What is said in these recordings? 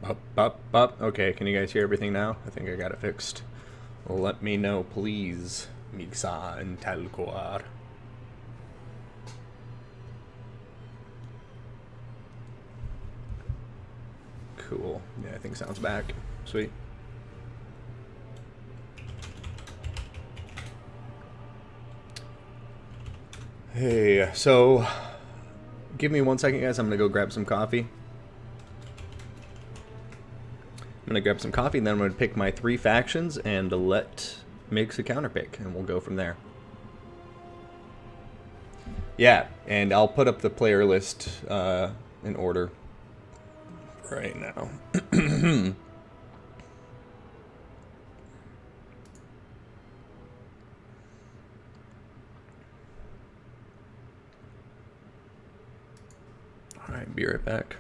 Up. Okay, can you guys hear everything now? I think I got it fixed. Let me know, please. Mixa and Talcoar. Cool. Yeah, I think sounds back. Sweet. Hey, so give me 1 second, guys. I'm gonna go grab some coffee. I'm gonna grab some coffee, and then I'm gonna pick my 3 factions and let Mix a counter pick, and we'll go from there. Yeah, and I'll put up the player list in order right now. Alright, be right back.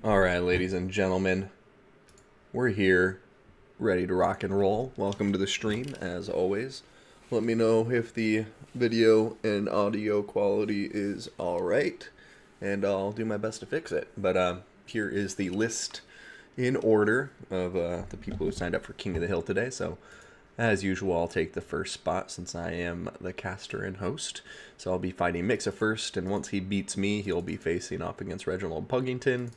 Alright, ladies and gentlemen, we're here, ready to rock and roll. Welcome to the stream, as always. Let me know if the video and audio quality is alright, and I'll do my best to fix it. But here is the list in order of the people who signed up for King of the Hill today. So, as usual, I'll take the first spot since I am the caster and host. So I'll be fighting Mixa first, and once he beats me, he'll be facing off against Reginald Puggington.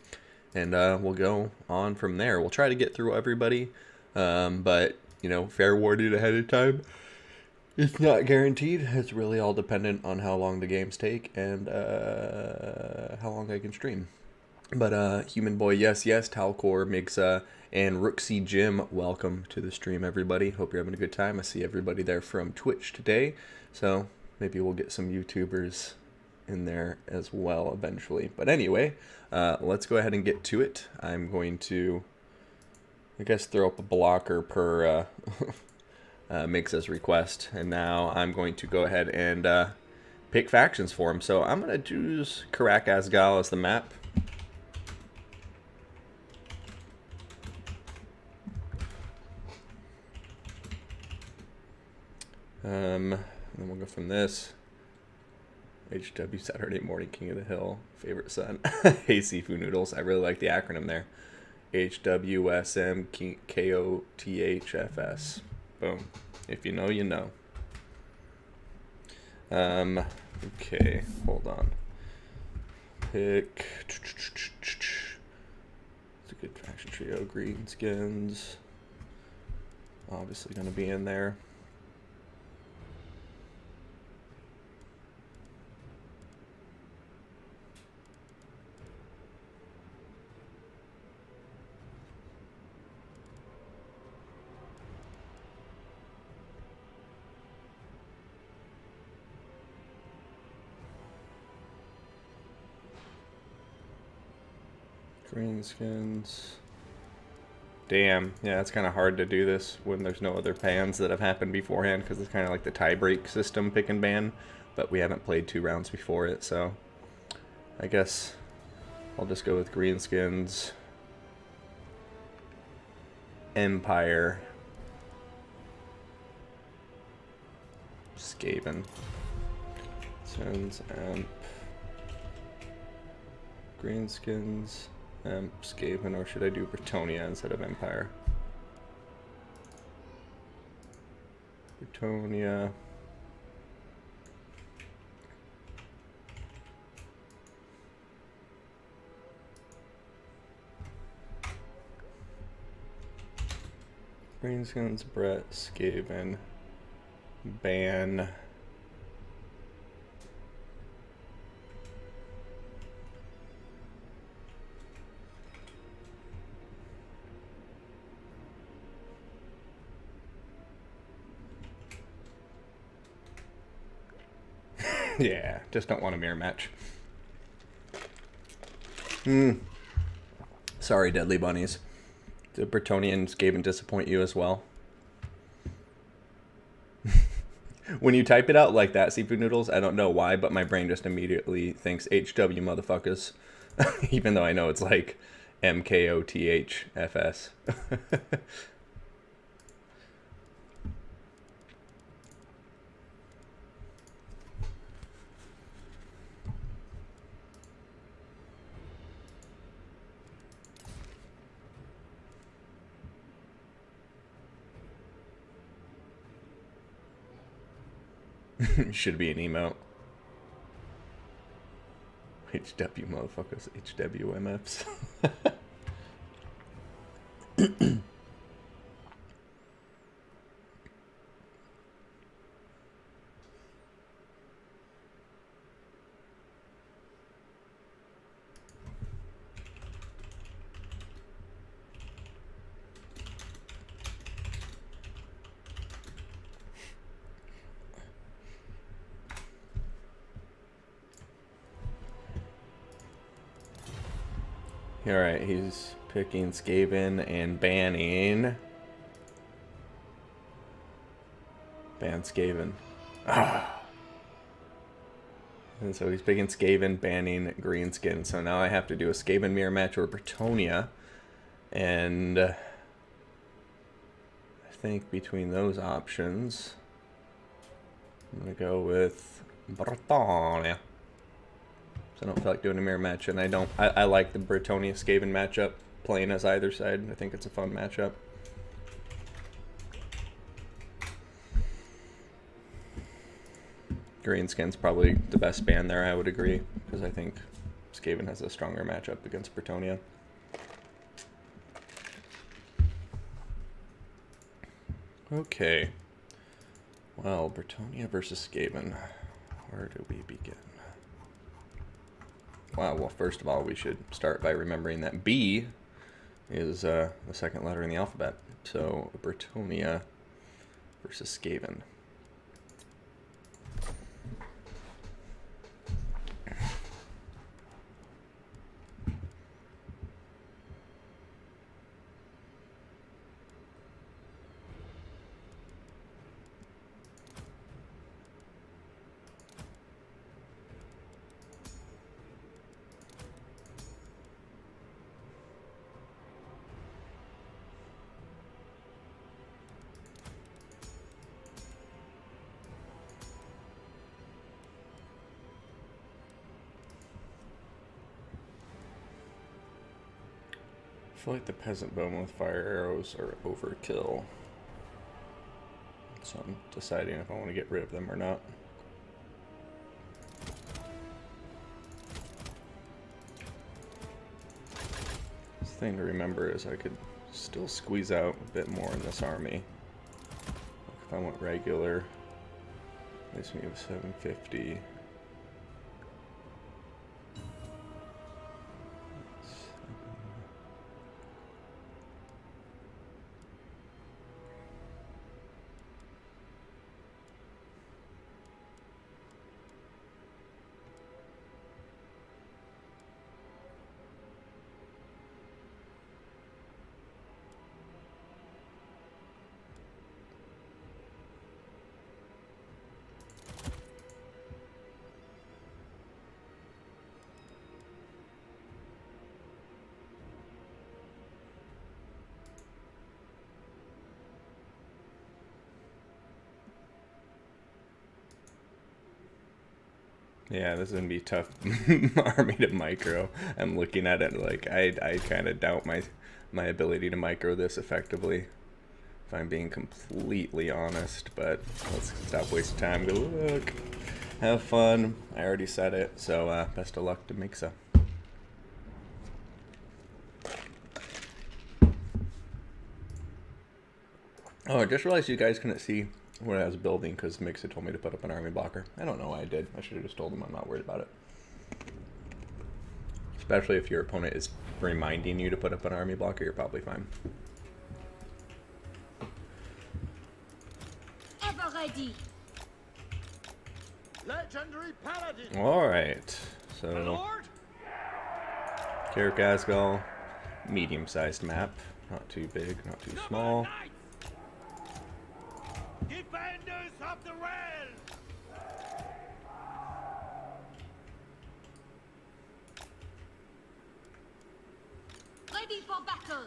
And we'll go on from there. We'll try to get through everybody, but, you know, fair warning ahead of time. It's not guaranteed. It's really all dependent on how long the games take and how long I can stream. But Human Boy, yes, Talcor, Mixa, and Rooksy Jim, welcome to the stream, everybody. Hope you're having a good time. I see everybody there from Twitch today, so maybe we'll get some YouTubers in there as well eventually. But anyway, let's go ahead and get to it. I'm going to, I guess, throw up a blocker per Mixa's request, and now I'm going to go ahead and pick factions for him. So I'm going to choose Karak Asgal as the map. And then we'll go from this. HW Saturday Morning King of the Hill, favorite son. Hey Seafood Noodles, I really like the acronym there. HWSM KOTHFS. Boom. If you know, you know. Okay, hold on. Pick. It's a good faction trio. Greenskins. Obviously going to be in there. Greenskins. Damn, yeah, it's kind of hard to do this when there's no other bans that have happened beforehand, because it's kind of like the tie-break system pick and ban, but we haven't played 2 rounds before it, so I guess I'll just go with Greenskins, Empire, Skaven, Sins, Amp, Greenskins, Skaven, or should I do Bretonnia instead of Empire? Britonia. Greenskins, Brett, Skaven, Ban. Yeah, just don't want a mirror match. Sorry, Deadly Bunnies. Did Bretonian Skaven disappoint you as well? When you type it out like that, Seafood Noodles, I don't know why, but my brain just immediately thinks HW motherfuckers. Even though I know it's like MKOTHFS. Should be an emote. HW motherfuckers, HWMFs. Alright, he's picking Skaven and banning. Ban Skaven. Ah. And so he's picking Skaven, banning Greenskin. So now I have to do a Skaven mirror match or Britonia. And I think between those options, I'm going to go with Britonia. So I don't feel like doing a mirror match, and I like the Britonia Skaven matchup, playing as either side. I think it's a fun matchup. Greenskin's probably the best ban there, I would agree, because I think Skaven has a stronger matchup against Britonia. Okay. Well, Britonia versus Skaven. Where do we begin? Wow, well, first of all, we should start by remembering that B is the second letter in the alphabet. So, Britonia versus Skaven. I feel like the peasant bowmen with fire arrows are overkill. So I'm deciding if I want to get rid of them or not. The thing to remember is I could still squeeze out a bit more in this army. Like if I went regular, leaves me with 750. Yeah, this is gonna be a tough army to micro. I'm looking at it like I kind of doubt my ability to micro this effectively. if I'm being completely honest, but let's stop wasting time. Good luck. Have fun. I already said it, so best of luck to Mixa. Oh, I just realized you guys couldn't see what I was building because Mixa told me to put up an army blocker. I don't know why I did. I should have just told him I'm not worried about it. Especially if your opponent is reminding you to put up an army blocker, you're probably fine. Ever ready. Legendary Paladin. Alright, so Karak Azgal, medium-sized map. Not too big, not too small. Defenders of the realm. Ready for battle.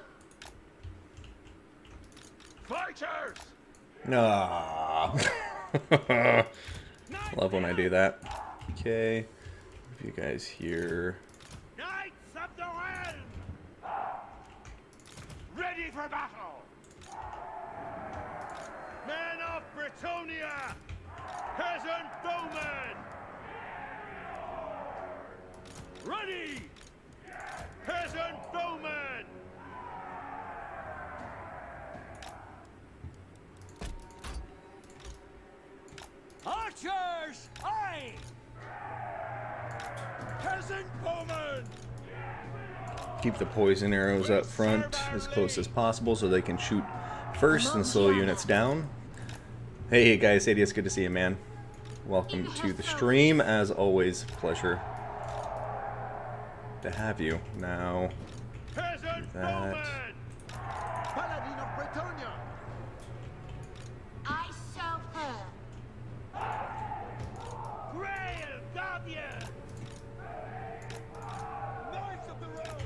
Fighters. Ah. Love when I do that. Okay, if you guys hear. Knights of the realm. Ready for battle. Men of Britonia. Peasant bowmen. Ready. Peasant bowmen. Archers! Aye! Peasant bowmen! Keep the poison arrows up front as close as possible so they can shoot first and slow units down. Hey guys, Adius, good to see you, man. Welcome to the stream. As always, pleasure to have you. Now, Peasant that. bowmen! Paladin of Britonia! I shall her. Grail Guardian! Knights of the realm!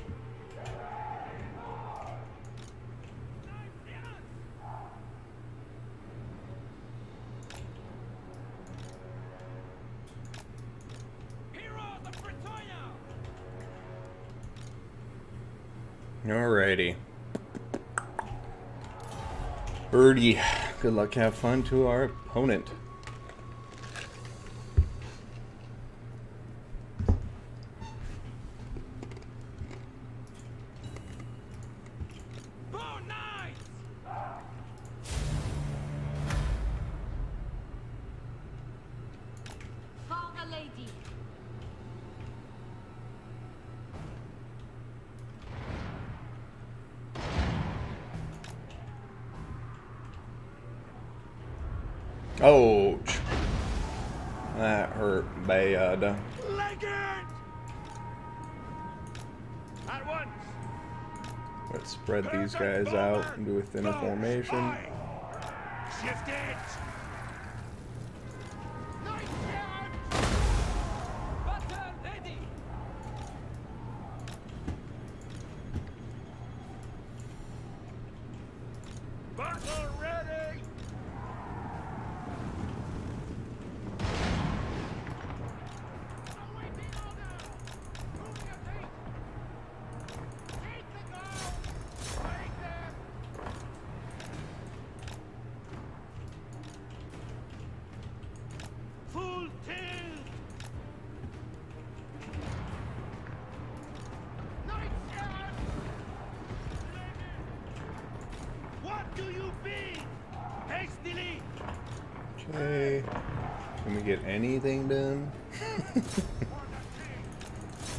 Heroes of Britonia! Alrighty. Birdie, good luck, have fun to our opponent. Bow Knights! For the lady. Ouch. That hurt bad. Legend! At once! Let's spread these guys out into a thinner formation. Shift it! Battle ready! Battle ready! Awaiting order! Move your feet! Take the ground! Take them! Full tilt! Knights errant! What do you mean? Hastily! Okay. Can we get anything done? For the king!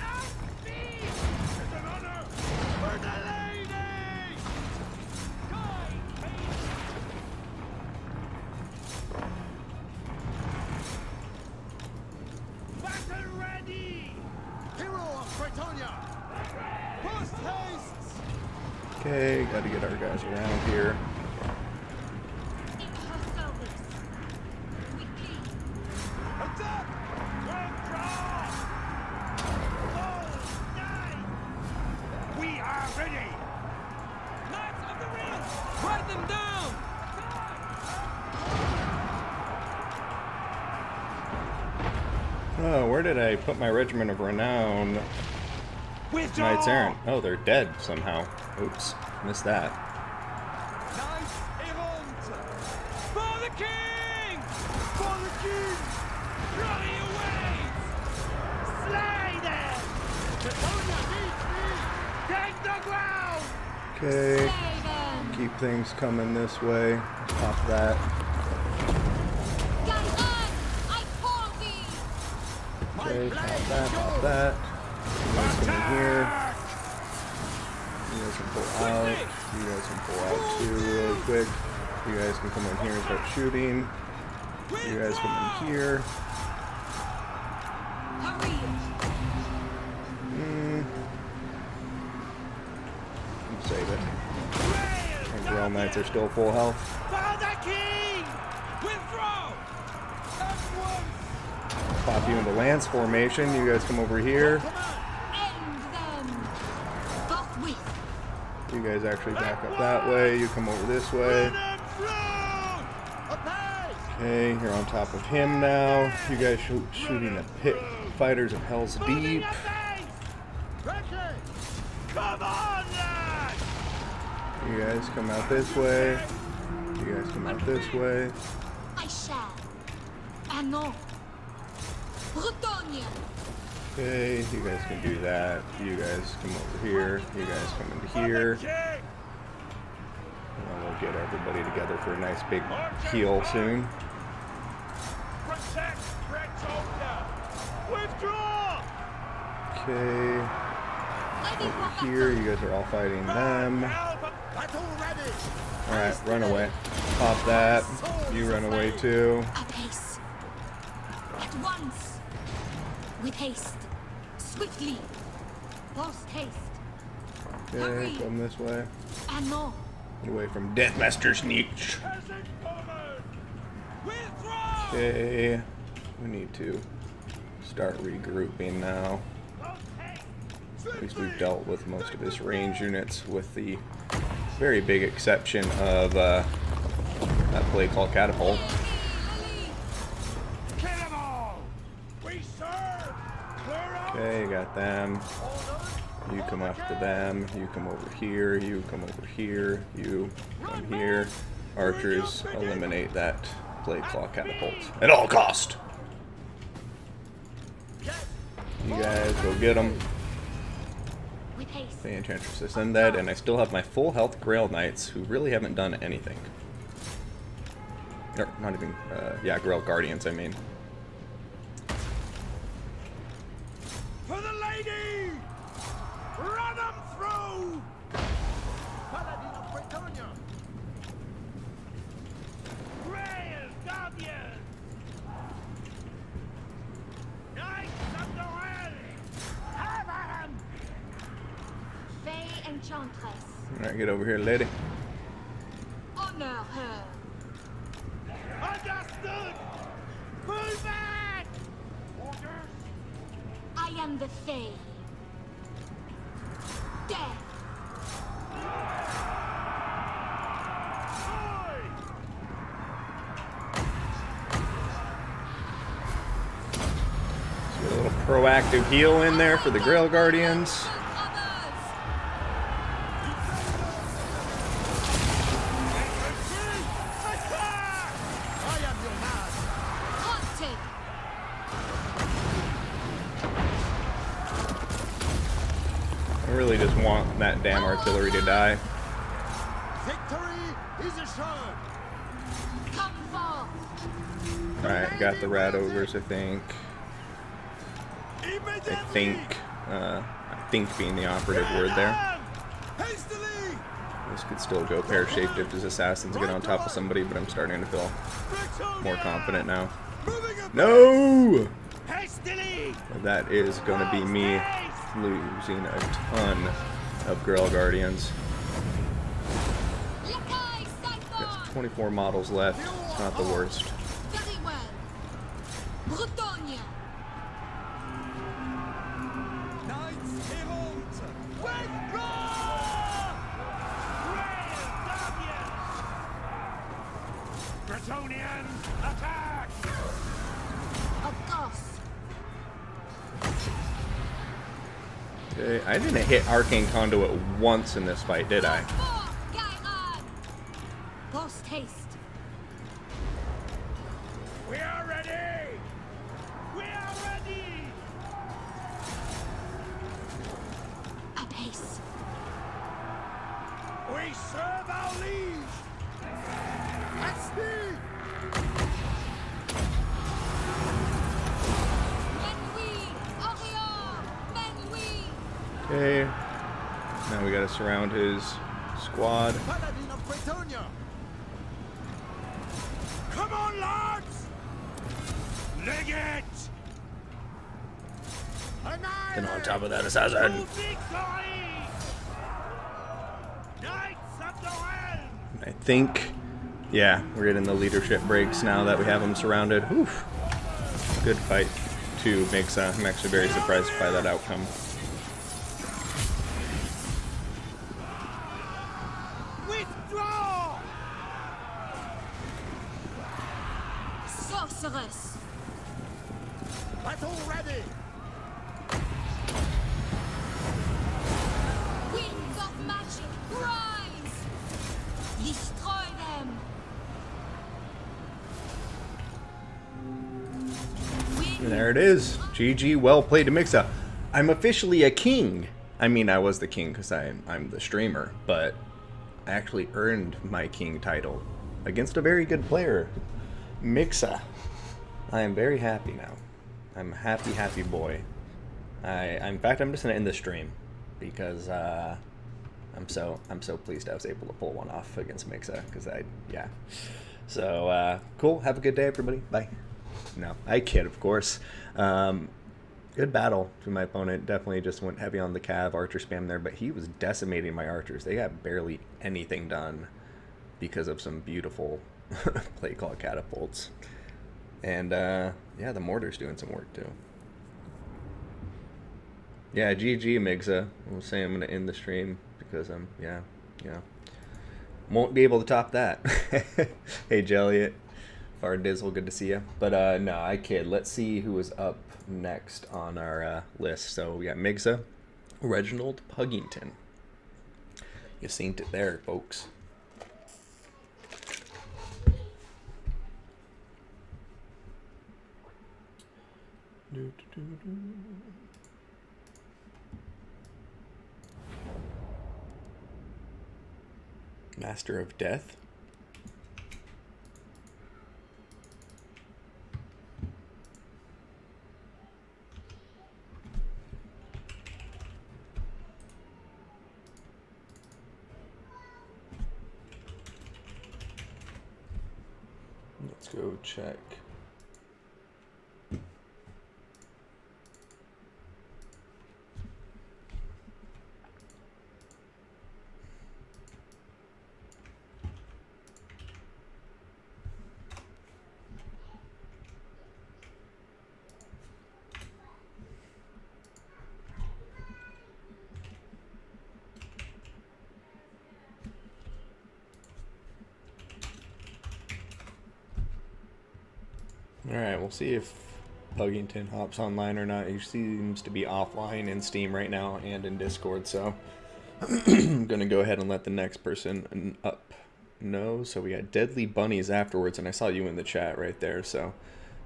And speed! It's an honor! For the lady! Die, maid! Battle ready! Hero of Britonia! Post haste! Okay, gotta get our guys around here. In her service. Quickly. Attack! Grand draw! All die! We are ready! Knights of the ring! Ride them down! Oh, where did I put my regiment of renown? Withdraw! Knights errant. Oh, they're dead somehow. Oops, missed that. Knights errant! the king! For the king! Bloody away! Slay them! Bretonia needs me! Take the ground! Okay. Slay them! Keep things coming this way. Pop that. Gahan, I call thee! Okay, pop that, pop that. You guys come in here. You guys can pull out. You guys can pull out too really quick. You guys can come in here and start shooting. You guys come in here. Hurry! Save it. And Grail Knights are still full health. For the king! Withdraw! At once! Pop you into lance formation. You guys come over here. End them! Forthwith! You guys actually back up that way. You come over this way. Okay, you're on top of him now. You guys shooting the pit fighters of Hell's Deep. Come on, lads! You guys come out this way. You guys come out this way. I shall. Anon. Bretonia. Okay, you guys can do that. You guys come over here. You guys come into here. And we'll get everybody together for a nice big heal soon. Protect Bretonia! Withdraw! Okay, Ready over for here, battle. you guys are all fighting them. Battle ready! Alright, run away. Pop that. You run away too. Apace. At once. With haste. Swiftly. Post haste. Okay, come this way. Anon. Get away from Deathmaster Sneech. Peasant woman! Withdraw! Okay, we need to start regrouping now. At least we've dealt with most of his range units, with the very big exception of that play called Catapult. Kill them all! We serve! Clear out! Okay, you got them. You come after them. You come over here. You come over here. You come here. Archers, eliminate that Blade Claw Catapult at all cost. You guys go get them. With haste. The Enchantress is undead, and I still have my full health Grail Knights, who really haven't done anything. Or, not even, yeah, Grail Guardians, I mean. For the lady! Run them through! Paladin of Bretonia! Grail Guardians! Knights of the Realm! Have at 'em! Fey Enchantress. Alright, get over here, lady. Honor her. Understood! Pull back! Orders! I am the Fey. Death. Aye! Get a little proactive heal in there for the Grail Guardians. Others. Attack! I am your man! Haunted. I really just want that damn artillery to die. Victory is assured! Come forth. Alright, got the Rat Ogres, I think. I think being the operative word there. Hastily! This could still go pear-shaped if his assassins get on top of somebody, but I'm starting to feel more confident now. Moving up! No! Hastily! That is going to be me losing a ton of Grail Guardians. Lakai Got Cypher. 24 models left. It's not the worst. Very well. Bretonia. Knights Herald! Withdraw! Grail Guardians! Bretonians, attack! Of course. Okay, I didn't hit Arcane Conduit once in this fight, did I? Forth, Gahan. Post haste. Okay. Now we gotta surround his squad. Paladin of Bretonia! Come on, lads! Leg it! And on top of that, assassin. To victory! Knights of the Realm! I think, yeah, we're getting the leadership breaks now that we have him surrounded. Oof. Good fight to Mixa. I'm actually very surprised by that outcome. Withdraw! Sorceress. Battle ready! Winds of magic, rise! Destroy them. And there it is. GG, well played to Mixa. I'm officially a king. I mean, I was the king because I'm the streamer, but I actually earned my king title against a very good player, Mixa. I am very happy now. I'm a happy boy. In fact, I'm just gonna end the stream because I'm so pleased I was able to pull one off against Mixa because yeah. So cool. Have a good day, everybody. Bye. No, I kid, of course. Good battle to my opponent. Definitely just went heavy on the Cav archer spam there, but he was decimating my archers. They got barely anything done because of some beautiful play call catapults. And yeah, the mortar's doing some work too. Yeah, GG Mixa. I was saying I'm gonna end the stream because yeah. Won't be able to top that. Hey Jelliot. Far Dizzle, good to see you. But no, I kid. Let's see who is up next on our list. So we got Mixa, Reginald Puggington. You seen it there, folks. Master of Death. Let's go check. Alright, we'll see if Puggington hops online or not. He seems to be offline in Steam right now and in Discord, so I'm going to go ahead and let the next person up know. So we got Deadly Bunnies afterwards, and I saw you in the chat right there, so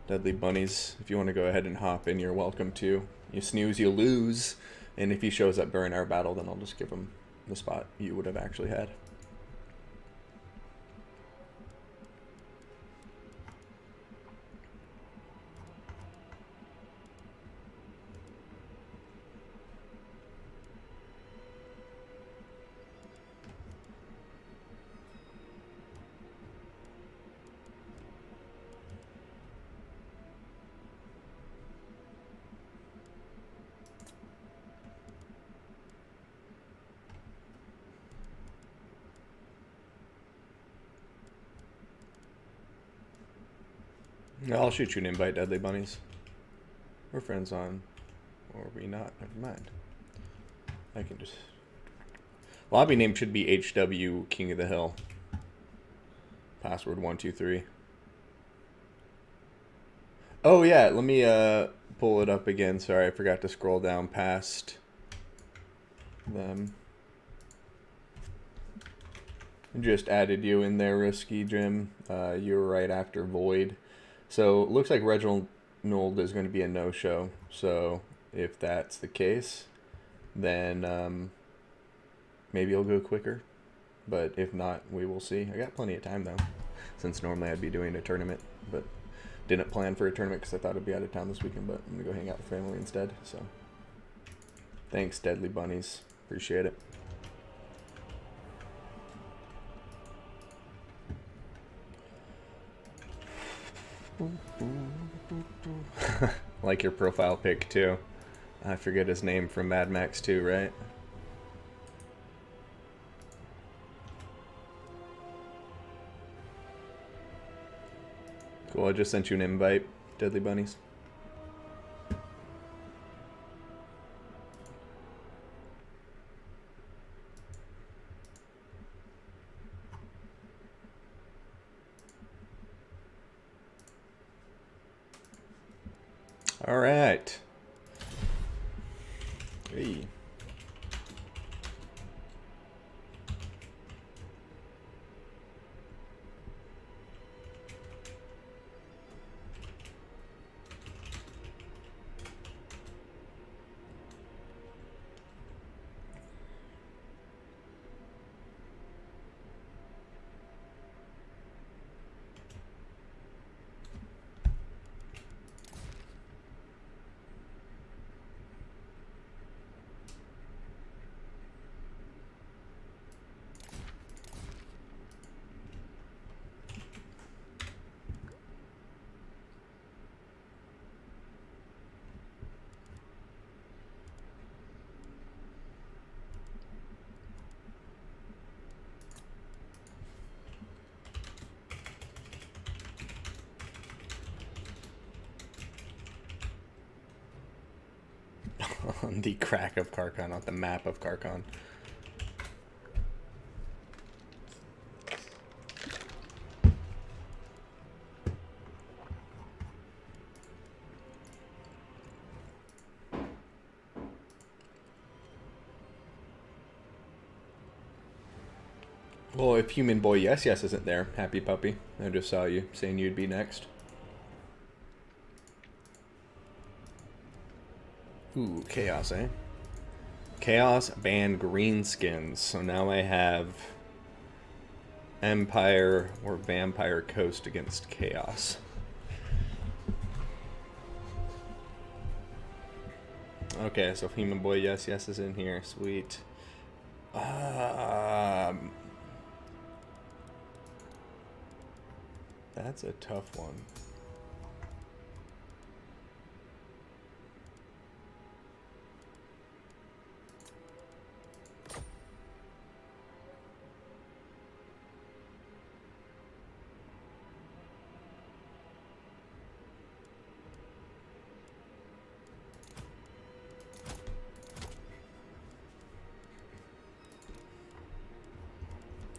Deadly Bunnies, if you want to go ahead and hop in, you're welcome to. You snooze, you lose, and if he shows up during our battle, then I'll just give him the spot you would have actually had. I'll shoot you an invite, Deadly Bunnies. We're friends on, or are we not? Never mind. I can just... Lobby name should be HW King of the Hill. Password 123. Oh yeah, let me pull it up again. Sorry, I forgot to scroll down past them. Just added you in there, Risky Jim. You were right after Void. So it looks like Reginald is going to be a no-show. So if that's the case, then maybe it'll go quicker. But if not, we will see. I got plenty of time though, since normally I'd be doing a tournament, but didn't plan for a tournament because I thought I'd be out of town this weekend. But I'm gonna go hang out with family instead. So Thanks, Deadly Bunnies. Appreciate it. Like your profile pic too. I forget his name from Mad Max 2, right? Cool, I just sent you an invite, Deadly Bunnies. All right. Hey. On the crack of Karkon, not the map of Karkon. Well, if Human Boy Yes Yes isn't there, happy puppy. I just saw you saying you'd be next. Ooh, Chaos, eh? Chaos banned greenskins, so now I have Empire or Vampire Coast against Chaos. Okay, so Human Boy Yes Yes is in here. Sweet. That's a tough one.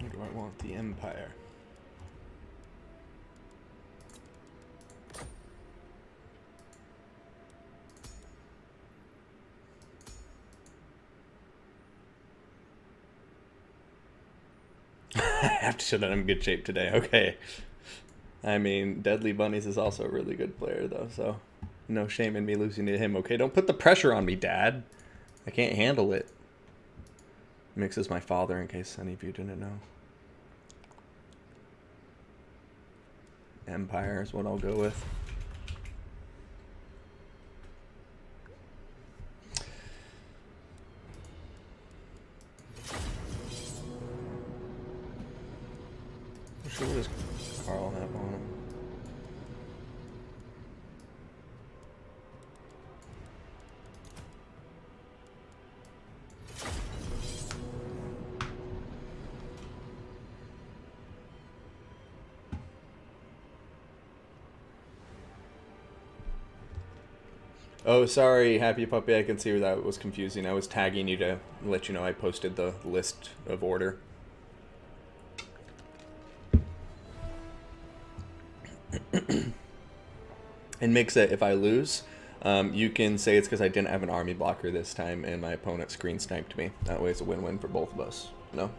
Or do I want the Empire? I have to show that I'm in good shape today. Okay. I mean, Deadly Bunnies is also a really good player, though, so no shame in me losing to him. Okay, don't put the pressure on me, Dad. I can't handle it. Mix is my father, in case any of you didn't know. Empire is what I'll go with. What does Carl have on him? Oh, sorry, Happy Puppy. I can see where that was confusing. I was tagging you to let you know I posted the list of order. And Mixa, if I lose, you can say it's because I didn't have an army blocker this time and my opponent screen sniped me. That way it's a win-win for both of us. No?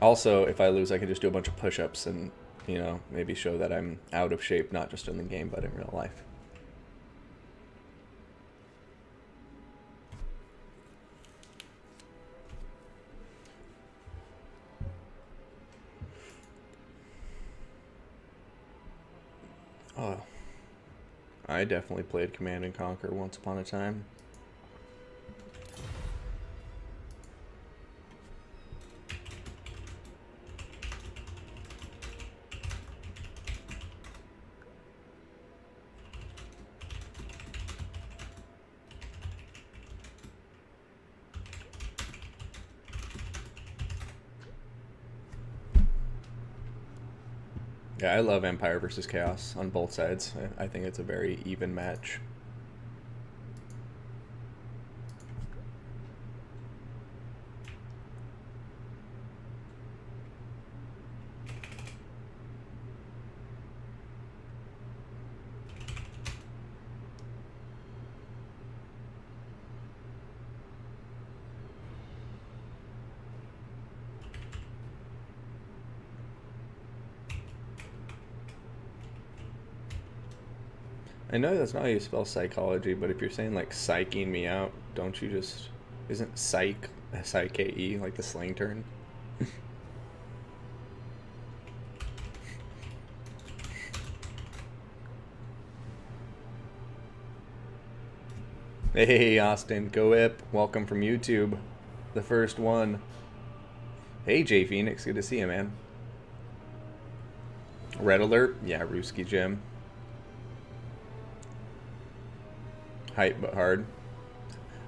Also, if I lose, I can just do a bunch of push-ups and, you know, maybe show that I'm out of shape, not just in the game, but in real life. Oh, I definitely played Command and Conquer once upon a time. Yeah, I love Empire versus Chaos on both sides. I think it's a very even match. I know that's not how you spell psychology, but if you're saying like psyching me out, don't you just... Isn't psych, S-I-K-E, like the slang term? Hey Austin, Goip, welcome from YouTube. The first one. Hey Jay Phoenix, good to see you, man. Red Alert, yeah, Ruski Jim. Hype but hard.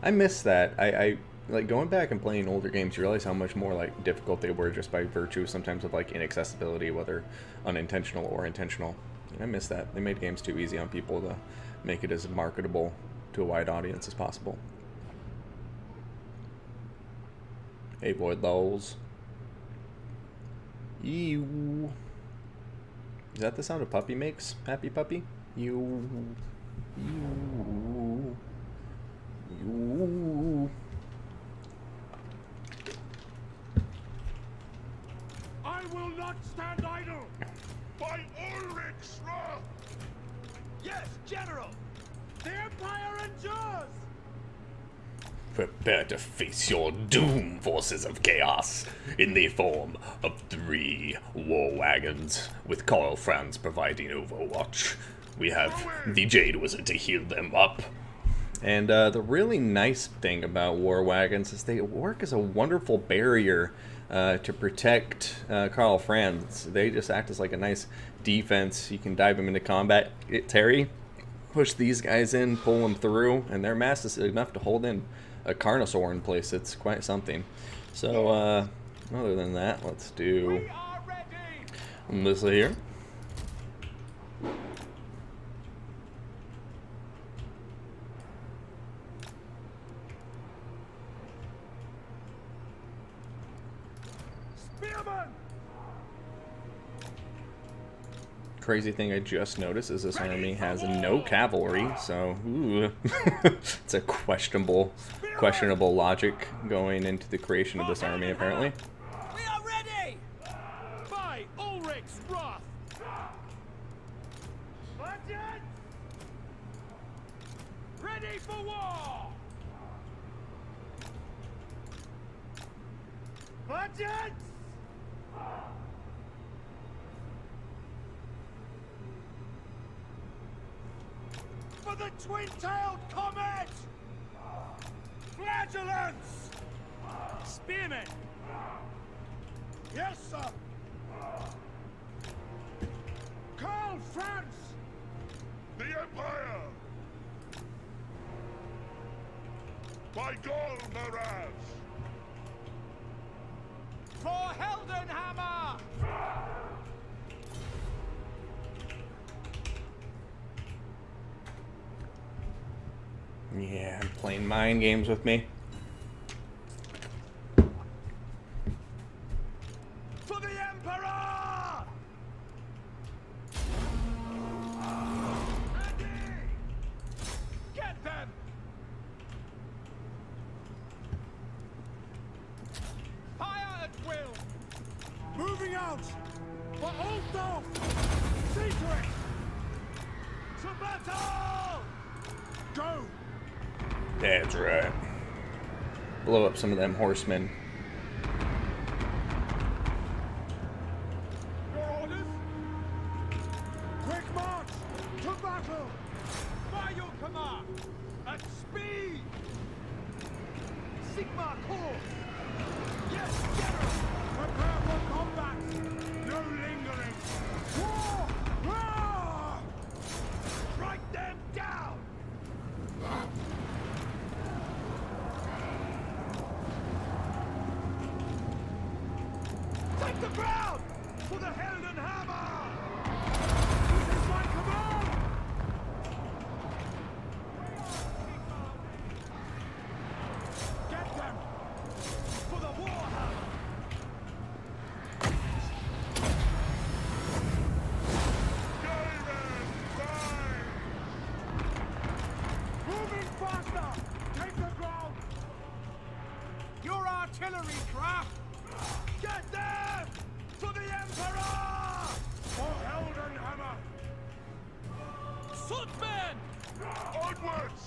I miss that. I like going back and playing older games, you realize how much more like difficult they were just by virtue sometimes of like inaccessibility, whether unintentional or intentional. And I miss that. They made games too easy on people to make it as marketable to a wide audience as possible. Hey Void Lowls. Ew. Is that the sound a puppy makes? Happy puppy? You. You. You. I will not stand idle! By Ulrich's wrath! Yes, General! The Empire endures! Prepare to face your doom, forces of chaos, in the form of 3 war wagons, with Karl Franz providing overwatch. We have the Jade Wizard to heal them up. And the really nice thing about war wagons is they work as a wonderful barrier to protect Karl Franz. They just act as like a nice defense. You can dive them into combat. Terry, push these guys in, pull them through, and their mass is enough to hold in a Carnosaur in place. It's quite something. So, other than that, let's do this here. Crazy thing I just noticed is this army has no cavalry, so ooh. It's a questionable logic going into the creation of this army, apparently. We are ready! By Ulrich's wrath! Budget! Ready for war! Budget! For the twin-tailed comet! Flagellants! Spearmen! Yes, sir! Karl Franz! The Empire! By Gol Maraz! For Heldenhammer! Yeah, I'm playing mind games with me. For the Emperor! Ready! Get them! Fire at will! Moving out! For Altdorf! See to it! To battle! Go! That's right. Blow up some of them horsemen. Your orders? Quick march! To battle! Warhammer! At speed! Sigma course! Yes, General! Prepare for combat! No lingering! War! Roar! Strike them down! Take the ground! For the Helden Hammer! This is my command! Get them! For the Warhammer! Moving faster! Take the ground! Your artillery craft! Get them! For the Emperor! For Heldenhammer! Swordsmen! Onwards!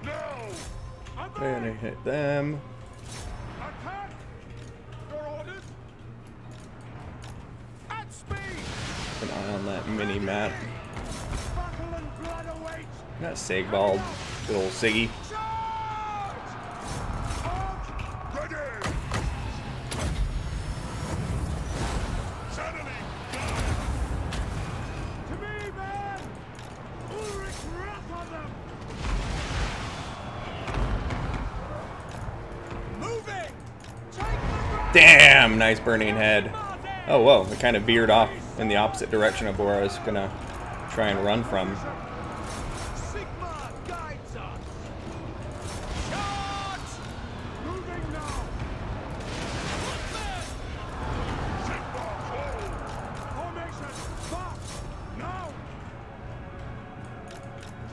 Now! Gonna hit them. Attack! Your orders! At speed! Keep an eye on that mini map. Battle and blood awaits! That Segbald, good old Siggy. Charge! Arch! Ready! Channeling! To me, man! Ulrich wrath on them! Moving! Take the ground! Damn, nice burning head. Oh, whoa, it kind of veered off in the opposite direction of where I was gonna try and run from. Sigma guides us! Charge! Moving now! Sigma forward! Formation! Fast! Now!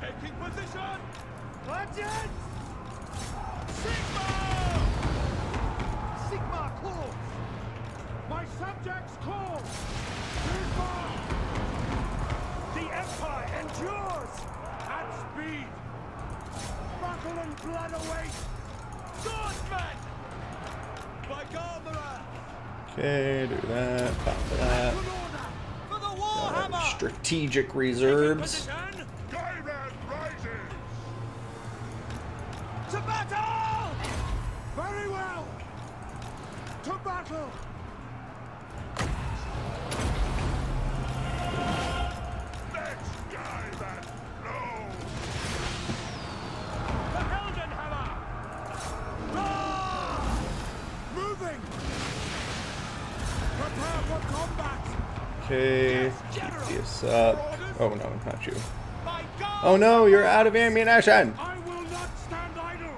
Taking position! Legends! Sigma! Sigma calls! My subjects call! Too far! The Empire endures! At speed! Battle and blood await! Swordsman! By Garberer! Okay, do that, pop that. Good order! For the Got Warhammer! strategic reserves. Gairan rises! To battle! Very well! To battle! Let's Gairan blow! The Heldenhammer! Roar! Moving! Prepare for combat! Okay, keep this up. Oh no, not you. By God! Oh no, you're out of ammunition! I will not stand idle!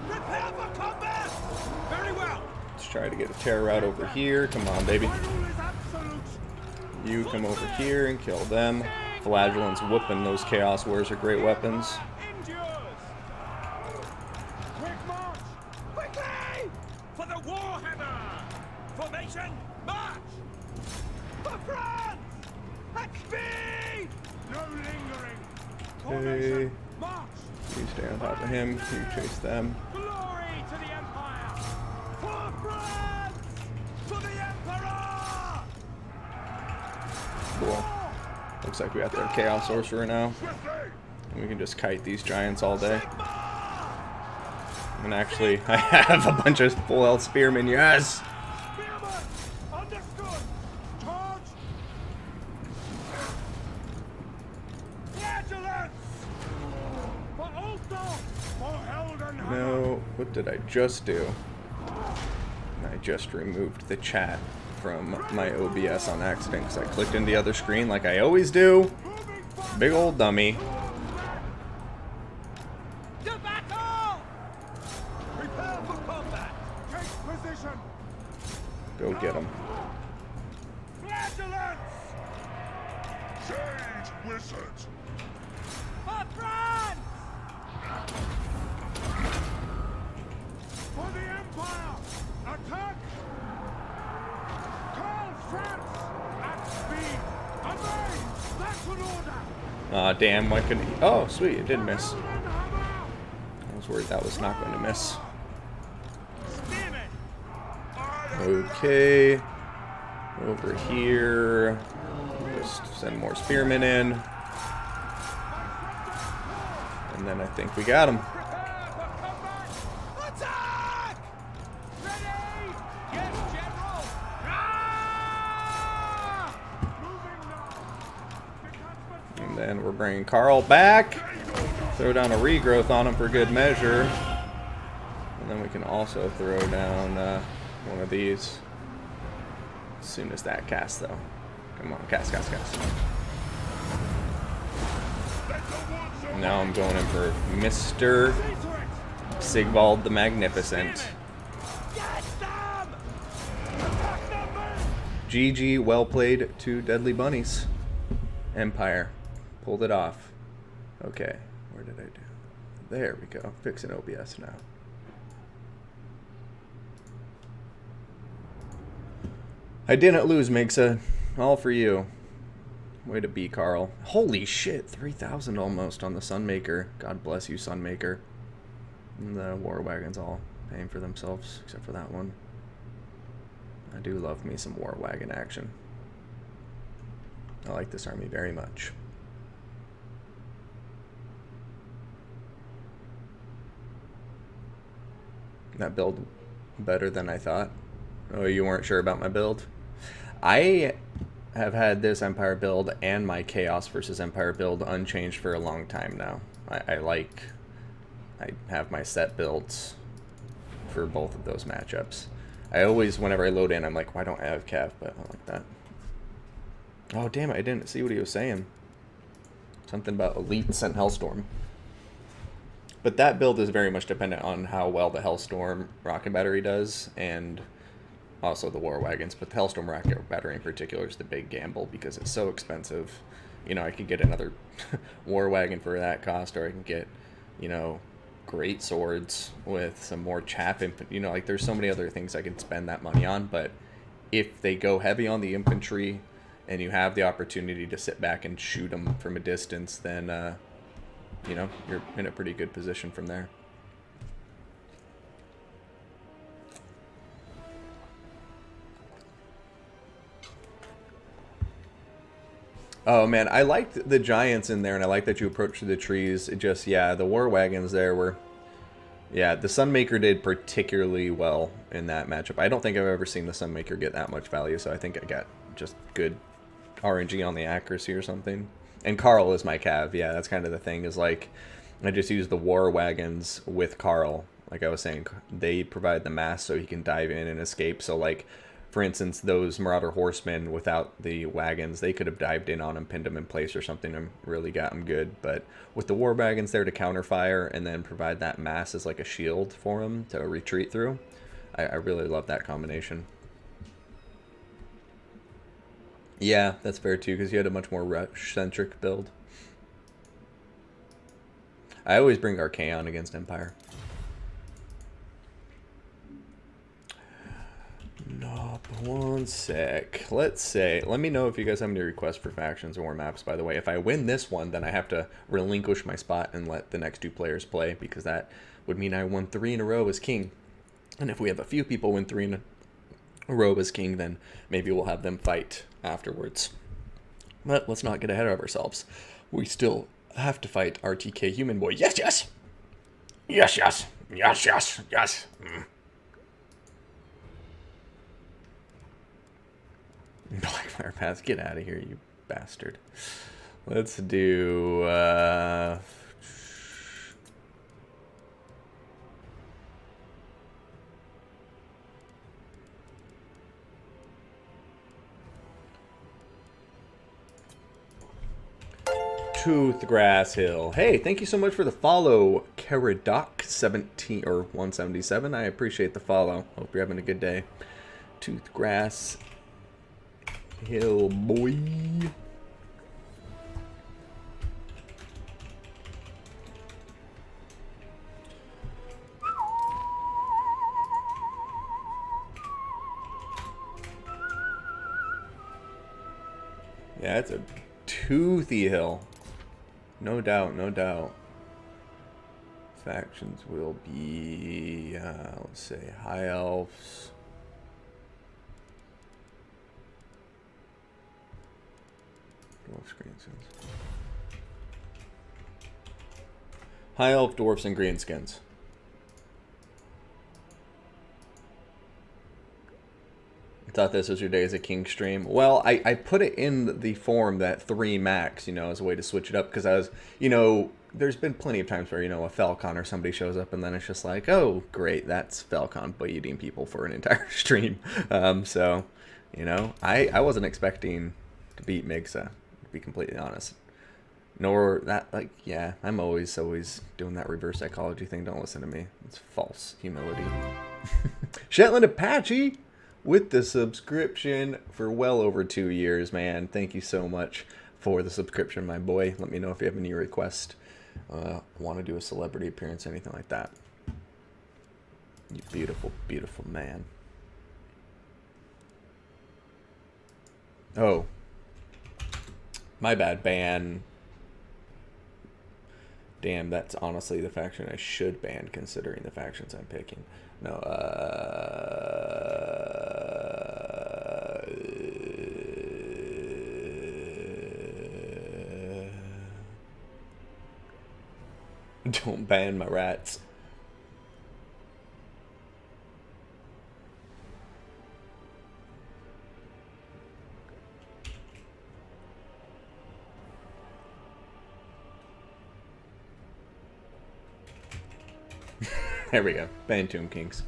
Prepare for combat! Very well! Let's try to get a terror out over here. Come on, baby. My rule is absolute! You come over here and kill them. Flagellant's whooping those Chaos Wars are great weapons. Endures! Quick march! Quickly! For the Warhammer! Formation, march! For France! At speed! No lingering! Formation, march! You stay on top of him, you chase them. Glory to the Empire! For France! For the Emperor! Cool. Looks like we got their Chaos Sorcerer now. Swiftly! And we can just kite these giants all day. Sigma! And actually, I have a bunch of full health spearmen, yes! Spearman! Understood! Charge! Flagellants! For Ulster! For Heldenhammer! No, what did I just do? I just removed the chat from my OBS on accident because I clicked in the other screen like I always do. Moving fast! Big old dummy. To battle! Prepare for combat! Take position! Go get him. Flagellants! Sage wizards! For France! For the Empire! Attack! Call France! At speed! Obey! That's an order! Aw, damn, why couldn't he? Oh, sweet, it did miss. Heldenhammer! I was worried that was not going to miss. Spearmen! Okay. Over here. Just send more spearmen in. And then I think we got him. Prepare for combat! Attack! Ready? Yes, General! Ah! Moving now! Detachment And then we're bringing Carl back. Throw down a regrowth on him for good measure. And then we can also throw down one of these. As soon as that casts, though. Come on, cast. Now I'm going in for Mr. Sigvald the Magnificent. Get them! Attack them, men! GG, well played, 2 deadly bunnies. Empire. Pulled it off. Okay, where did I do? There we go. Fixing OBS now. I didn't lose, Mixa. All for you. Way to be, Carl. Holy shit, 3,000 almost on the Sunmaker. God bless you, Sunmaker. And the War Wagons all paying for themselves, except for that one. I do love me some War Wagon action. I like this army very much. That build better than I thought. Oh, you weren't sure about my build? I have had this Empire build and my Chaos versus Empire build unchanged for a long time now. I have my set builds for both of those matchups. I always, whenever I load in, I'm like, why don't I have Cav? But I like that. Oh, damn it, I didn't see what he was saying. Something about Elite sent Hellstorm. But that build is very much dependent on how well the Hellstorm rocket battery does, and also the War Wagons. But the Hellstorm rocket battery in particular is the big gamble because it's so expensive. You know, I could get another War Wagon for that cost, or I can get, you know, great swords with some more chaff. You know, like there's so many other things I can spend that money on. But if they go heavy on the infantry, and you have the opportunity to sit back and shoot them from a distance, then, you know, you're in a pretty good position from there. Oh, man, I liked the giants in there, and I like that you approached the trees. It just, yeah, the War Wagons there were... Yeah, the Sunmaker did particularly well in that matchup. I don't think I've ever seen the Sunmaker get that much value, so I think I got just good RNG on the accuracy or something. And Carl is my Cav. Yeah, that's kind of the thing, is like, I just use the War Wagons with Carl. Like I was saying, they provide the mass so he can dive in and escape. So like, for instance, those Marauder Horsemen without the wagons, they could have dived in on him, pinned him in place or something, and really got him good. But with the War Wagons there to counterfire and then provide that mass as like a shield for him to retreat through, I really love that combination. Yeah, that's fair too, because you had a much more rush-centric build. I always bring Archaon against Empire. No, but one sec. Let's say, let me know if you guys have any requests for factions or maps, by the way. If I win this one, then I have to relinquish my spot and let the next 2 players play, because that would mean I won 3 in a row as king. And if we have a few people win 3 in a row as king, then maybe we'll have them fight afterwards. But let's not get ahead of ourselves. We still have to fight RTK Human Boy. Yes, yes! Yes, yes! Yes, yes, yes! Blackfire Pass, get out of here, you bastard. Let's do, Toothgrass Hill. Hey, thank you so much for the follow, Caradoc17 or 177. I appreciate the follow. Hope you're having a good day. Toothgrass Hill, boy. Yeah, it's a toothy hill. No doubt, no doubt. Factions will be, let's say, High Elves. Dwarf screen sense. High elf, dwarfs, and greenskins. Thought this was your day as a king stream. Well, I put it in the form that 3 max, you know, as a way to switch it up, because I was, you know, there's been plenty of times where, you know, a Falcon or somebody shows up and then it's just like, oh, great, that's Falcon bleeding people for an entire stream. So, you know, I wasn't expecting to beat Migsa, to be completely honest. Nor that, like, yeah, I'm always doing that reverse psychology thing. Don't listen to me. It's false humility. Shetland Apache with the subscription for well over 2 years, man. Thank you so much for the subscription, my boy. Let me know if you have any requests. Want to do a celebrity appearance, anything like that. You beautiful, beautiful man. Oh. My bad, ban. Damn, that's honestly the faction I should ban, considering the factions I'm picking. No, don't ban my rats. There we go. Ban Tomb Kings.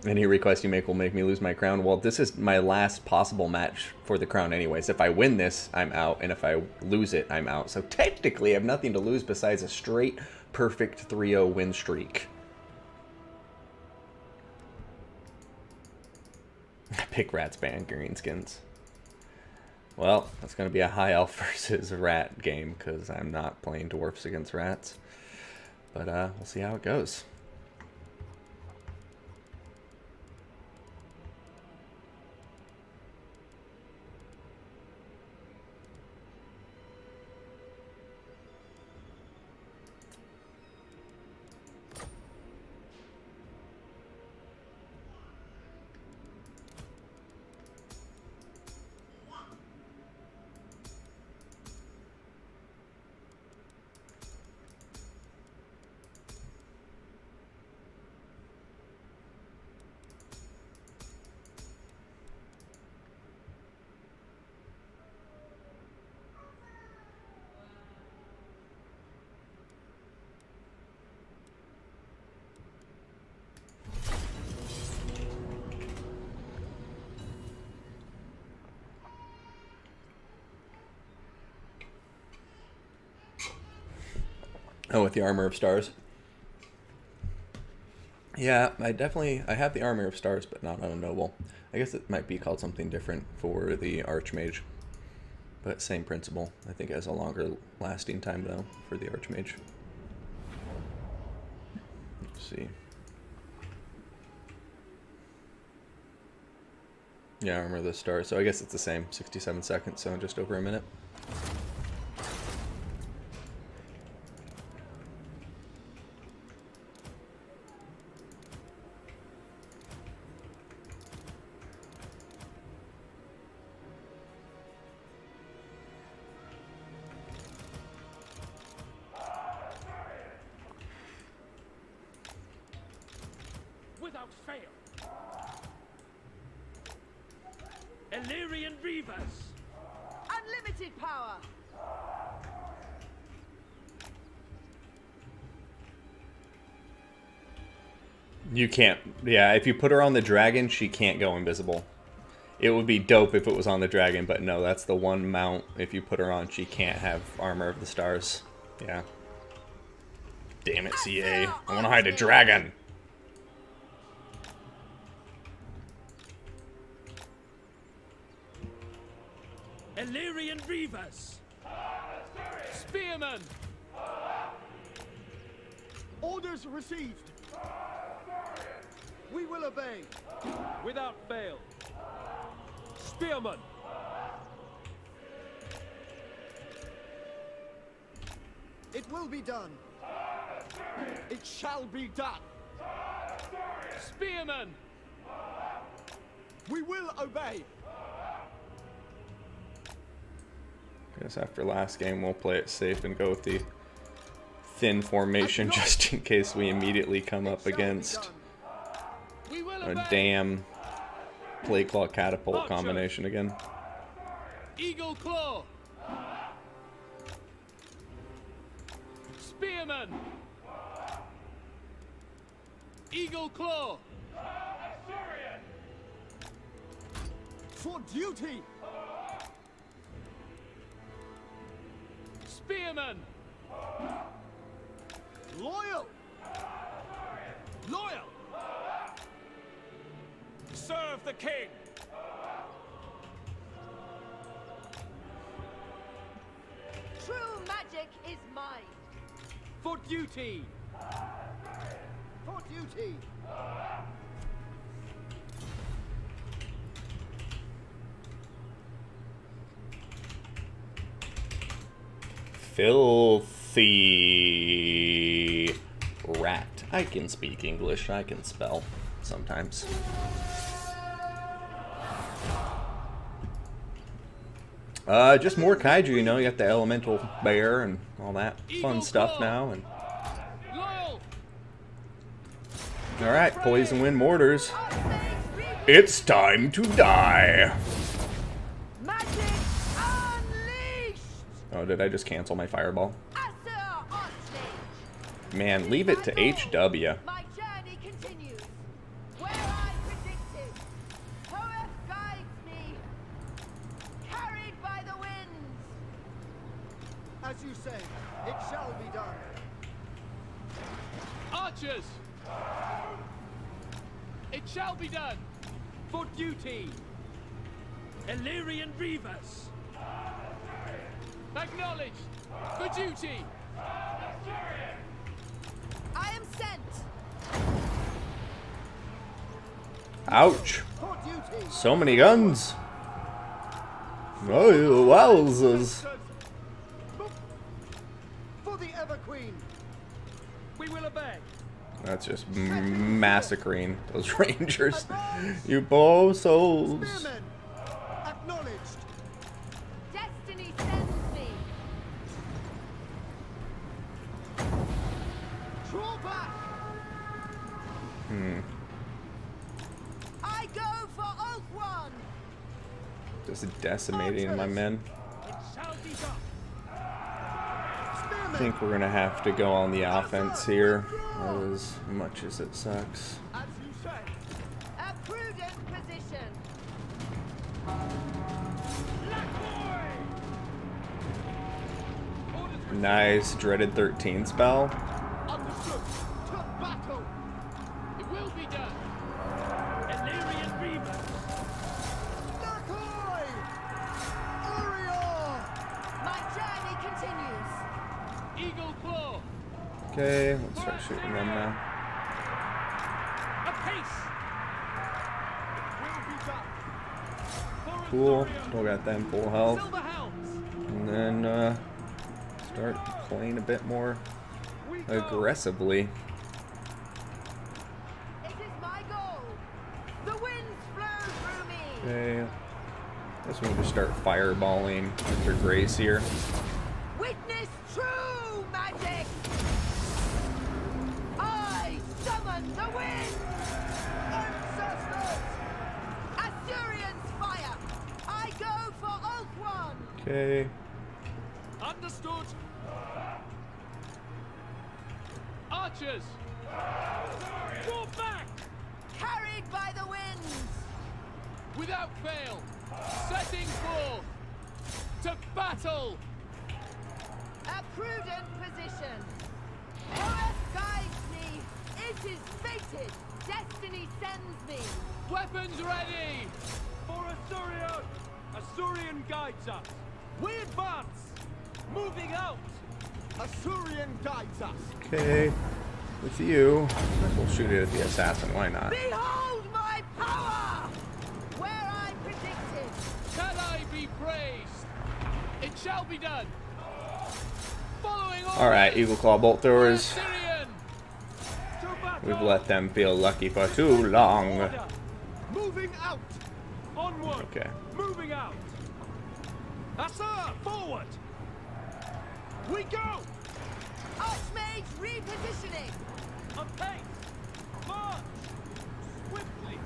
Any request you make will make me lose my crown. Well, this is my last possible match for the crown anyways. If I win this, I'm out. And if I lose it, I'm out. So technically, I have nothing to lose besides a straight, perfect 3-0 win streak. Pick rats, ban greenskins. Well, that's going to be a high elf versus rat game, because I'm not playing dwarfs against rats. But we'll see how it goes. Oh, with the Armor of Stars. Yeah, I have the Armor of Stars, but not on a noble. I guess it might be called something different for the Archmage. But same principle. I think it has a longer lasting time, though, for the Archmage. Let's see. Yeah, Armor of the Stars. So I guess it's the same. 67 seconds, so just over a minute. Without fail. Illyrian Reavers. Unlimited power. You can't. Yeah, if you put her on the dragon, she can't go invisible. It would be dope if it was on the dragon, but no, that's the one mount. If you put her on, she can't have Armor of the Stars. Yeah. Damn it, CA. I want to hide a dragon. Illyrian Reavers. Spearmen. Orders received. We will obey. Without fail. Spearmen. It will be done. It shall be done. Spearmen. We will obey. Guess after last game we'll play it safe and go with the thin formation just in case we immediately come up against We will a obey. damn play claw catapult combination again. Eagle claw. Spearman. Eagle claw. For duty! Spearman. Loyal! Loyal. Serve the king. True magic is mine. For duty. For duty! Filthy rat. I can speak English. I can spell sometimes. Just more kaiju, you know. You got the elemental bear and all that fun stuff now. And Loyal. all right, poison wind mortars. Our things be It's time to die. magic unleashed! Oh, did I just cancel my fireball? Asur on stage! Man, leave it to HW. My journey continues. Where I predicted. Horeth guides me. Carried by the winds. As you say, it shall be done. Archers. It shall be done. For duty. Illyrian Reavers. Acknowledged. For duty. I am sent. Ouch. For duty! So many guns. Oh, wowzers. For the Ever Queen! We will obey. That's just massacring those rangers. You poor souls. Spearmen! Acknowledged! Destiny sends me. Draw back! I go for Oath One. Just decimating my men. It shall be done. I think we're gonna have to go on the offense here, as much as it sucks. As you say! A prudent position. Nice dreaded 13 spell. Understood! To battle! It will be done. Illyrian Reavers. Nakoi! Orior! My journey continues. Eagle claw. Okay, let's start shooting them now. Apace. Will be done! For Cool. Asturion. Still got them full health. Silver Hounds. And then start playing a bit more We go. aggressively. It is my goal. The winds flow through me. Okay. Guess we'll just start fireballing after Grace here. Witness true magic. I summon the wind. Ancestors! Asturian's fire. I go for Oath One. Okay. Understood. Archers. Draw back. Carried by the winds. Without fail. Setting forth. To battle. A prudent position. Horeth guides me. It is fated. Destiny sends me. Weapons ready. For Asturion. Asturian guides us. We advance. Moving out. Asturian guides us! Okay. With you. We'll shoot it at the assassin. Why not? Behold my power. Where I predicted. Shall I be praised? It shall be done. Following orders. Alright, Eagle Claw Bolt Throwers. Assyrian. To battle. We've let them feel lucky for too long. Order. Moving out! Onward. Okay. Moving out. Asa, forward! We go! Archmage repositioning! Apace! March! Swiftly!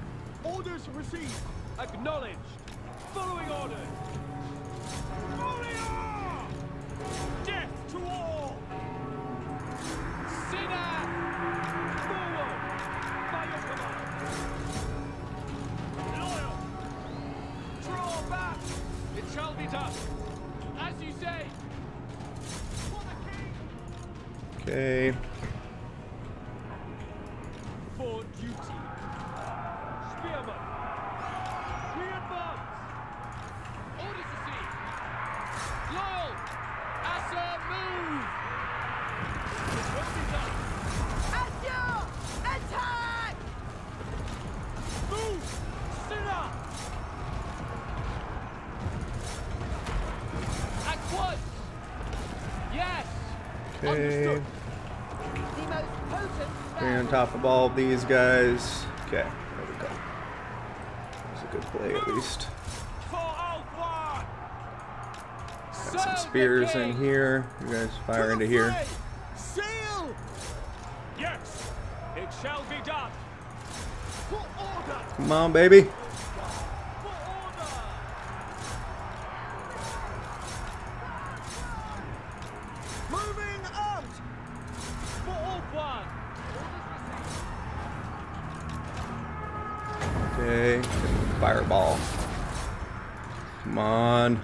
Orders received! Acknowledged! Following orders! Warrior! Death to all! Sinner! Forward! By your command! Loyal! Draw back! It shall be done! As you say! For the king! Okay. For duty! Spearman! We advance! Orders received! Loyal! Asa, move! It will be done! Azure! Attack! Move! Sinner! At once! Yes! Okay. The most potent Stay on spell! top of all of these guys. Okay, there we go. That's a good play at least. For Alquan! Got some spears in here. You guys fire into here. Sail! Yes! It shall be done! For order! Come on, baby. For order! Moving out! For Alquan! Okay. Fireball. Come on.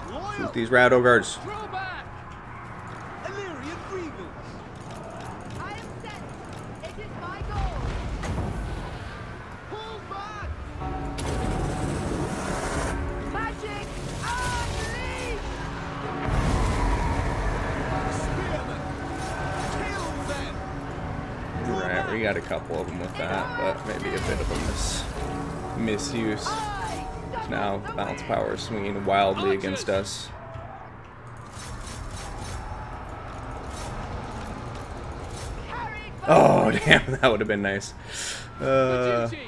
Loyal! Shoot these rat ogres. Throw back! Illyrian Grievous! I am sent! It is my goal! Pull back! Magic unleashed! Spearman! Kill them! Alright, we got a couple of them with that, but maybe a bit of a misuse. I Now, balance power is swinging wildly against us. carried by Oh, damn, that would have been nice. For duty!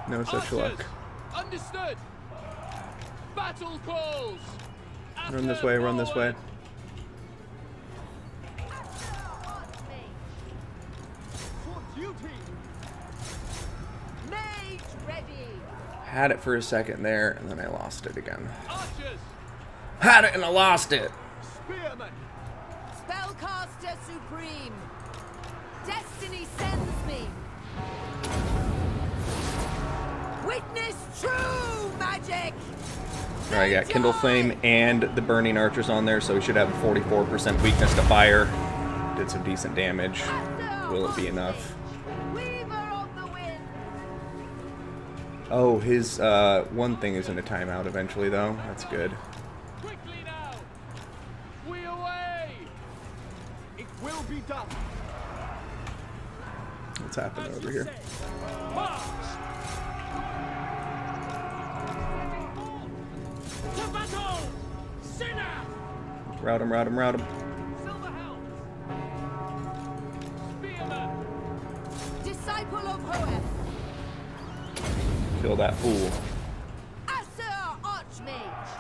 No such Archers! luck. Understood! Battle calls! Run this way, run this way. Archmage! For duty! Mage ready! Had it for a second there, and then I lost it again. Archers! Had it and I lost it! Spearman! Spellcaster supreme! Destiny sends me! Witness true magic! Alright, I got Kindle Flame and the Burning Archers on there, so we should have a 44% weakness to fire. Did some decent damage. Will it be enough? Weaver on the wind! Oh, his one thing is in a timeout eventually, though. That's good. Quickly now! We away! It will be done! What's happening As over you here? say. March! To battle! Sinner! Rout him, rout him, rout him. Silverhound! Spearman! Disciple of Hoeth! Kill that fool. Acer Archmage!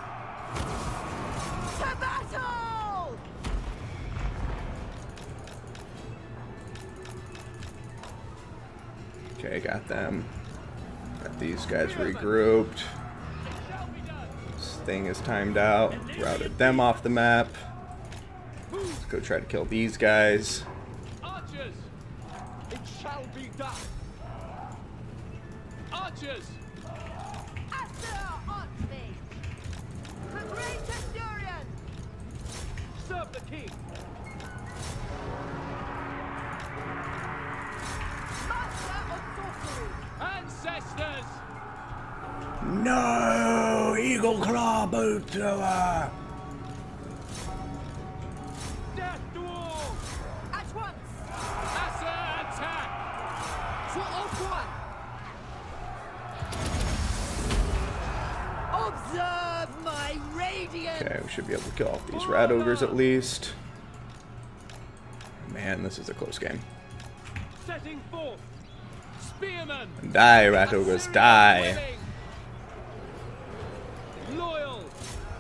To battle! Okay, got them. Got these guys regrouped. It shall be done! This thing is timed out. Routed them off the map. Let's go try to kill these guys. Archers! It shall be done! Archers! Acer Archmage! The Great Asturian! Serve the king! Master of Sorcery! Ancestors! No! Eagle Claw boot thrower! Death to all! At once! Asa attack! For Alquan! Observe my radiance! Okay, we should be able to kill off these rat ogres at least. Man, this is a close game. Setting forth! Spearman! Die, rat ogres, die! Winning. Loyal!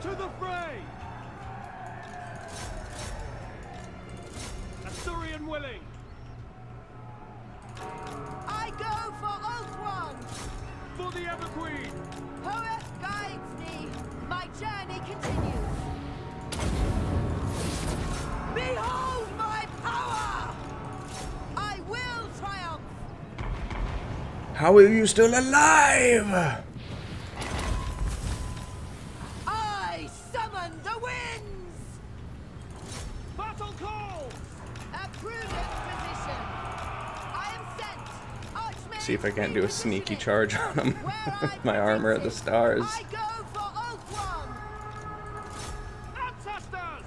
To the fray! Asturian willing! I go for Ultron! For the Ever Queen! Hoeth guides me! My journey continues! Behold my power! I will triumph! How are you still alive? I summon the winds! Battle calls! A prudent position! I am sent! Archmage, See if I can't do a sneaky repositioning. charge on him. Where I My armor of the predicted. stars. I go for Ultron! Ancestors!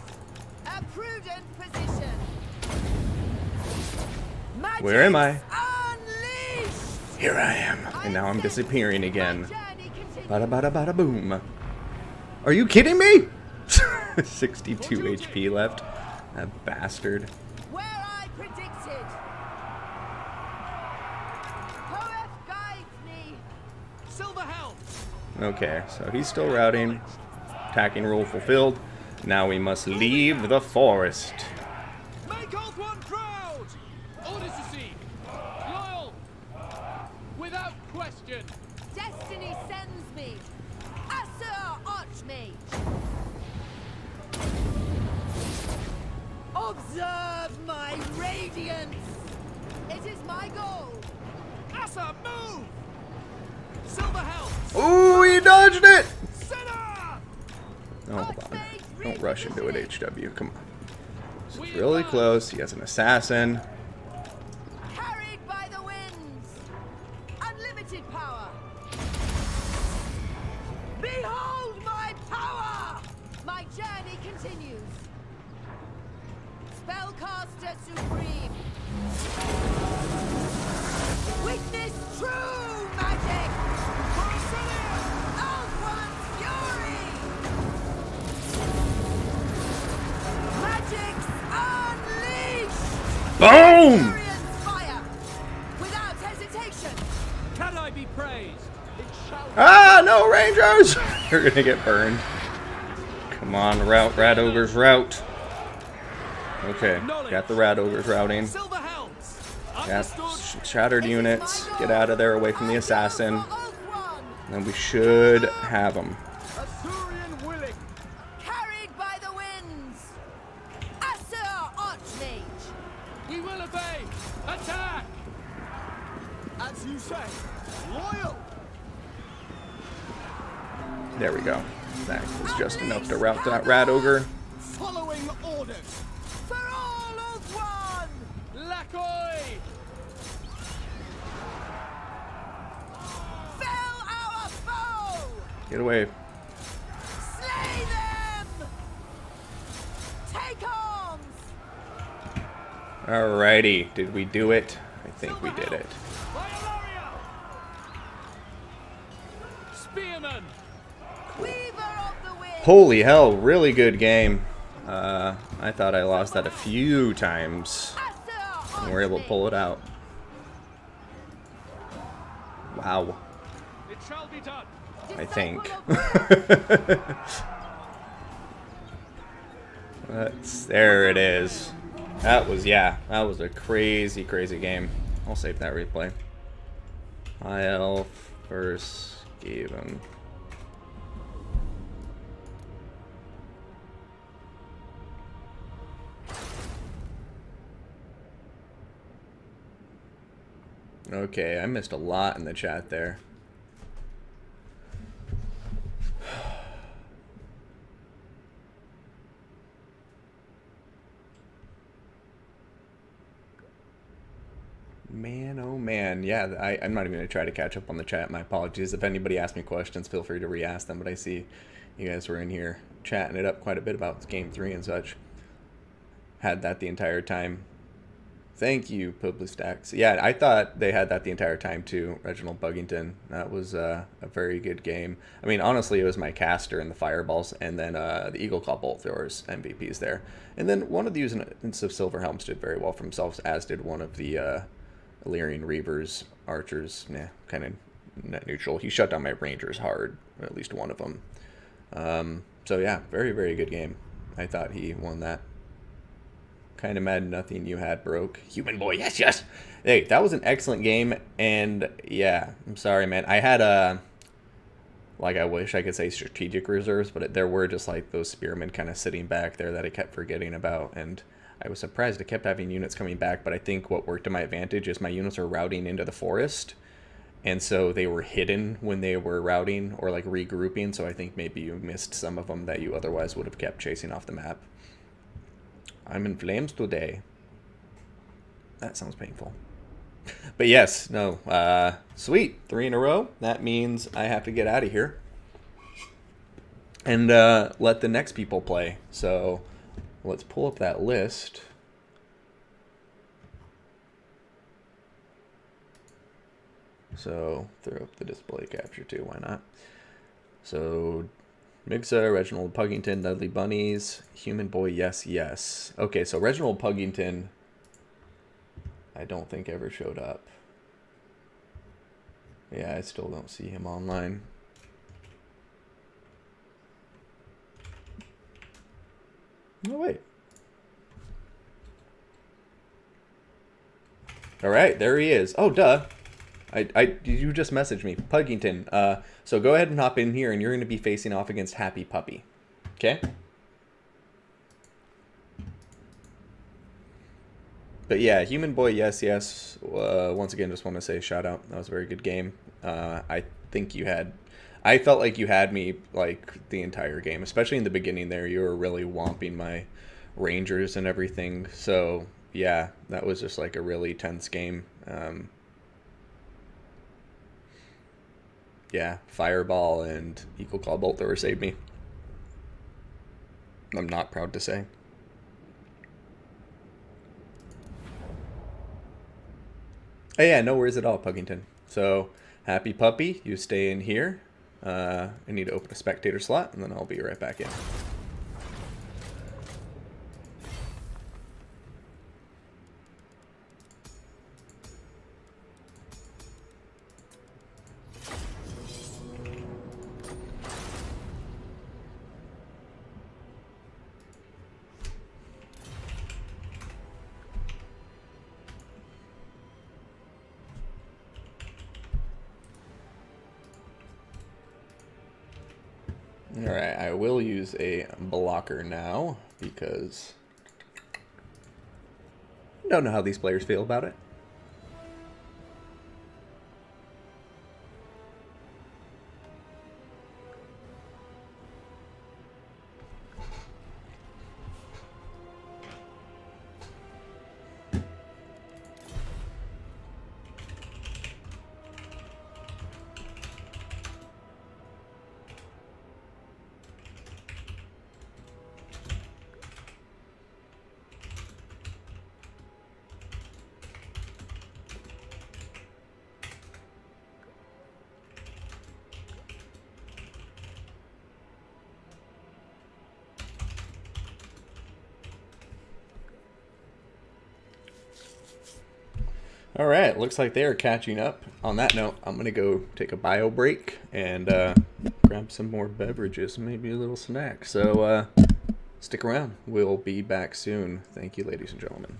A prudent position! Where am I? Unleashed! Here I am. And now I'm disappearing again. Bada bada bada boom. Are you kidding me? 62 HP left. That bastard. Where I predicted. Hoeth guides me. Silver Helm! Okay, so he's still routing. Attacking rule fulfilled. Now we must leave the forest. Make Old One proud! Orders received! Loyal! Without question! Destiny sends me. Asur Archmage. Observe my radiance. It is my goal. Asa, move! Silver Helm! Ooh, he dodged it! Sinner! Oh, hold on. Don't rush into it, HW. Come on. This is really close. He has an assassin. Carried by the winds. Unlimited power. Behold my power. My journey continues. Spellcaster supreme. Witness true magic. Ultron's fury. Magic's unleashed. Boom! Furion's fire. Without hesitation. Can I be praised? It shall Ah, no, Rangers! You're gonna get burned. Come on, route, Rat Ogres, route. Okay, got the Rat Ogres routing. Silver Helms! Got Understood! shattered It is units. my Get goal. out of there away from the I assassin. go for Ultron. And we should have him. Asturian willing! Carried by the winds. Asur Archmage. We will obey! Attack! As you say, loyal! There we go. That was just enough to route that Rat Ogre. Following orders! For all Ultron. Lakoi! Fell our foe. Get away. Slay them. Take arms. Alrighty. Did we do it? I think we did it. By Ilaria! Spearman! Weaver of the wind. Holy hell, really good game. I thought I lost that a few times. Asur And we're able to pull it out. Wow, It shall be done! I think. There it is. That was a crazy, crazy game. I'll save that replay. High Elf versus Skaven. Okay, I missed a lot in the chat there. Man, oh man. Yeah, I'm not even going to try to catch up on the chat. My apologies. If anybody asks me questions, feel free to re-ask them. But I see you guys were in here chatting it up quite a bit about Game 3 and such. Had that the entire time. Thank you, Publistacks. Yeah, I thought they had that the entire time too, Reginald Buggington. That was a very good game. I mean, honestly, it was my caster and the fireballs, and then the Eagle Claw Bolt Throwers MVPs there. And then one of the units of Silver Helms did very well for themselves, as did one of the Illyrian Reavers, Archers. Nah, kind of net neutral. He shut down my Rangers hard, at least one of them. So yeah, very, very good game. I thought he won that. Kind of mad nothing you had broke. Human boy, yes, yes. Hey, that was an excellent game, and yeah, I'm sorry, man. I had like, I wish I could say strategic reserves, but there were just like those spearmen kind of sitting back there that I kept forgetting about, and I was surprised I kept having units coming back. But I think what worked to my advantage is my units are routing into the forest, and so they were hidden when they were routing or like regrouping. So I think maybe you missed some of them that you otherwise would have kept chasing off the map. I'm in flames today. That sounds painful. But yes, no, sweet. 3 in a row. That means I have to get out of here and let the next people play. So let's pull up that list. So throw up the display capture too, why not? So Mixa, Reginald Puggington, Dudley Bunnies, Human Boy, yes, yes. Okay, so Reginald Puggington, I don't think ever showed up. Yeah, I still don't see him online. No, wait. All right, there he is. Oh, duh. You just messaged me, Puggington. So go ahead and hop in here, and you're going to be facing off against Happy Puppy. Okay? But yeah, Human Boy, yes, yes. Once again, just want to say shout out. That was a very good game. I think you had... I felt like you had me, like, the entire game. Especially in the beginning there. You were really whomping my Rangers and everything. So, yeah, that was just, like, a really tense game. Yeah, Fireball and Equal Claw Bolt Thrower saved me. I'm not proud to say. Oh yeah, no worries at all, Puggington. So, Happy Puppy, you stay in here. I need to open a spectator slot, and then I'll be right back in. Alright, I will use a blocker now, because I don't know how these players feel about it. All right, looks like they are catching up. On that note, I'm going to go take a bio break and grab some more beverages, maybe a little snack. So stick around. We'll be back soon. Thank you, ladies and gentlemen.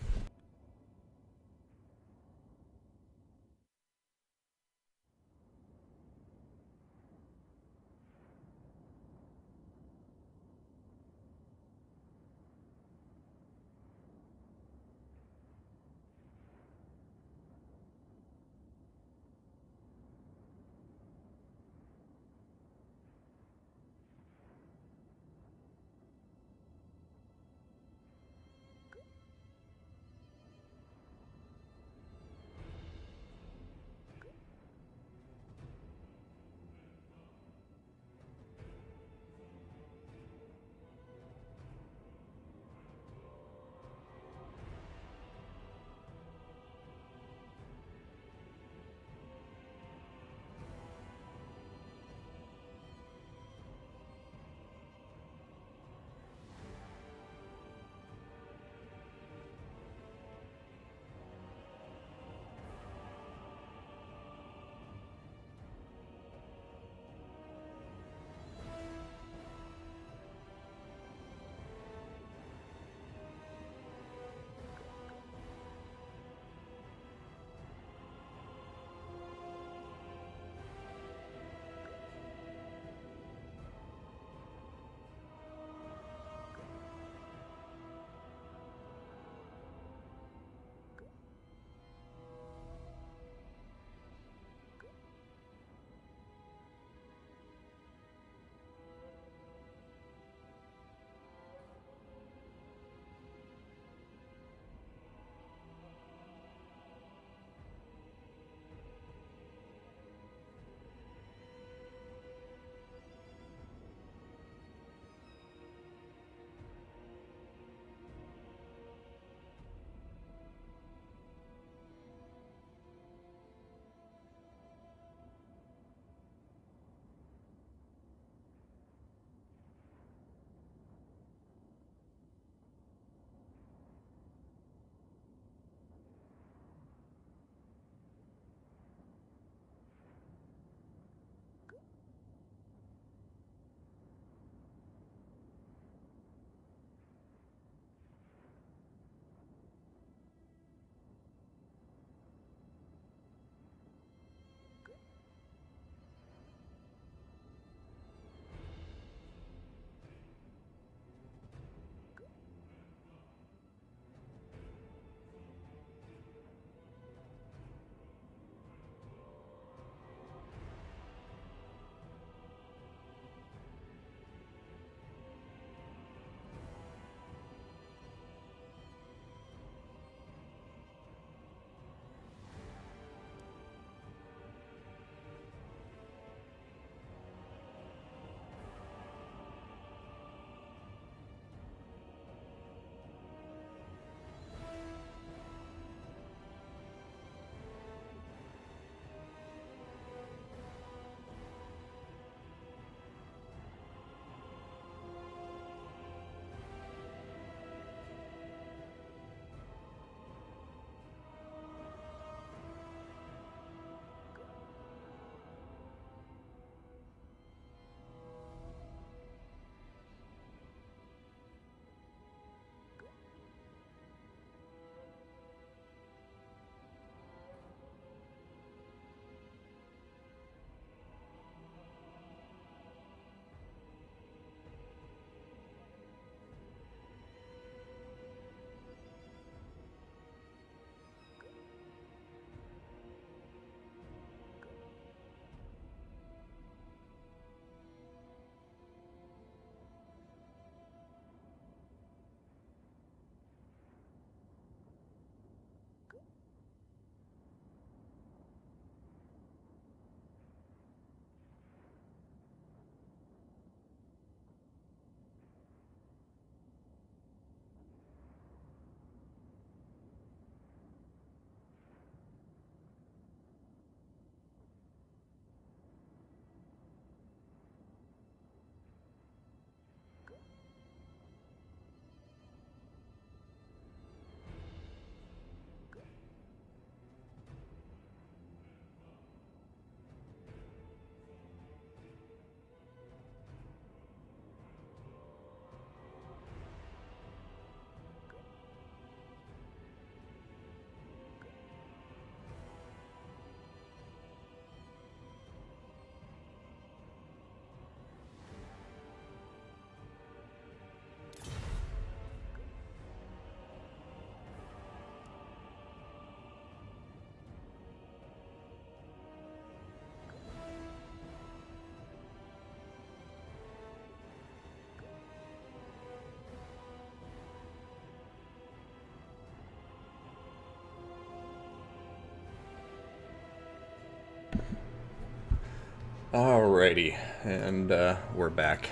Alrighty, and we're back.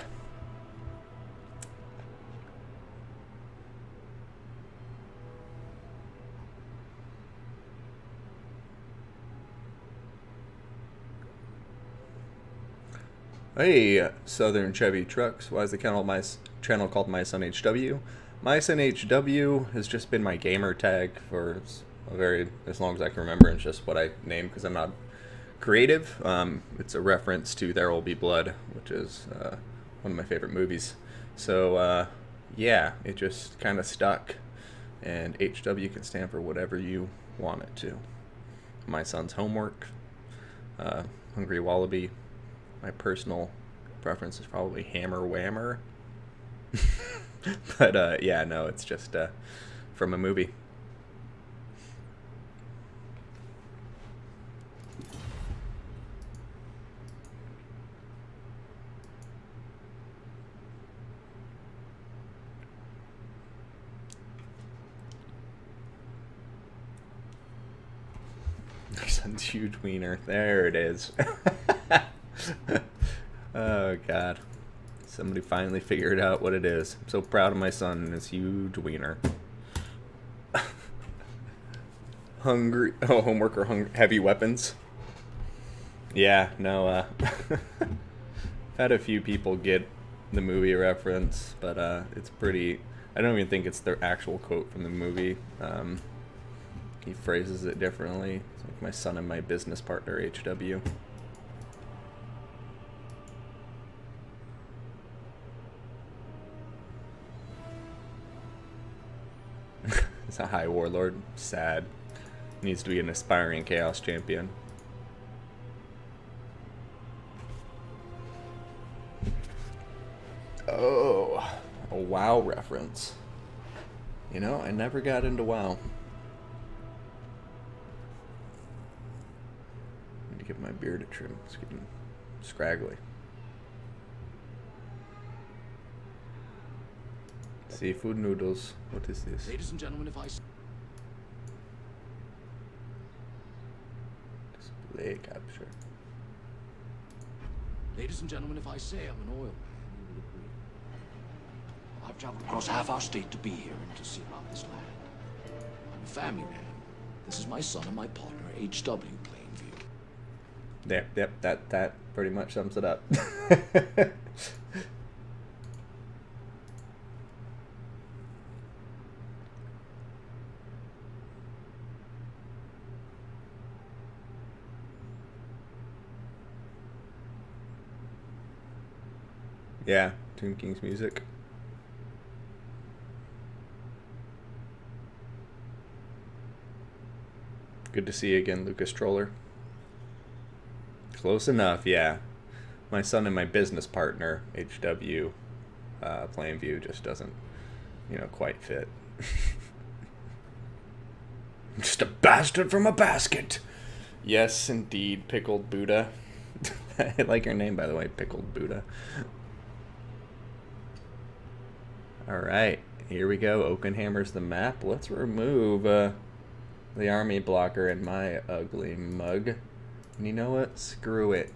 Hey, Southern Chevy Trucks. Why is the channel called My Son HW? My Son HW has just been my gamer tag for as long as I can remember. It's just what I named because I'm not creative. It's a reference to There Will Be Blood, which is one of my favorite movies. So yeah, it just kind of stuck, and HW can stand for whatever you want it to. My Son's Homework, Hungry Wallaby. My personal preference is probably Hammer Whammer. But yeah, no, it's just from a movie. Your son's huge wiener. There it is. Oh god, somebody finally figured out what it is. I'm so proud of my son and his huge wiener. Hungry, oh, homework or heavy weapons. Yeah, no, I've had a few people get the movie reference, but it's pretty, I don't even think it's the actual quote from the movie. He phrases it differently. It's like my son and my business partner, HW. He's a high warlord. Sad. Needs to be an aspiring chaos champion. Oh, a WoW reference. You know, I never got into WoW. Need to give my beard a trim. It's getting scraggly. Seafood noodles. What is this? Ladies and gentlemen, if I... Display capture. Ladies and gentlemen, if I say I'm an oil man, you will agree. I've traveled across half our state to be here and to see about this land. I'm a family man. This is my son and my partner, HW Plainview. Yep, that pretty much sums it up. Yeah, Tomb King's music. Good to see you again, Lucas Troller. Close enough, yeah. My son and my business partner, HW, Plainview, just doesn't, you know, quite fit. Just a bastard from a basket. Yes, indeed, Pickled Buddha. I like your name, by the way, Pickled Buddha. Alright, here we go. Oakenhammer's the map. Let's remove the army blocker in my ugly mug. And you know what? Screw it.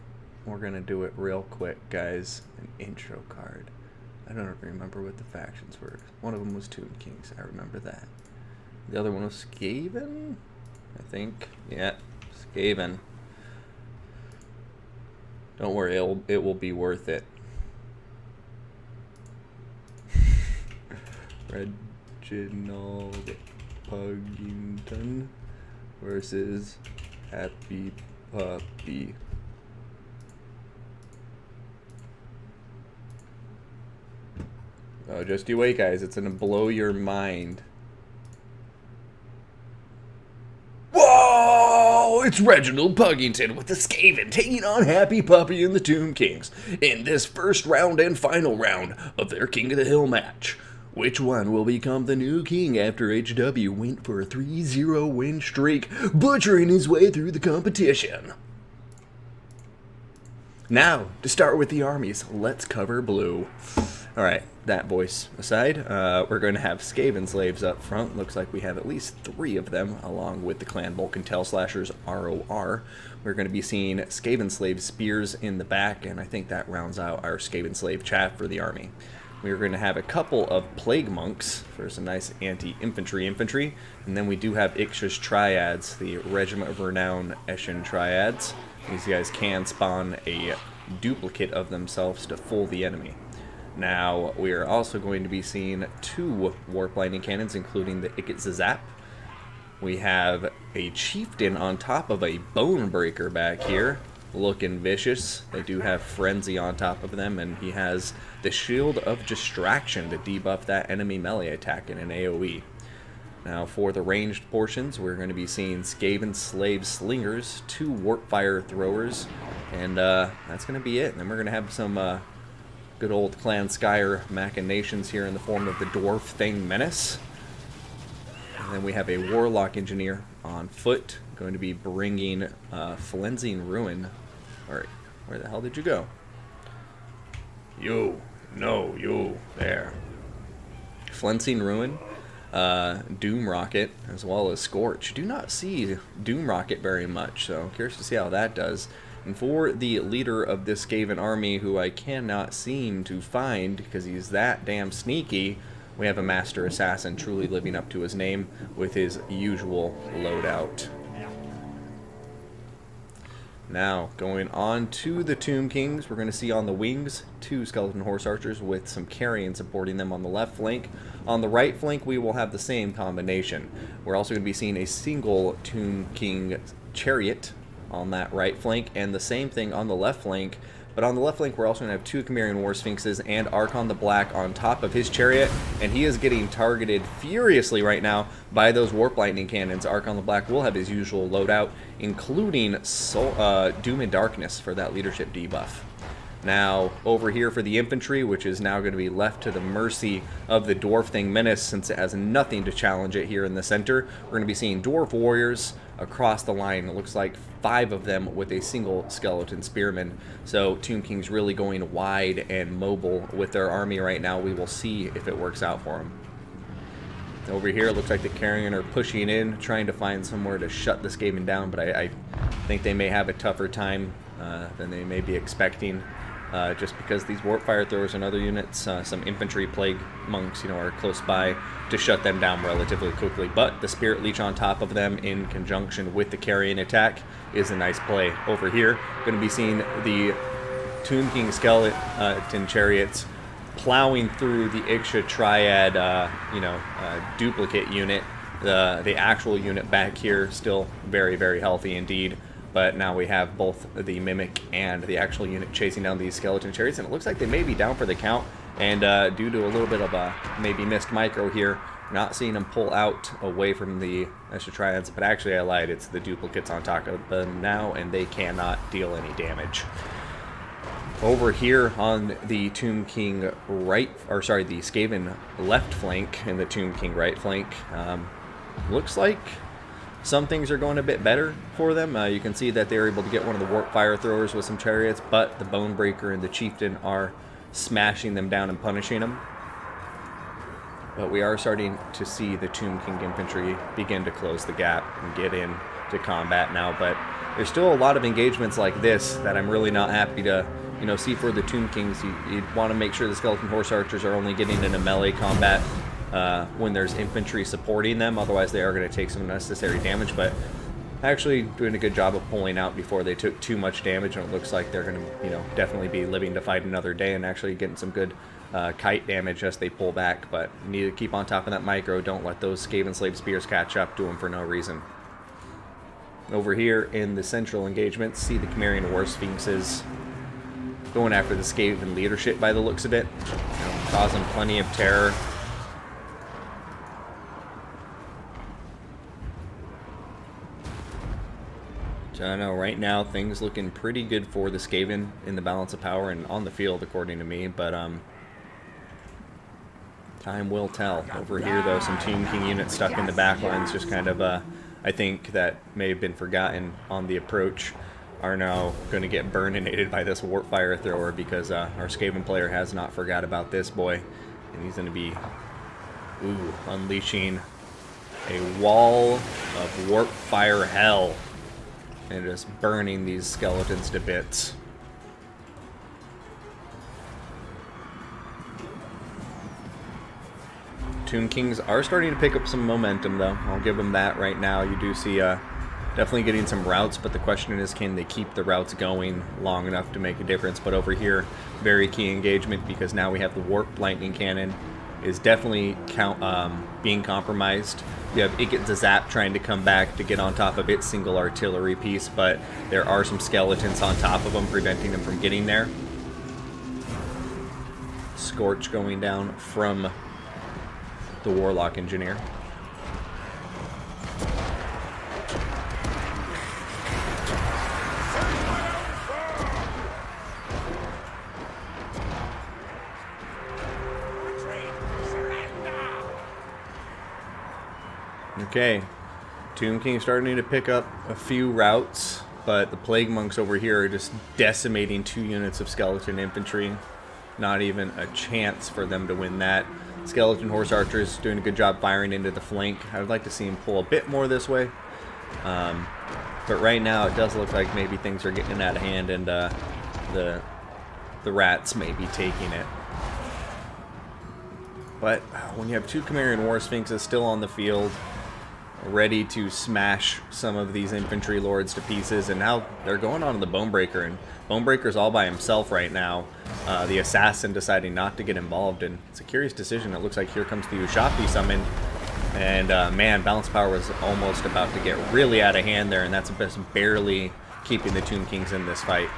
We're going to do it real quick, guys. An intro card. I don't remember what the factions were. One of them was Tomb Kings. I remember that. The other one was Skaven, I think. Yeah, Skaven. Don't worry, it will be worth it. Reginald Puggington versus Happy Puppy. Oh, just you wait, guys. It's gonna blow your mind. Whoa! It's Reginald Puggington with the Skaven taking on Happy Puppy and the Tomb Kings in this first round and final round of their King of the Hill match. Which one will become the new king after HW went for a 3-0 win streak, butchering his way through the competition? Now, to start with the armies, let's cover blue. Alright, that voice aside, we're going to have Skaven slaves up front. Looks like we have at least 3 of them, along with the Clan Vulcan Tailslashers ROR. We're going to be seeing Skaven slave spears in the back, and I think that rounds out our Skaven slave chaff for the army. We're going to have a couple of Plague Monks for some nice anti-infantry and then we do have Ixtra's Triads, the Regiment of Renown Eshin Triads. These guys can spawn a duplicate of themselves to fool the enemy. Now, we are also going to be seeing 2 Warp Lightning Cannons, including the Ikit-Zazap. We have a Chieftain on top of a Bonebreaker back here, looking vicious. They do have Frenzy on top of them, and he has the Shield of Distraction to debuff that enemy melee attack in an AoE. Now, for the ranged portions, we're going to be seeing Skaven Slave Slingers, 2 Warp Fire Throwers, and that's going to be it. And then we're going to have some good old Clan Skyer machinations here in the form of the Dwarf Thing Menace. And then we have a Warlock Engineer on foot, going to be bringing Flensing Ruin. Alright, where the hell did you go? You, no, you, there. Flensing Ruin, Doom Rocket, as well as Scorch. Do not see Doom Rocket very much, so I'm curious to see how that does. And for the leader of this Skaven army, who I cannot seem to find because he's that damn sneaky, we have a Master Assassin truly living up to his name with his usual loadout. Now, going on to the Tomb Kings, we're going to see on the wings 2 Skeleton Horse Archers with some carrion supporting them on the left flank. On the right flank, we will have the same combination. We're also going to be seeing a single Tomb King chariot on that right flank, and the same thing on the left flank. But on the left flank, we're also going to have 2 Chimerian War Sphinxes and Archon the Black on top of his chariot, and he is getting targeted furiously right now by those Warp Lightning Cannons. Archon the Black will have his usual loadout, including Doom and Darkness for that leadership debuff. Now, over here for the infantry, which is now going to be left to the mercy of the Dwarf Thing Menace since it has nothing to challenge it here in the center, we're going to be seeing Dwarf Warriors across the line. It looks like 5 of them with a single Skeleton Spearman. So Tomb King's really going wide and mobile with their army right now. We will see if it works out for them. Over here, it looks like the Carrion are pushing in, trying to find somewhere to shut the Skaven down, but I think they may have a tougher time than they may be expecting. Just because these Warp Fire Throwers and other units, some Infantry Plague Monks, are close by to shut them down relatively quickly. But the Spirit Leech on top of them in conjunction with the Carrion attack is a nice play. Over here, going to be seeing the Tomb King Skeleton Chariots plowing through the Ixtra Triad, duplicate unit. The actual unit back here still very, very healthy indeed. But now we have both the Mimic and the actual unit chasing down these Skeleton Chariots, and it looks like they may be down for the count. And due to a little bit of a maybe missed micro here, not seeing them pull out away from the Ixtra Triads, but actually I lied, it's the duplicates on top of them now, and they cannot deal any damage. Over here on the Tomb King the Skaven left flank and the Tomb King right flank, looks like some things are going a bit better for them. You can see that they're able to get one of the Warp Fire Throwers with some chariots, but the Bonebreaker and the Chieftain are smashing them down and punishing them. But we are starting to see the Tomb King infantry begin to close the gap and get into combat now. But there's still a lot of engagements like this that I'm really not happy to see for the Tomb Kings. You want to make sure the Skeleton Horse Archers are only getting into melee combat when there's infantry supporting them, otherwise they are going to take some unnecessary damage, but actually doing a good job of pulling out before they took too much damage, and it looks like they're going to definitely be living to fight another day and actually getting some good kite damage as they pull back. But you need to keep on top of that micro. Don't let those Skaven Slave Spears catch up to them for no reason. Over here in the central engagement, see the Chimerian War Sphinxes going after the Skaven leadership by the looks of it, causing plenty of terror. So I know right now things looking pretty good for the Skaven in the balance of power and on the field, according to me, but time will tell. Over here, though, some Tomb King units stuck in the back lines, just kind of I think that may have been forgotten on the approach. are now going to get burninated by this warp fire thrower because our Skaven player has not forgot about this boy. And he's going to be, unleashing a wall of warp fire hell and just burning these skeletons to bits. Tomb Kings are starting to pick up some momentum, though. I'll give them that right now. You do see definitely getting some routes, but the question is, can they keep the routes going long enough to make a difference? But over here, very key engagement, because now we have the Warp Lightning Cannon is definitely being compromised. You have Ikit Zap trying to come back to get on top of its single artillery piece, but there are some skeletons on top of them, preventing them from getting there. Scorch going down from the Warlock Engineer. Okay, Tomb King starting to pick up a few routes, but the Plague Monks over here are just decimating 2 units of skeleton infantry. Not even a chance for them to win that. Skeleton Horse Archers doing a good job firing into the flank. I would like to see him pull a bit more this way. But right now it does look like maybe things are getting out of hand, and the rats may be taking it. But when you have 2 Chimerian War Sphinxes still on the field, ready to smash some of these infantry lords to pieces, and now they're going on to the Bonebreaker, and Bonebreaker's all by himself right now. The assassin deciding not to get involved, and it's a curious decision. It looks like here comes the Ushabti summon, and man, balance power was almost about to get really out of hand there, and that's just barely keeping the Tomb Kings in this fight.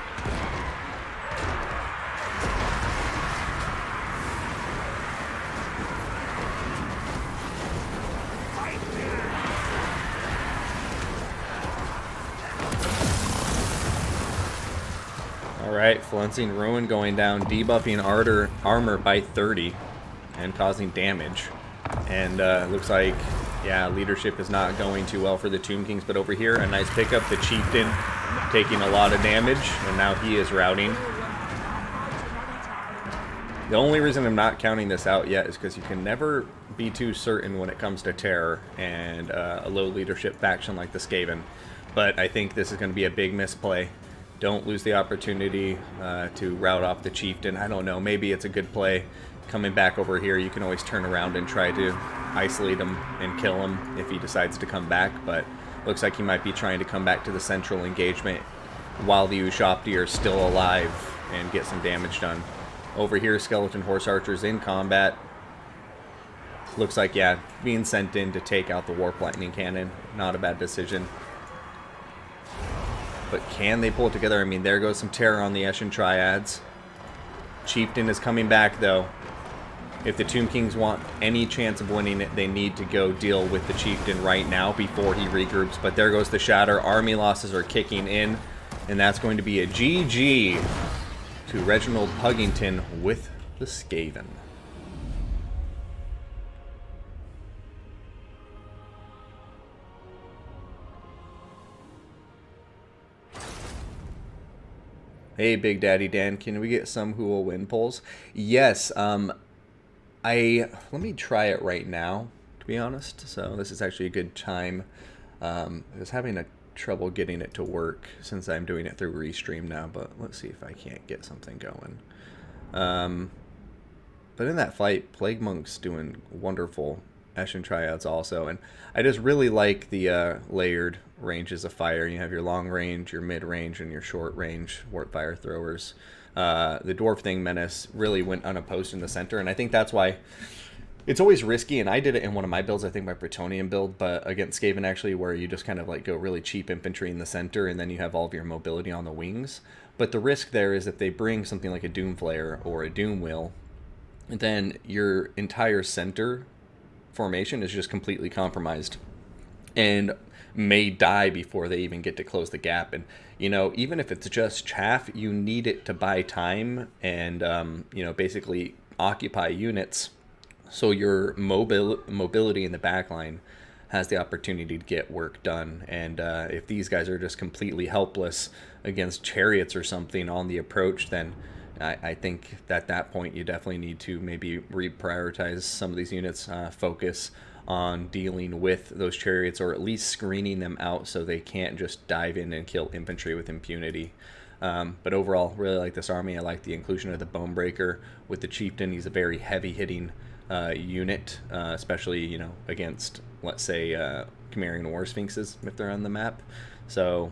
Alright, Flensing Ruin going down, debuffing armor by 30 and causing damage. And looks like, yeah, leadership is not going too well for the Tomb Kings, but over here, a nice pickup. The Chieftain taking a lot of damage, and now he is routing. The only reason I'm not counting this out yet is because you can never be too certain when it comes to terror and a low leadership faction like the Skaven. But I think this is going to be a big misplay. Don't lose the opportunity to rout off the Chieftain. I don't know, maybe it's a good play. Coming back over here, you can always turn around and try to isolate him and kill him if he decides to come back, but looks like he might be trying to come back to the central engagement while the Ushabti are still alive and get some damage done. Over here, Skeleton Horse Archers in combat. Looks like, yeah, being sent in to take out the Warp Lightning Cannon. Not a bad decision. But can they pull it together? I mean, there goes some terror on the Eshin Triads. Chieftain is coming back, though. If the Tomb Kings want any chance of winning it, they need to go deal with the Chieftain right now before he regroups. But there goes the Shatter. Army losses are kicking in. And that's going to be a GG to Reginald Puggington with the Skaven. Hey, Big Daddy Dan, can we get some Who Will Win polls? Yes, let me try it right now, to be honest. So this is actually a good time. I was having trouble getting it to work since I'm doing it through Restream now, but let's see if I can't get something going. But in that fight, Plague Monk's doing wonderful. Eshin Triads also, and I just really like the layered ranges of fire. You have your long range, your mid range, and your short range warp fire throwers. The Dwarf Thing Menace really went unopposed in the center, and I think that's why it's always risky. And I did it in one of my builds, I think my Bretonnian build, but against Skaven actually, where you just kind of like go really cheap infantry in the center, and then you have all of your mobility on the wings. But the risk there is if they bring something like a Doomflayer or a Doom Wheel, then your entire center formation is just completely compromised and may die before they even get to close the gap. And you know, even if it's just chaff, you need it to buy time and you know, basically occupy units so your mobility in the backline has the opportunity to get work done. And if these guys are just completely helpless against chariots or something on the approach, then I think at that point you definitely need to maybe reprioritize some of these units, focus on dealing with those chariots, or at least screening them out so they can't just dive in and kill infantry with impunity. But overall, really like this army. I like the inclusion of the Bonebreaker with the Chieftain. He's a very heavy-hitting unit, especially, you know, against, let's say, Chimerian War Sphinxes if they're on the map. So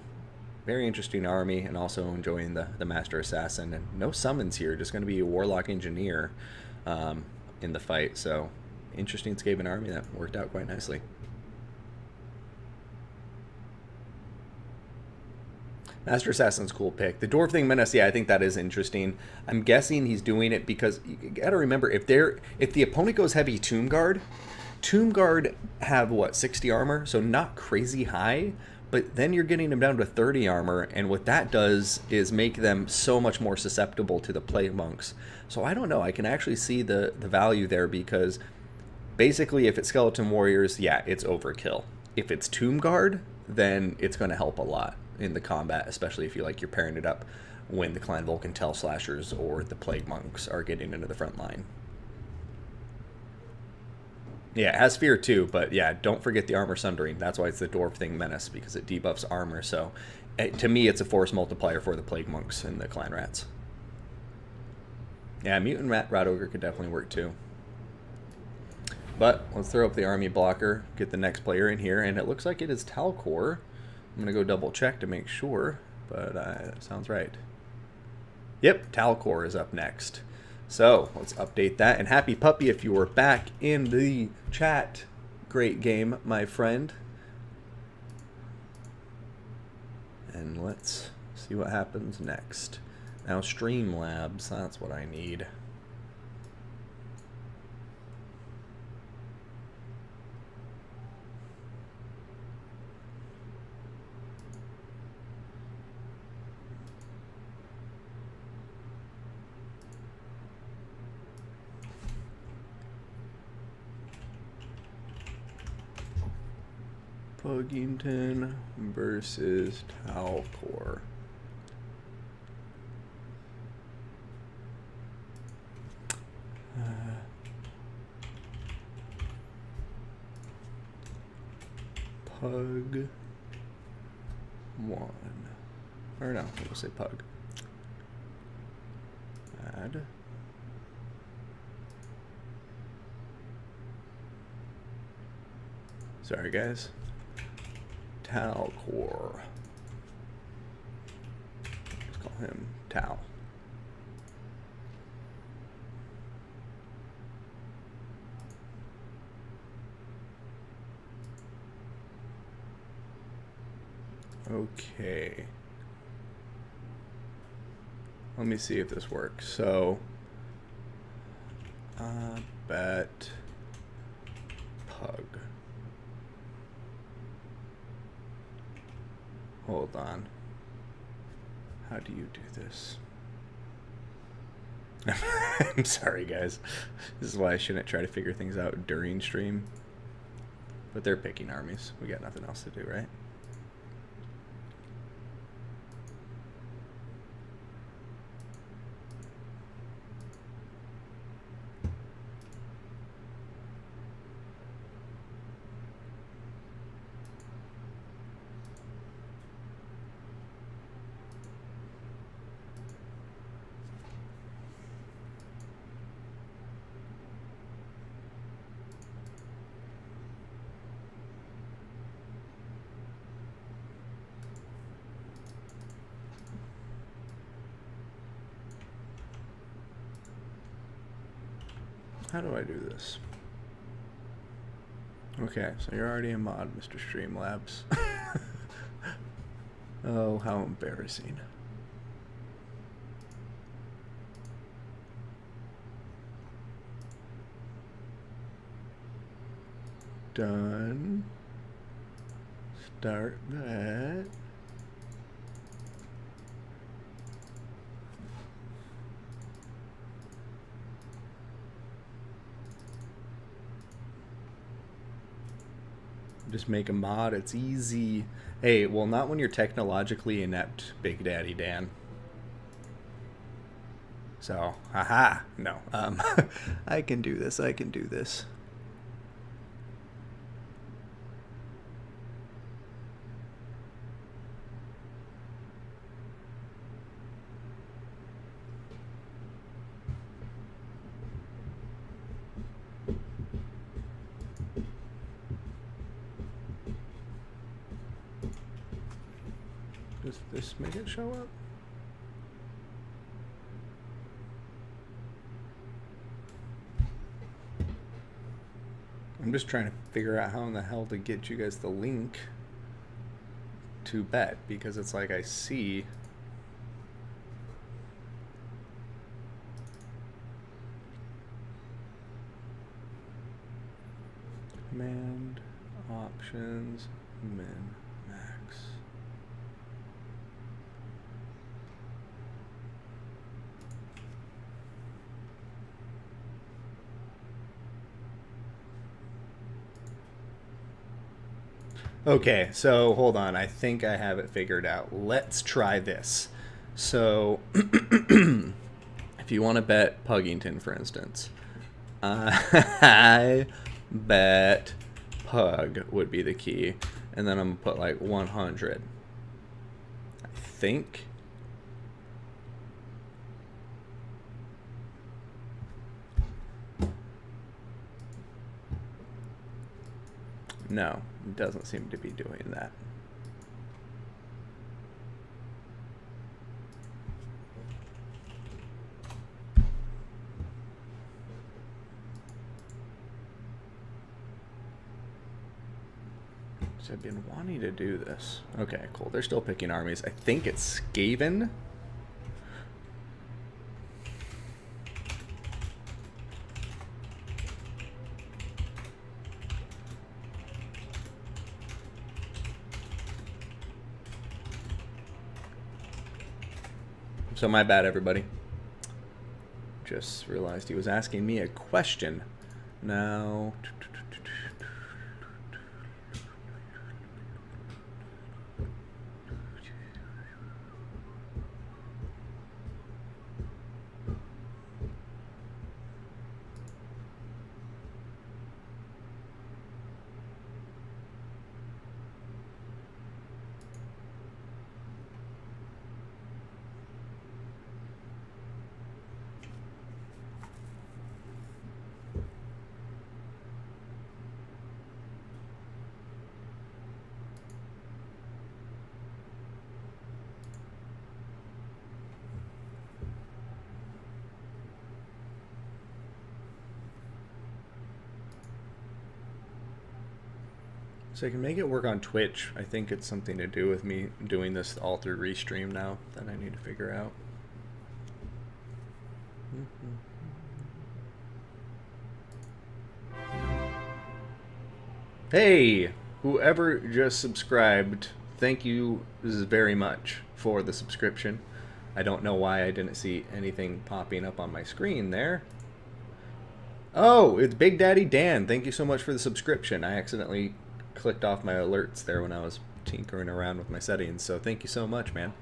very interesting army, and also enjoying the Master Assassin. And no summons here, just going to be a Warlock Engineer in the fight. So interesting Skaven army that worked out quite nicely. Master Assassin's cool pick. The Dwarf Thing Menace, yeah, I think that is interesting. I'm guessing he's doing it because you gotta remember, if the opponent goes heavy Tomb Guard have what, 60 armor, so not crazy high, but then you're getting them down to 30 armor, and what that does is make them so much more susceptible to the Plague Monks. So I don't know, I can actually see the value there, because basically if it's Skeleton Warriors, yeah, it's overkill. If it's Tomb Guard, then it's going to help a lot in the combat, especially if you're pairing it up when the Clan Vulcan Tail Slashers or the Plague Monks are getting into the front line. Yeah, it has Fear too, but yeah, don't forget the Armor Sundering. That's why it's the Dwarf Thing Menace, because it debuffs armor. So to me, it's a force multiplier for the Plague Monks and the Clan Rats. Yeah, Mutant Rat Ogre could definitely work too. But let's throw up the army blocker, get the next player in here, and it looks like it is Talcor. I'm going to go double check to make sure, but that sounds right. Yep, Talcor is up next. So let's update that. And Happy Puppy, if you were back in the chat, great game, my friend. And let's see what happens next. Now Streamlabs, that's what I need. Puggington versus Talcor. Pug 1. Or no, we'll say Pug. Add. Sorry, guys. Talcor. Let's call him Tal. Okay. Let me see if this works. So, bet Pug. Hold on. How do you do this? I'm sorry, guys. This is why I shouldn't try to figure things out during stream. But they're picking armies. We got nothing else to do, right? How do I do this? Okay, so you're already a mod, Mr. Streamlabs. Oh, how embarrassing. Done. Start that. Just make a mod. It's easy. Hey, well, not when you're technologically inept, Big Daddy Dan. So, haha. No. I can do this. I can do this. Does this make it show up? I'm just trying to figure out how in the hell to get you guys the link to bet, because it's like I see command options min max. Okay, so hold on. I think I have it figured out. Let's try this. So, if you want to bet Puggington, for instance, I bet Pug would be the key. And then I'm going to put like 100. I think. No, it doesn't seem to be doing that. So I've been wanting to do this. Okay, cool. They're still picking armies. I think it's Skaven. So my bad, everybody. Just realized he was asking me a question. Now... So I can make it work on Twitch. I think it's something to do with me doing this all through Restream now that I need to figure out. Hey, whoever just subscribed, thank you very much for the subscription. I don't know why I didn't see anything popping up on my screen there. Oh, it's Big Daddy Dan. Thank you so much for the subscription. I accidentally clicked off my alerts there when I was tinkering around with my settings, so thank you so much, man.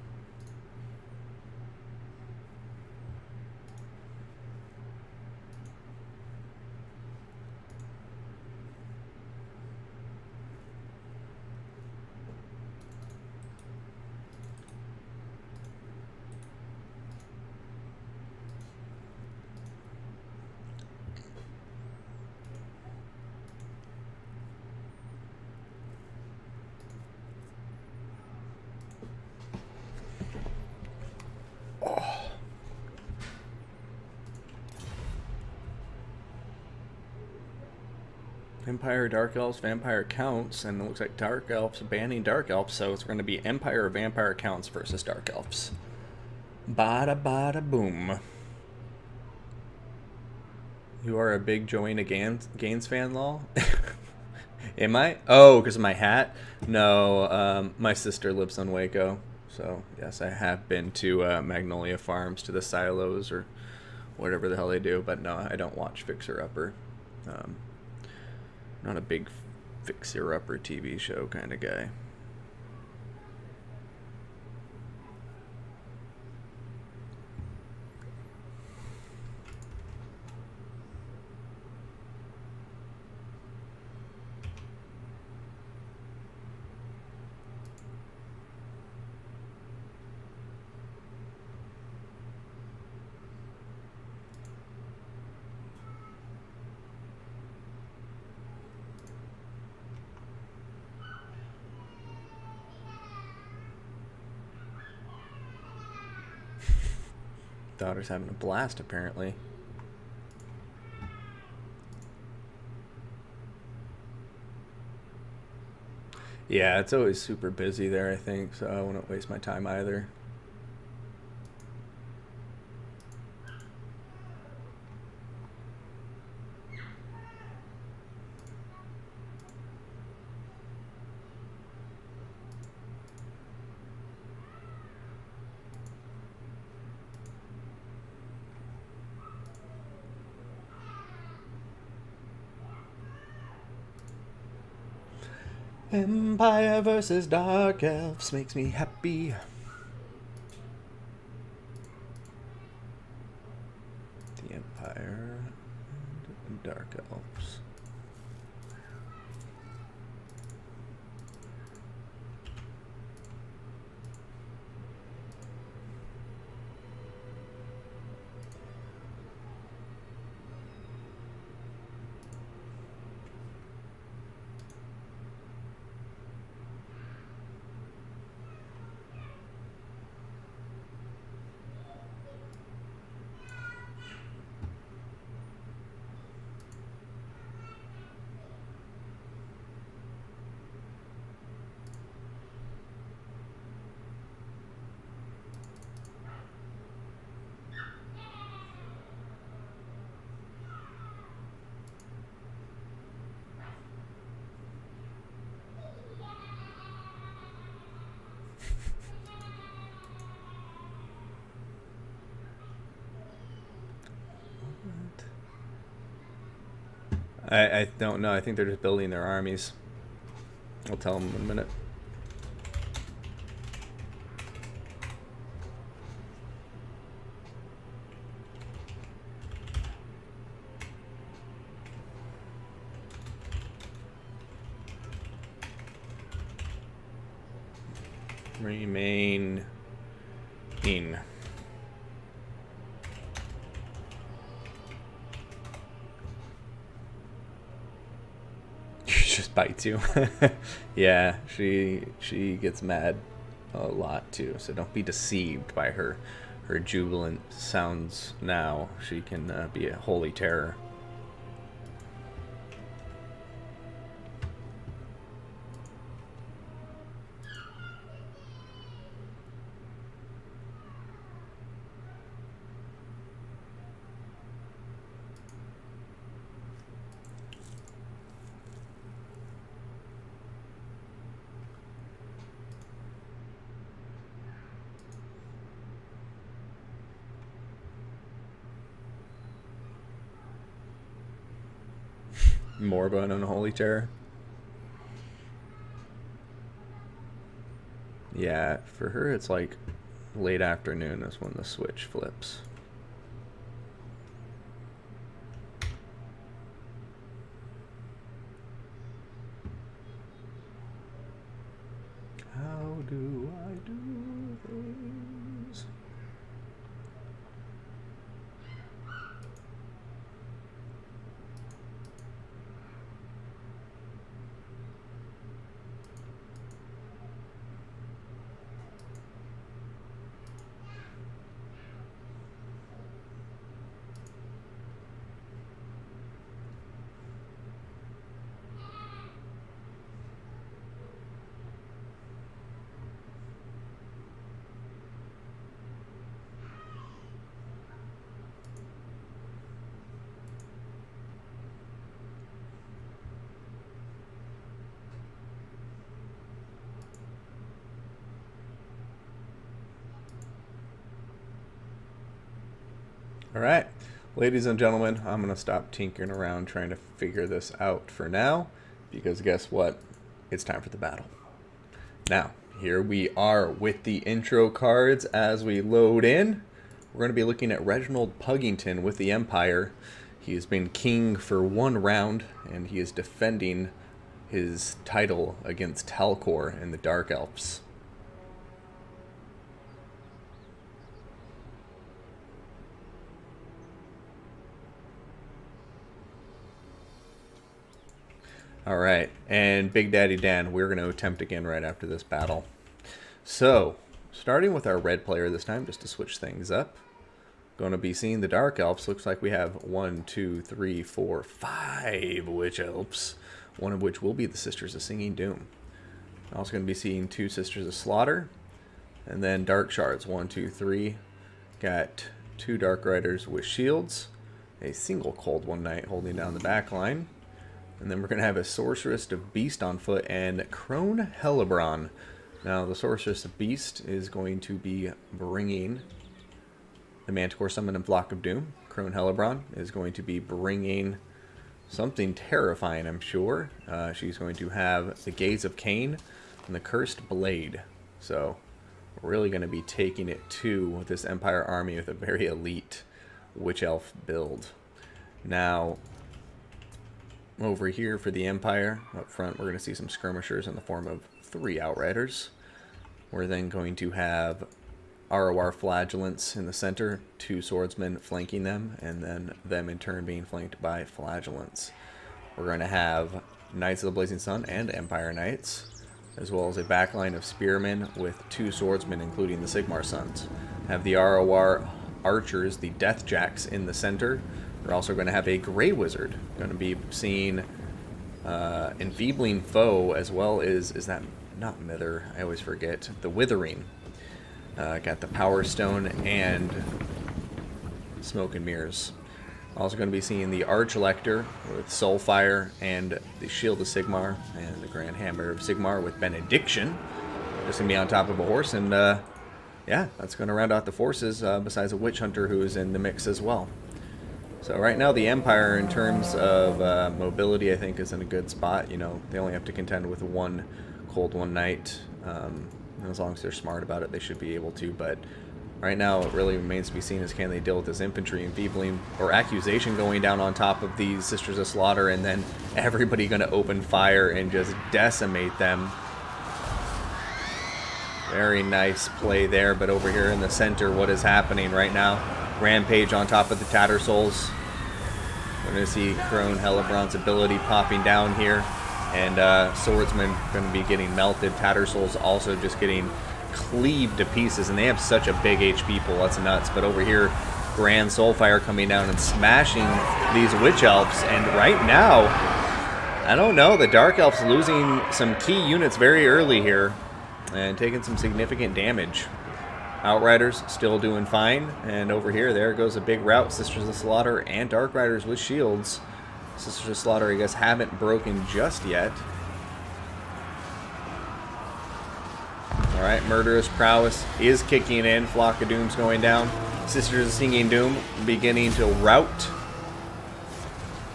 Empire, Dark Elves, Vampire Counts, and it looks like Dark Elves banning Dark Elves, so it's going to be Empire or Vampire Counts versus Dark Elves. Bada bada boom. You are a big Joanna Gaines fan, lol? Am I? Oh, because of my hat? No, my sister lives on Waco, so yes, I have been to Magnolia Farms, to the silos, or whatever the hell they do, but no, I don't watch Fixer Upper. Not a big fixer-upper TV show kind of guy. Daughter's having a blast, apparently. Yeah, it's always super busy there, I think, so I wouldn't waste my time either. Empire versus Dark Elves makes me happy. The Empire and Dark Elves. I don't know. I think they're just building their armies. I'll tell them in a minute. Remain in. She just bites you. Yeah, she gets mad a lot too, so don't be deceived by her jubilant sounds now. She can be a holy terror. More of an unholy terror. Yeah, for her it's like late afternoon is when the switch flips. How do I do things? All right, ladies and gentlemen, I'm going to stop tinkering around trying to figure this out for now, because guess what? It's time for the battle. Now, here we are with the intro cards as we load in. We're going to be looking at Reginald Puggington with the Empire. He has been king for 1 round, and he is defending his title against Talcor and the Dark Elves. Alright, and Big Daddy Dan, we're going to attempt again right after this battle. So, starting with our red player this time, just to switch things up. Going to be seeing the Dark Elves. Looks like we have 1, 2, 3, 4, 5 Witch Elves. One of which will be the Sisters of Singing Doom. Also going to be seeing 2 Sisters of Slaughter. And then Dark Shards, 1, 2, 3. Got 2 Dark Riders with shields. A single Cold One Knight holding down the back line. And then we're going to have a Sorceress of Beast on foot and Crone Hellebron. Now, the Sorceress of Beast is going to be bringing the Manticore Summon and Flock of Doom. Crone Hellebron is going to be bringing something terrifying, I'm sure. She's going to have the Gaze of Cain and the Cursed Blade. So, we're really going to be taking it to this Empire army with a very elite Witch Elf build. Now, over here for the Empire, up front, we're going to see some skirmishers in the form of 3 Outriders. We're then going to have ROR Flagellants in the center, 2 Swordsmen flanking them, and then them in turn being flanked by Flagellants. We're going to have Knights of the Blazing Sun and Empire Knights, as well as a backline of Spearmen with 2 Swordsmen, including the Sigmar Sons. Have the ROR Archers, the Deathjacks, in the center. We're also going to have a Grey Wizard. Going to be seeing Enfeebling Foe, as well as, is that not Mither? I always forget. The Withering. Got the Power Stone and Smoke and Mirrors. Also going to be seeing the Archlector with Soulfire and the Shield of Sigmar and the Grand Hammer of Sigmar with Benediction. Just going to be on top of a horse, and yeah, that's going to round out the forces, besides a Witch Hunter who is in the mix as well. So right now the Empire, in terms of mobility, I think is in a good spot. You know, they only have to contend with 1 Cold One Knight. And as long as they're smart about it, they should be able to. But right now it really remains to be seen is can they deal with this infantry enfeebling or accusation going down on top of these Sisters of Slaughter, and then everybody going to open fire and just decimate them. Very nice play there, but over here in the center, what is happening right now? Rampage on top of the Tattersouls. We're going to see Crone Hellebron's ability popping down here. And Swordsman going to be getting melted. Tattersouls also just getting cleaved to pieces. And they have such a big HP pool. That's nuts. But over here, Grand Soulfire coming down and smashing these Witch Elves. And right now, I don't know. The Dark Elves losing some key units very early here. And taking some significant damage. Outriders still doing fine, and over here, there goes a big rout. Sisters of Slaughter and Dark Riders with shields. Sisters of Slaughter, I guess, haven't broken just yet. Alright, Murderous Prowess is kicking in. Flock of Doom's going down. Sisters of Singing Doom beginning to rout.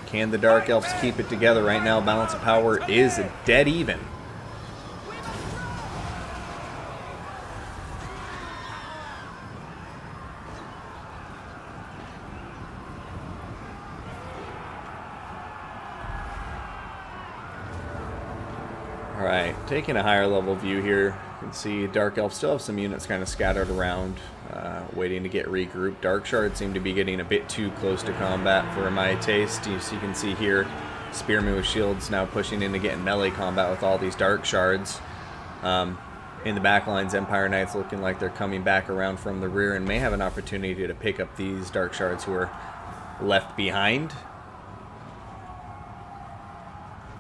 Can the Dark Elves keep it together? Right now, balance of power is dead even. Alright, taking a higher level view here, you can see Dark Elves still have some units kind of scattered around, waiting to get regrouped. Dark Shards seem to be getting a bit too close to combat for my taste. You can see here, Spearmen with shields now pushing in to get in melee combat with all these Dark Shards. In the back lines, Empire Knights looking like they're coming back around from the rear and may have an opportunity to pick up these Dark Shards who are left behind.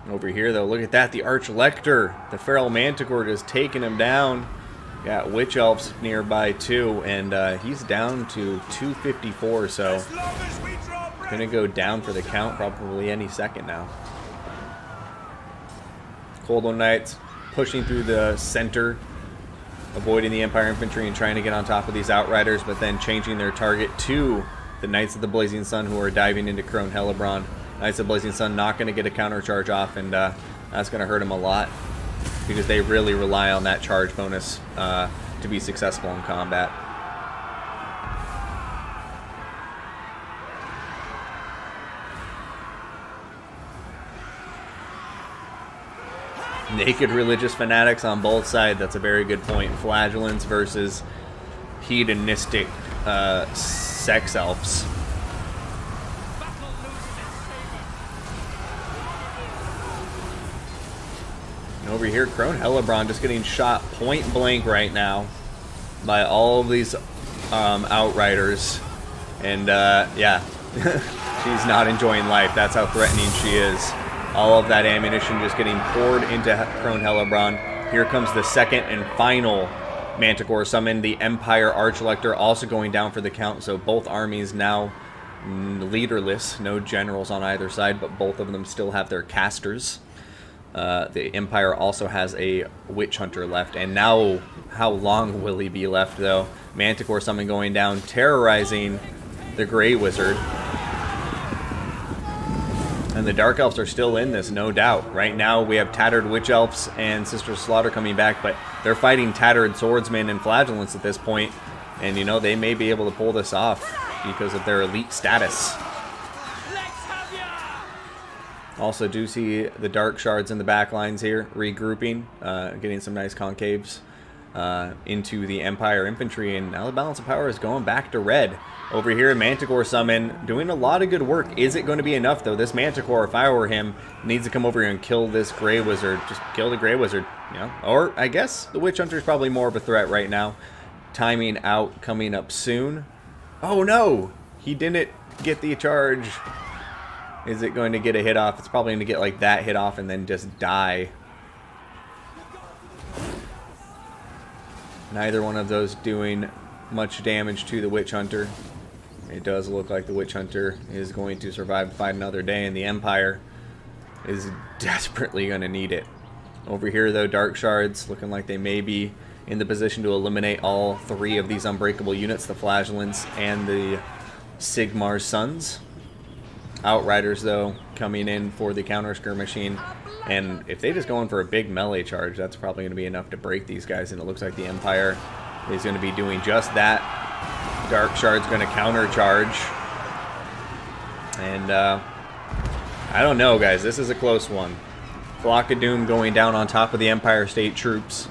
Over here, though, look at that. The Archlector, the Feral Manticore, just taking him down. Got Witch Elves nearby, too, and he's down to 254, so gonna go down for the count probably any second now. Cold One Knights pushing through the center, avoiding the Empire Infantry and trying to get on top of these Outriders, but then changing their target to the Knights of the Blazing Sun, who are diving into Crone Hellebron. Knights of the Blazing Sun not going to get a counter charge off, and That's going to hurt him a lot because they really rely on that charge bonus to be successful in combat. Naked religious fanatics on both sides. That's a very good point. Flagellants versus hedonistic sex elves. And over here, Crone Hellebron just getting shot point blank right now by all of these Outriders. And yeah, she's not enjoying life. That's how threatening she is. All of that ammunition just getting poured into Crone Hellebron. Here comes the second and final Manticore summon. The Empire Archlector also going down for the count. So both armies now leaderless. No generals on either side, but both of them still have their casters. The Empire also has a Witch Hunter left. And now, how long will he be left, though? Manticore summon going down, terrorizing the Grey Wizard. And the Dark Elves are still in this, no doubt. Right now, we have Tattered Witch Elves and Sister Slaughter coming back, but they're fighting Tattered Swordsmen and Flagellants at this point. And, you know, they may be able to pull this off because of their elite status. Also do see the Dark Shards in the back lines here, regrouping, getting some nice concaves into the Empire Infantry. And now the balance of power is going back to red. Over here, Manticore summon, doing a lot of good work. Is it going to be enough, though? This Manticore, if I were him, needs to come over here and kill this Grey Wizard. Just kill the Grey Wizard, you know? Or, I guess, the Witch Hunter is probably more of a threat right now. Timing out coming up soon. Oh, no! He didn't get the charge. Is it going to get a hit off? It's probably going to get, like, that hit off and then just die. Neither one of those doing much damage to the Witch Hunter. It does look like the Witch Hunter is going to survive to fight another day, and the Empire is desperately going to need it. Over here, though, Dark Shards looking like they may be in the position to eliminate all three of these unbreakable units, the Flagellants and the Sigmar's Sons. Outriders, though, coming in for the counter skirmishing. And if they just go in for a big melee charge, that's probably going to be enough to break these guys. And it looks like the Empire is going to be doing just that. Dark Shard's going to counter charge. And I don't know, guys. This is a close one. Flock of Doom going down on top of the Empire State troops.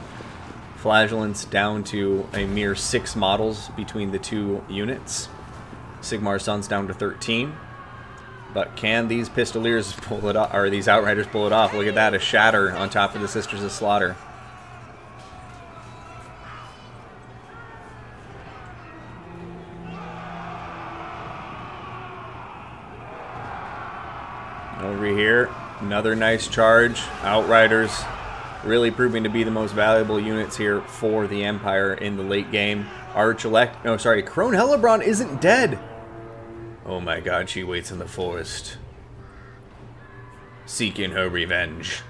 Flagellants down to a mere 6 models between the two units. Sigmar's Sons down to 13. But can these Pistoliers pull it off, or these Outriders pull it off? Look at that, a Shatter on top of the Sisters of Slaughter. Over here, another nice charge. Outriders really proving to be the most valuable units here for the Empire in the late game. Arch-elect, no, sorry, Crone Hellebron isn't dead. Oh my god, she waits in the forest, seeking her revenge.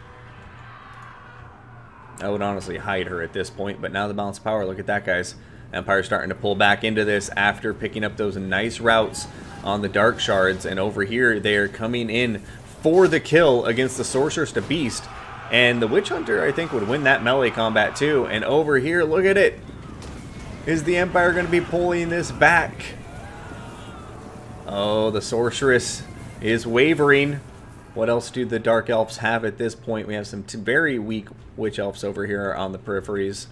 I would honestly hide her at this point, but now the balance of power, look at that, guys. Empire's starting to pull back into this after picking up those nice routes on the Dark Shards, and over here they are coming in for the kill against the Sorceress to Beast, and the Witch Hunter, I think, would win that melee combat too. And over here, look at it. Is the Empire going to be pulling this back? Oh, the Sorceress is wavering. What else do the Dark Elves have at this point? We have some very weak Witch Elves over here on the peripheries.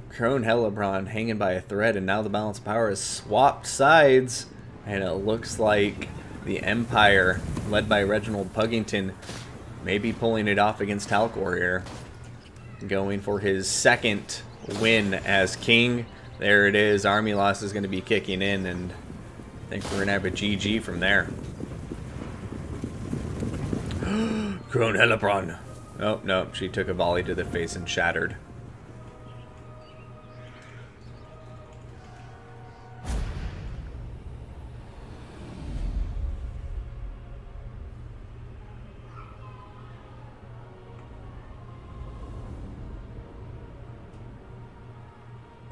Crone Hellebron hanging by a thread, and now the balance of power has swapped sides, and it looks like the Empire, led by Reginald Puggington, may be pulling it off against Talcor here. Going for his second win as king. There it is. Army loss is going to be kicking in, and I think we're going to have a GG from there. Crone Hellebron. Oh, no. She took a volley to the face and shattered.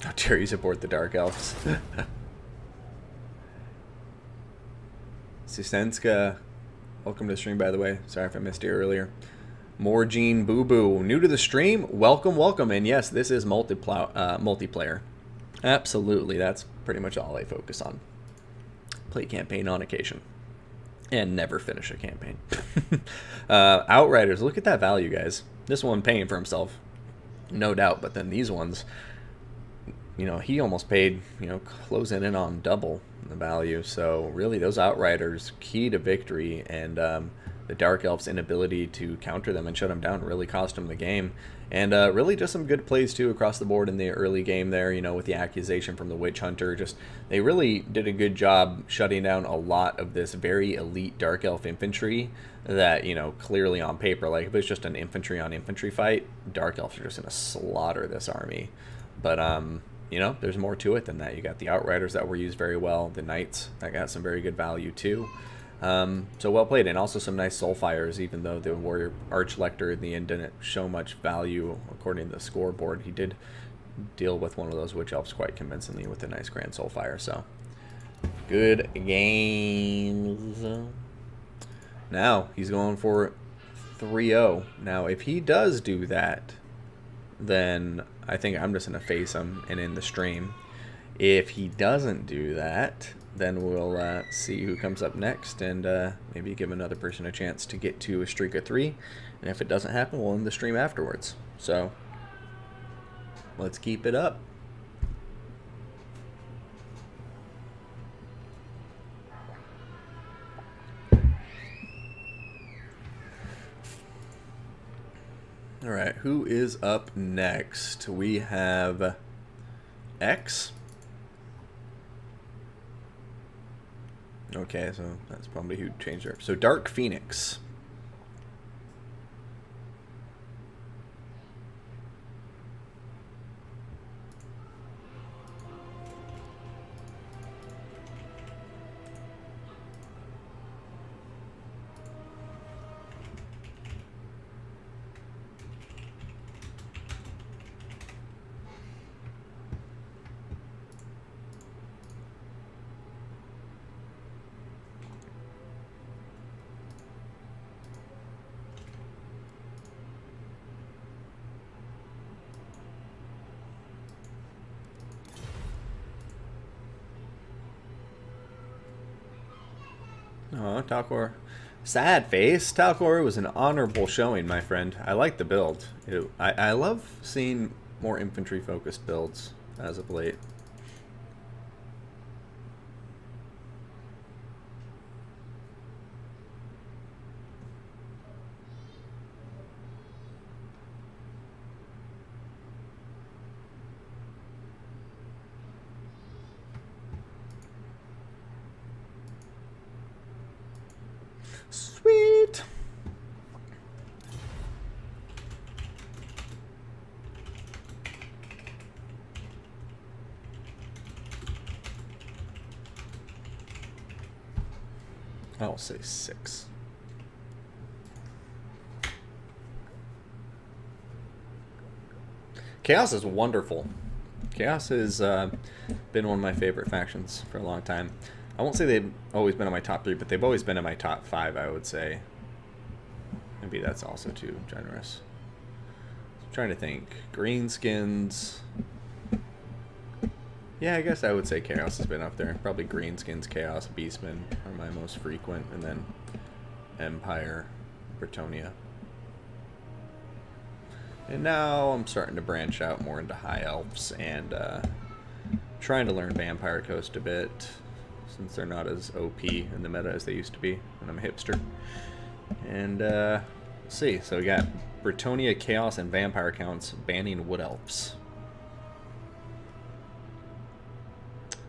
How dare you support the Dark Elves? Susenska, welcome to the stream, by the way. Sorry if I missed you earlier. Morgene Boo Boo, new to the stream. Welcome, welcome. And yes, this is multiplayer. Absolutely, that's pretty much all I focus on. Play campaign on occasion. And never finish a campaign. Outriders, look at that value, guys. This one paying for himself, no doubt. But then these ones, you know, he almost paid, you know, closing in on double the value. So really, those Outriders, key to victory. And the Dark Elf's inability to counter them and shut them down really cost him the game. And really just some good plays, too, across the board in the early game there, you know, with the accusation from the Witch Hunter. Just, they really did a good job shutting down a lot of this very elite Dark Elf infantry that, you know, clearly on paper, like, if it's just an infantry on infantry fight, Dark Elves are just going to slaughter this army. But, you know, there's more to it than that. You got the Outriders that were used very well, the Knights that got some very good value, too. So well played, and also some nice Soulfires, even though the Warrior Archlector in the end didn't show much value according to the scoreboard. He did deal with one of those Witch Elves quite convincingly with a nice Grand Soulfire, so good games. Now, he's going for 3-0. Now, if he does do that, then I think I'm just going to face him and end the stream. If he doesn't do that, then we'll see who comes up next and maybe give another person a chance to get to a streak of 3. And if it doesn't happen, we'll end the stream afterwards. So let's keep it up. All right, who is up next? We have X. Okay, so that's probably who changed her. So Dark Phoenix. Oh, Talcor. Sad face. Talcor was an honorable showing, my friend. I like the build. I love seeing more infantry-focused builds as of late. Sweet. I'll say 6. Chaos is wonderful. Chaos has been one of my favorite factions for a long time. I won't say they've always been in my top 3, but they've always been in my top 5, I would say. Maybe that's also too generous. I'm trying to think. Greenskins. Yeah, I guess I would say Chaos has been up there. Probably Greenskins, Chaos, Beastmen are my most frequent, and then Empire, Bretonnia. And now I'm starting to branch out more into High Elves and trying to learn Vampire Coast a bit, since they're not as OP in the meta as they used to be when I'm a hipster. And let's see, so we got Bretonnia, Chaos, and Vampire counts banning Wood Elves.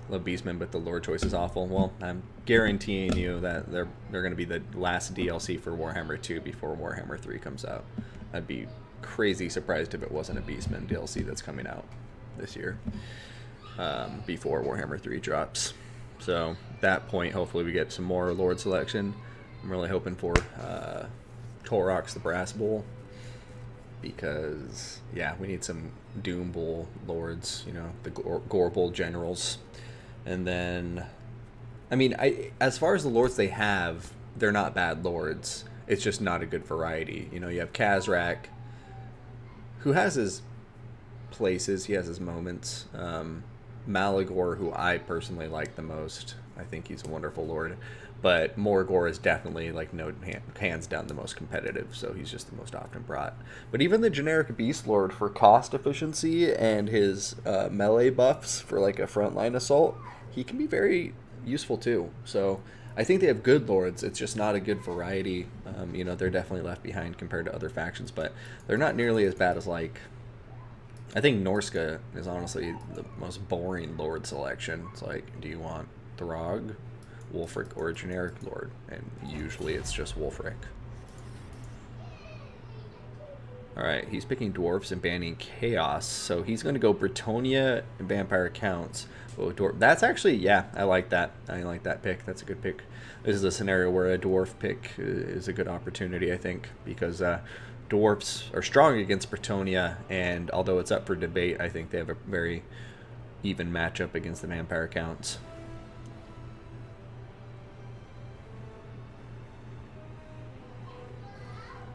Love Beastmen, but the lore choice is awful. Well, I'm guaranteeing you that they're going to be the last DLC for Warhammer 2 before Warhammer 3 comes out. I'd be crazy surprised if it wasn't a Beastmen DLC that's coming out this year before Warhammer 3 drops. So at that point, hopefully we get some more Lord selection. I'm really hoping for Torox the Brass Bull, because yeah, we need some Doom Bull Lords, you know, the Gore Bull Generals. And then, I mean, as far as the Lords they have, they're not bad Lords. it's just not a good variety. You know, you have Khazrak, who has his places, he has his moments. Malagor, who I personally like the most. I think he's a wonderful lord. But Morgor is definitely, like, hands down the most competitive, so he's just the most often brought. But even the generic Beast Lord, for cost efficiency and his melee buffs for, like, a frontline assault, he can be very useful too. So I think they have good lords. It's just not a good variety. You know, they're definitely left behind compared to other factions, but they're not nearly as bad as, like... I think Norska is honestly the most boring lord selection. It's like, do you want Throg, Wulfric, or a generic lord? And usually it's just Wulfric. Alright, he's picking dwarfs and banning chaos, so he's going to go Bretonnia and vampire counts. Oh, that's actually, yeah, I like that. I like that pick. That's a good pick. This is a scenario where a dwarf pick is a good opportunity, I think, because dwarfs are strong against Bretonnia, and although it's up for debate, I think they have a very even matchup against the vampire counts.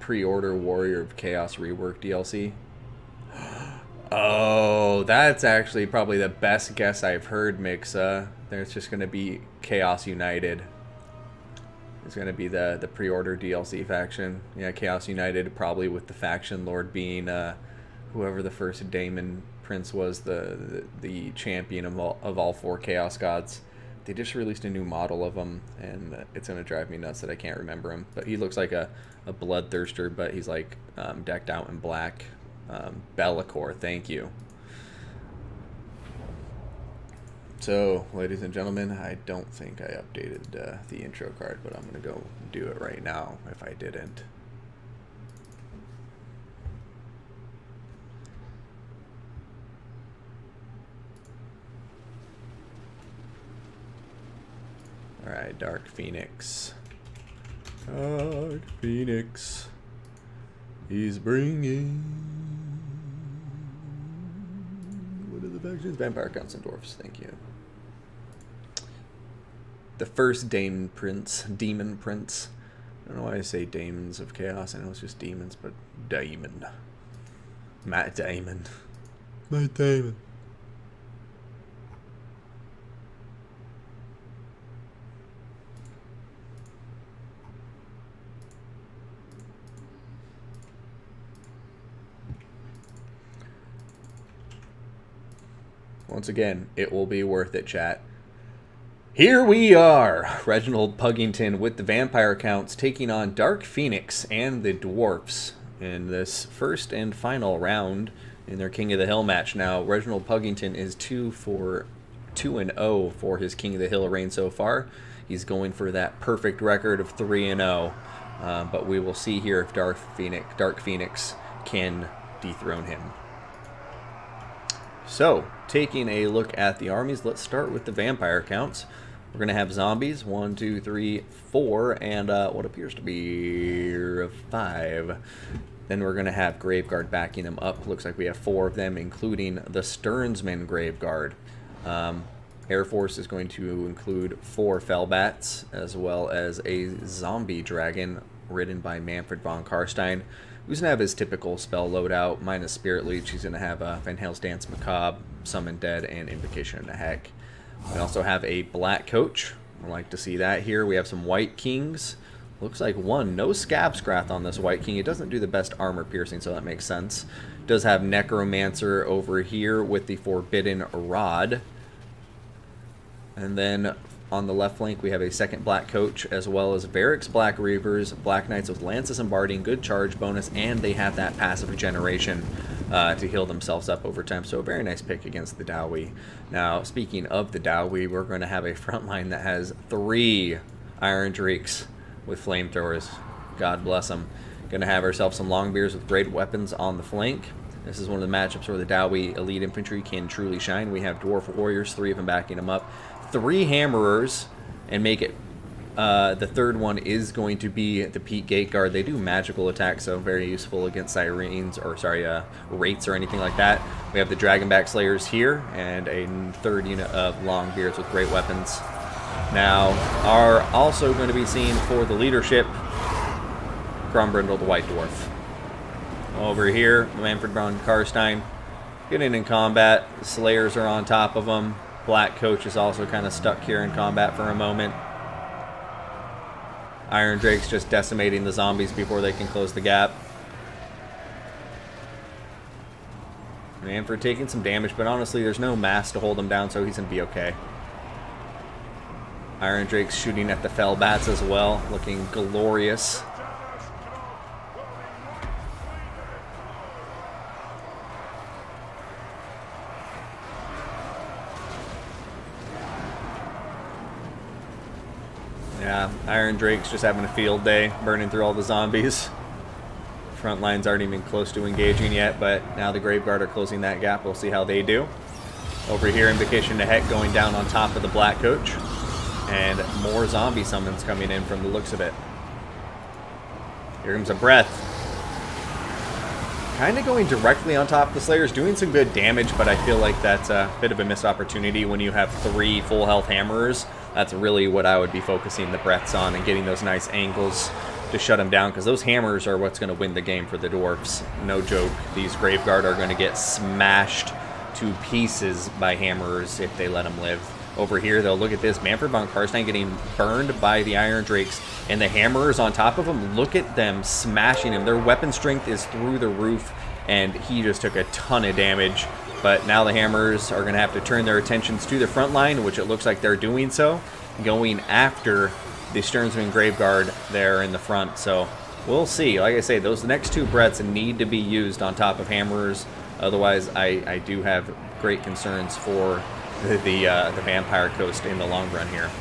Pre-order Warrior of Chaos rework DLC. Oh, that's actually probably the best guess I've heard, Mixa. There's just going to be Chaos United. It's going to be the pre-order DLC faction. Yeah, Chaos United, probably with the faction lord being whoever the first Daemon Prince was, the champion of all 4 Chaos Gods. They just released a new model of him, and it's going to drive me nuts that I can't remember him. But he looks like a bloodthirster, but he's like decked out in black. Be'lakor, thank you. So, ladies and gentlemen, I don't think I updated the intro card, but I'm going to go do it right now if I didn't. Alright, Dark Phoenix. Dark Phoenix. He's bringing... What are the factions? Vampire Counts and Dwarfs, thank you. The first Demon Prince. I don't know why I say Daemons of Chaos. I know it's just demons, but Daemon. Matt Damon. Matt Damon. Once again, it will be worth it, chat. Here we are, Reginald Puggington with the Vampire Counts taking on Dark Phoenix and the Dwarfs in this first and final round in their King of the Hill match. Now, Reginald Puggington is 2-0 for his King of the Hill reign so far. He's going for that perfect record of 3-0, but we will see here if Dark Phoenix can dethrone him. So, taking a look at the armies, let's start with the Vampire Counts. We're going to have zombies, 1, 2, 3, 4, and what appears to be 5. Then we're going to have Graveguard backing them up. Looks like we have 4 of them, including the Stearnsman Graveguard. Air Force is going to include 4 Fellbats, as well as a zombie dragon ridden by Manfred von Karstein, who's going to have his typical spell loadout, minus Spirit Leech. He's going to have Van Hale's Dance Macabre, Summon Dead, and Invocation of the Heck. We also have a Black Coach. I like to see that here. We have some White Kings. Looks like one. No Scab Scrath on this White King. It doesn't do the best armor piercing, so that makes sense. Does have Necromancer over here with the Forbidden Rod. And then on the left flank, we have a second Black Coach, as well as Varric's Black Reavers, Black Knights with Lances and Barding, good charge bonus, and they have that passive regeneration to heal themselves up over time. So a very nice pick against the Dowie. Now, speaking of the Dowie, we're going to have a front line that has 3 Iron Drakes with flamethrowers. God bless them. Going to have ourselves some Longbeards with great weapons on the flank. This is one of the matchups where the Dowie Elite Infantry can truly shine. We have Dwarf Warriors, 3 of them backing them up. 3 Hammerers, and make it the third one is going to be the Peak Gate Guard. They do magical attacks, so very useful against Sirens, or sorry, Wraiths or anything like that. We have the Dragonback Slayers here, and a third unit of Longbeards with great weapons. Now, are also going to be seen for the leadership Grombrindle the White Dwarf. Over here, Manfred von Karstein getting in combat. The Slayers are on top of him. Black Coach is also kind of stuck here in combat for a moment. Iron Drake's just decimating the zombies before they can close the gap. Manfred taking some damage, but honestly, there's no mass to hold him down, so he's going to be okay. Iron Drake's shooting at the Fell Bats as well, looking glorious. Yeah, Iron Drake's just having a field day, burning through all the zombies. Front lines aren't even close to engaging yet, but now the Graveguard are closing that gap. We'll see how they do. Over here, Invocation to Heck going down on top of the Black Coach. And more zombie summons coming in from the looks of it. Here comes a Breath. Kind of going directly on top of the Slayers, doing some good damage, but I feel like that's a bit of a missed opportunity when you have 3 full health Hammerers. That's really what I would be focusing the Breaths on and getting those nice angles to shut them down, because those hammers are what's going to win the game for the Dwarfs. No joke. These Graveguard are going to get smashed to pieces by Hammerers if they let them live. Over here, though, look at this. Manfred von Karstein getting burned by the Iron Drakes, and the Hammerers on top of him, look at them smashing him. Their weapon strength is through the roof, and he just took a ton of damage. But now the Hammerers are going to have to turn their attentions to the front line, which it looks like they're doing so, going after the Sternsman Graveguard there in the front. So we'll see. Like I say, those next 2 Breaths need to be used on top of Hammerers. Otherwise, I do have great concerns for the Vampire Coast in the long run here.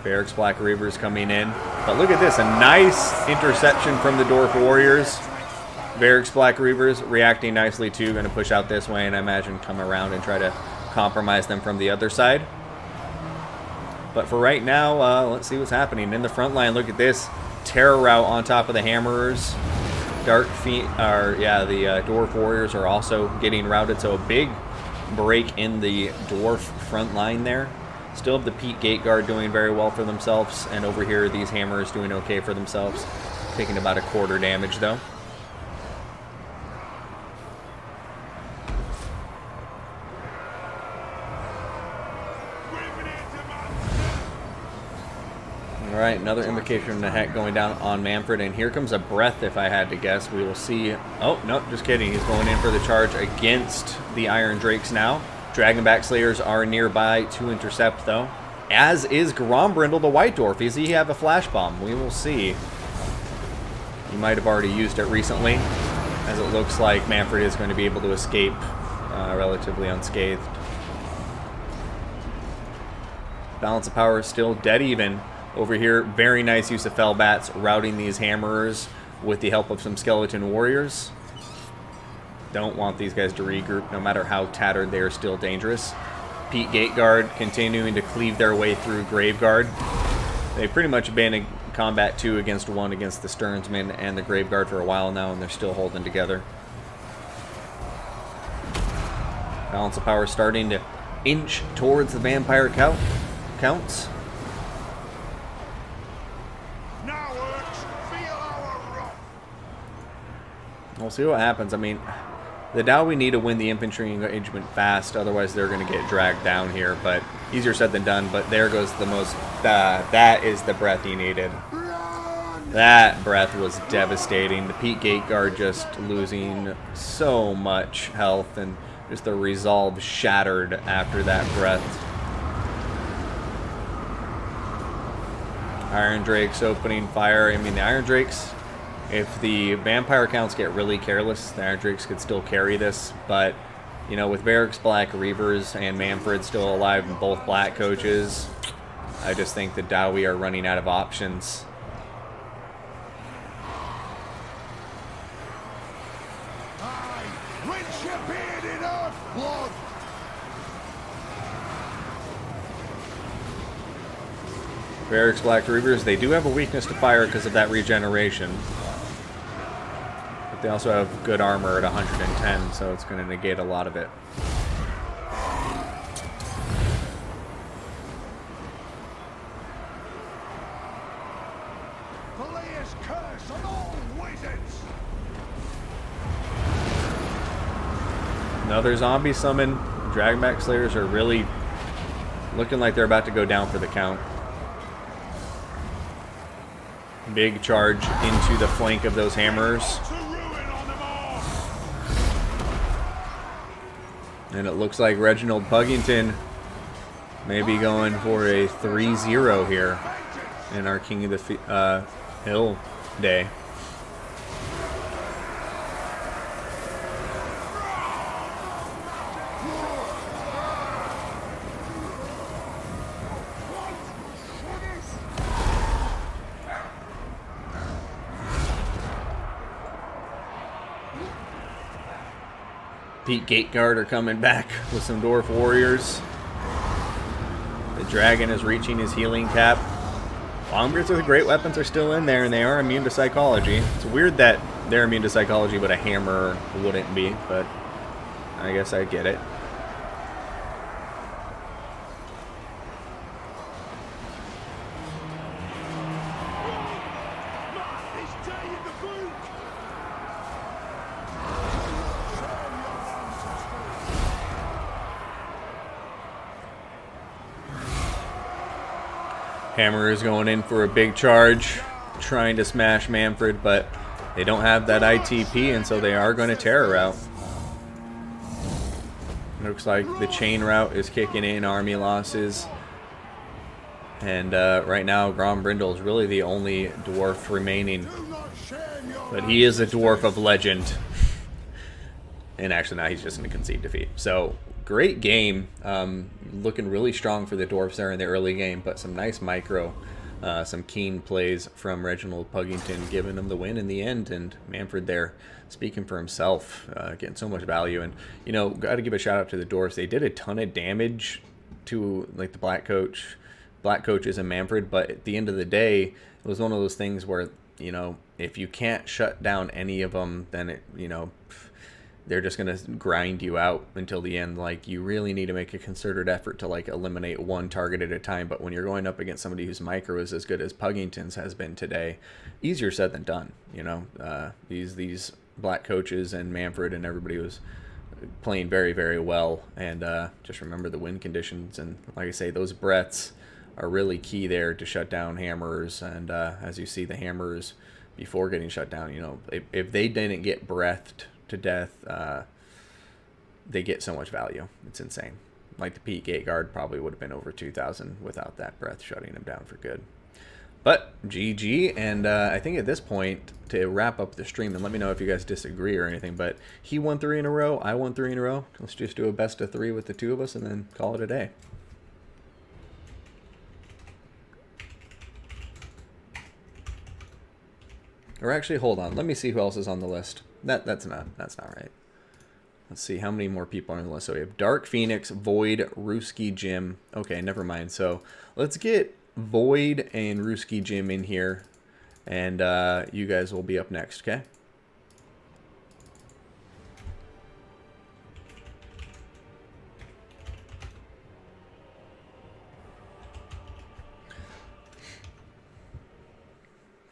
Barracks Black Reavers coming in. But look at this, a nice interception from the Dwarf Warriors. Barracks Black Reavers reacting nicely too, going to push out this way and I imagine come around and try to compromise them from the other side. But for right now, let's see what's happening. In the front line, look at this. Terror Route on top of the Hammerers. The Dwarf Warriors are also getting routed, so a big break in the Dwarf front line there. Still have the Pete Gate Guard doing very well for themselves, and over here these Hammers doing okay for themselves. Taking about a quarter damage though. Alright, another Invocation of the Heck going down on Manfred, and here comes a Breath if I had to guess. We will see. Oh, no, just kidding. He's going in for the charge against the Iron Drakes now. Dragonback Slayers are nearby to intercept, though. As is Grombrindle the White Dwarf. Does he have a Flash Bomb? We will see. He might have already used it recently, as it looks like Manfred is going to be able to escape relatively unscathed. Balance of Power is still dead even. Over here, very nice use of Fell Bats, routing these Hammerers with the help of some Skeleton Warriors. Don't want these guys to regroup, no matter how tattered they are still dangerous. Pete Gate Guard continuing to cleave their way through Graveguard. They've pretty much been in combat 2 against 1 against the Sternsman and the Graveguard for a while now, and they're still holding together. Balance of Power starting to inch towards the Vampire Counts. We'll see what happens. I mean, the Dowie need to win the infantry engagement fast, otherwise they're going to get dragged down here. But easier said than done. But there goes the most. That is the Breath he needed. That Breath was devastating. The Pete Gate Guard just losing so much health, and just the resolve shattered after that Breath. Iron Drakes opening fire. I mean, the Iron Drakes, if the Vampire Counts get really careless, the Iron Drakes could still carry this. But, you know, with Barracks Black Reavers and Manfred still alive and both Black Coaches, I just think the Dowie are running out of options. Barracks Black Reavers, they do have a weakness to fire because of that regeneration. But they also have good armor at 110, so it's going to negate a lot of it. Another zombie summon. Dragback Slayers are really looking like they're about to go down for the count. Big charge into the flank of those hammers. And it looks like Reginald Puggington may be going for a 3-0 here in our King of the Hill day. Pete Gateguard are coming back with some Dwarf Warriors. The dragon is reaching his healing cap. Longbeards with great weapons are still in there, and they are immune to psychology. It's weird that they're immune to psychology, but a hammer wouldn't be, but I guess I get it. Hammer is going in for a big charge, trying to smash Manfred, but they don't have that ITP, and so they are going to terror route. Looks like the chain route is kicking in, army losses. And right now, Grombrindle is really the only dwarf remaining. But he is a dwarf of legend. And actually, now he's just going to concede defeat. So, great game. Looking really strong for the dwarfs there in the early game, but some nice micro, some keen plays from Reginald Puggington, giving them the win in the end. And Manfred there speaking for himself, getting so much value. And, you know, got to give a shout out to the dwarfs. They did a ton of damage to, like, the Black Coaches and Manfred, but at the end of the day, it was one of those things where, you know, if you can't shut down any of them, then it, you know, they're just going to grind you out until the end. Like, you really need to make a concerted effort to, like, eliminate one target at a time. But when you're going up against somebody whose micro is as good as Puggington's has been today, easier said than done. You know, these Black Coaches and Manfred and everybody was playing very, very well. And just remember the win conditions. And like I say, those breaths are really key there to shut down hammers. And as you see, the hammers before getting shut down, you know, if they didn't get breathed to death, they get so much value. It's insane. Like the Pete Gateguard probably would have been over 2,000 without that breath shutting him down for good. But GG, and I think at this point, to wrap up the stream, and let me know if you guys disagree or anything, but he won 3 in a row, I won 3 in a row. Let's just do a best of 3 with the two of us and then call it a day. Or actually, hold on. Let me see who else is on the list. That's not right. Let's see how many more people are on the list. So we have Dark Phoenix, Void, Ruski Jim. Okay, never mind. So let's get Void and Ruski Jim in here, and you guys will be up next, okay?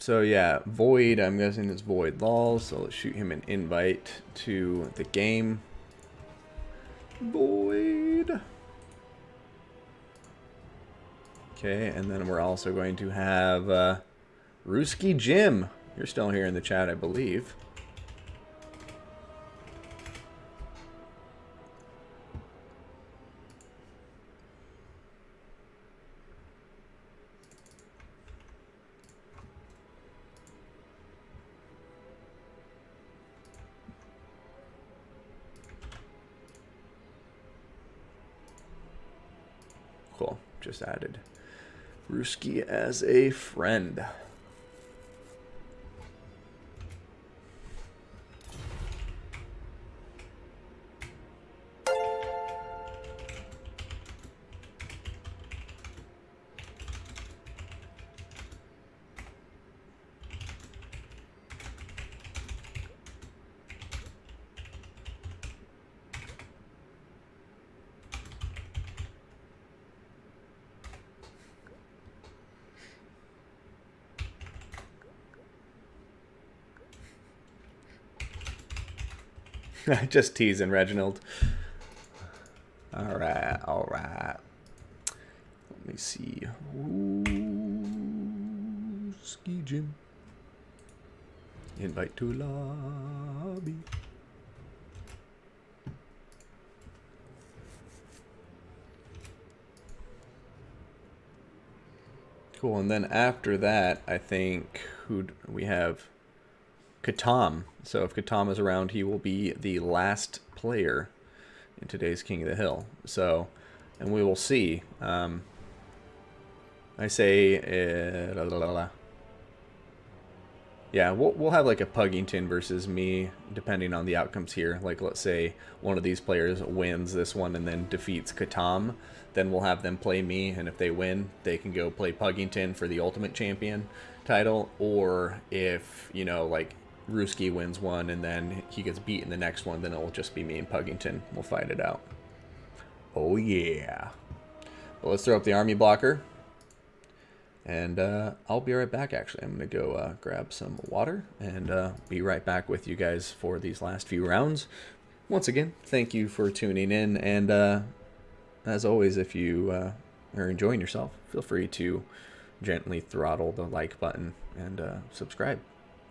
So yeah, Void, I'm guessing it's Void Laws, so let's shoot him an invite to the game. Void. Okay, and then we're also going to have Ruski Jim. You're still here in the chat, I believe. Cool, just added Ruski as a friend. Just teasing, Reginald. Alright, alright. Let me see. Ooh, ski gym. Invite to lobby. Cool, and then after that, I think who we have Katam. So if Katam is around, he will be the last player in today's King of the Hill. So, and we will see. I say, yeah, we'll have like a Puggington versus me, depending on the outcomes here. Like, let's say one of these players wins this one and then defeats Katam, then we'll have them play me, and if they win, they can go play Puggington for the Ultimate Champion title. Or if, you know, like Ruski wins one and then he gets beat in the next one, then it will just be me and Puggington. We'll fight it out. Oh yeah. Well, let's throw up the army blocker. And I'll be right back, actually. I'm going to go grab some water and be right back with you guys for these last few rounds. Once again, thank you for tuning in. And as always, if you are enjoying yourself, feel free to gently throttle the like button and subscribe.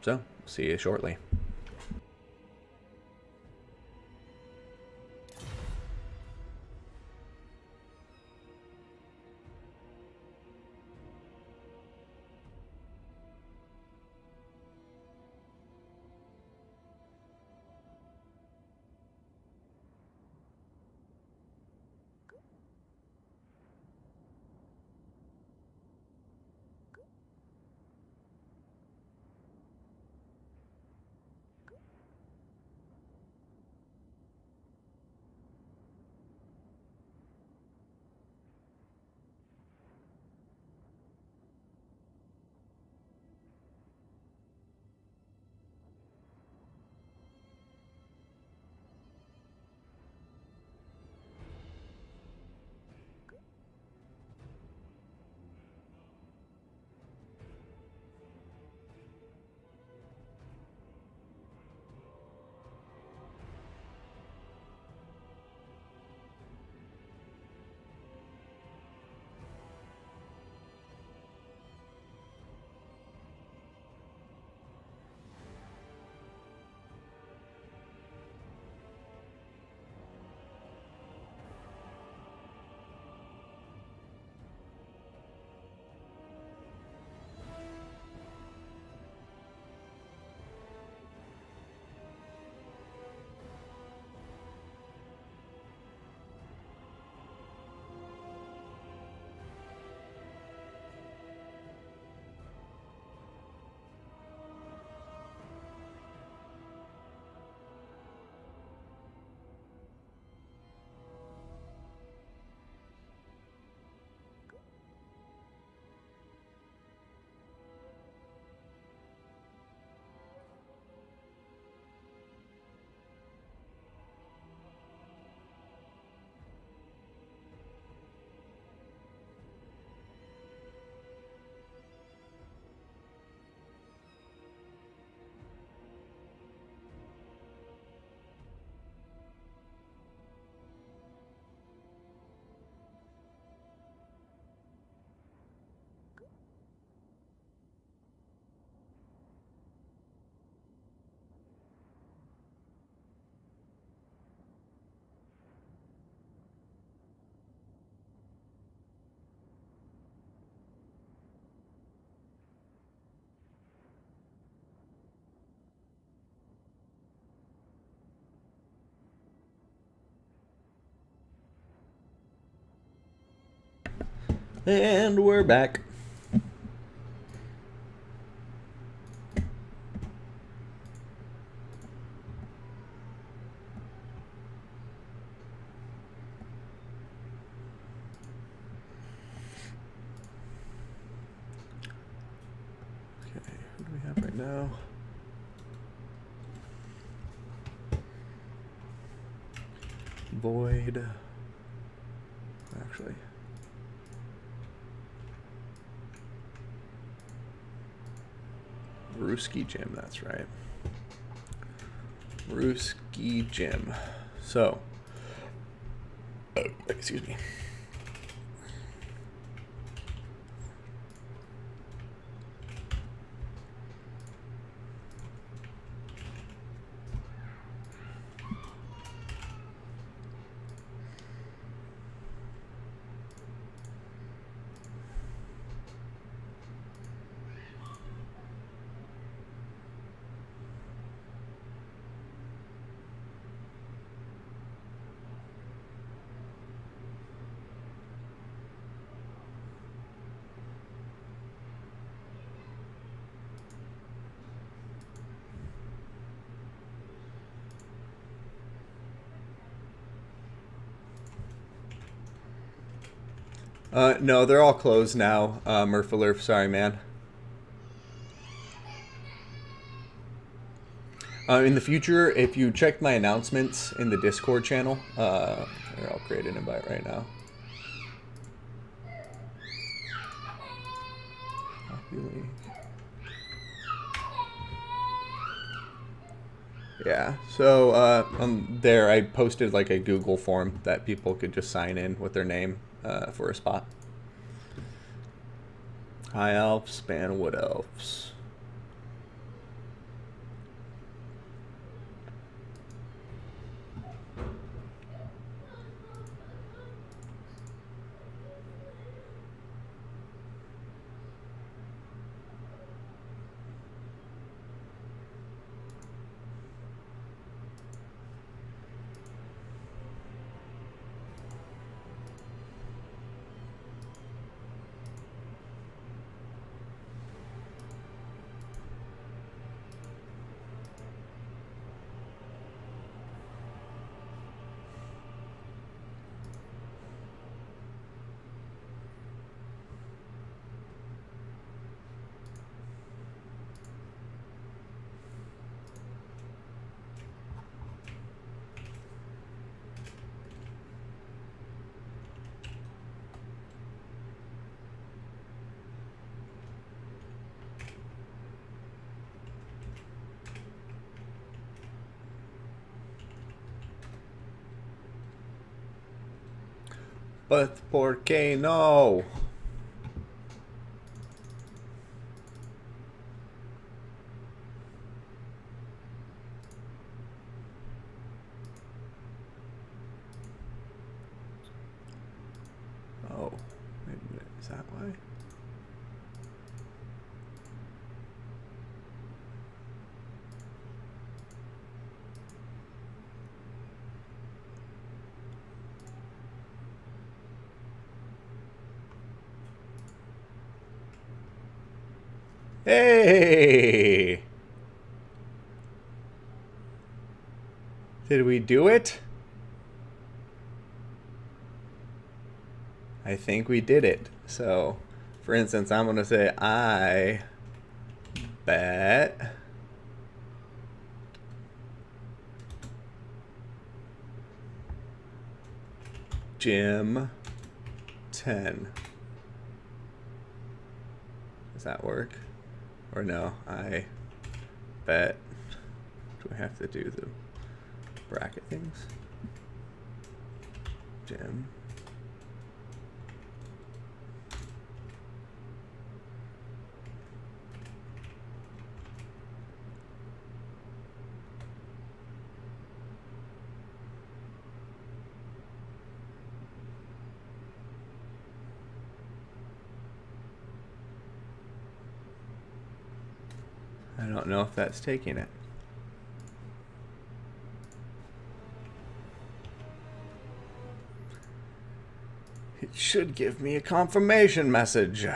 So, see you shortly. And we're back. Okay, who do we have right now? Void. Actually. Ruski Gym, that's right. Ruski Monkey Jim. So, excuse me. No, they're all closed now. Murphalurf, sorry, man. In the future, if you check my announcements in the Discord channel, here, I'll create an invite right now. Yeah, so there I posted like a Google form that people could just sign in with their name for a spot. High elves, ban wood elves. But por qué no? Oh, wait a minute. Is that why? Hey! Did we do it? I think we did it. So, for instance, I'm going to say, I bet Jim 10. Does that work? Or no, I bet. Do I have to do the bracket things? Jim. I don't know if that's taking it. It should give me a confirmation message.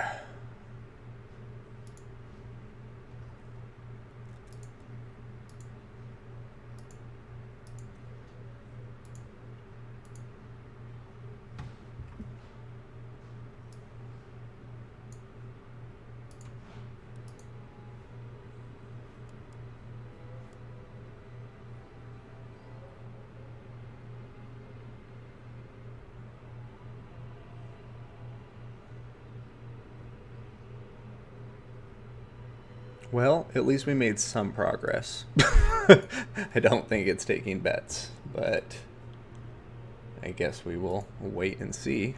Well, at least we made some progress. I don't think it's taking bets, but I guess we will wait and see.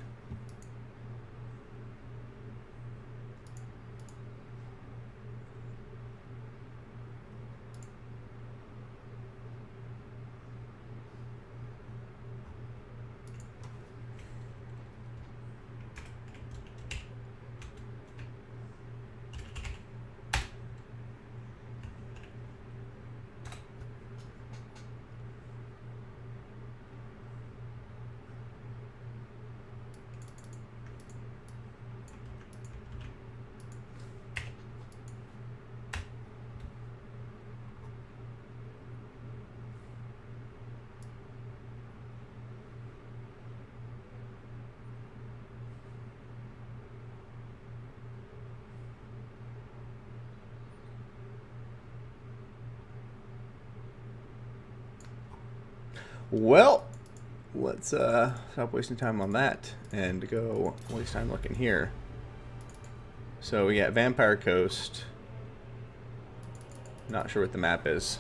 Well, let's stop wasting time on that and go waste time looking here. So we got Vampire Coast. Not sure what the map is.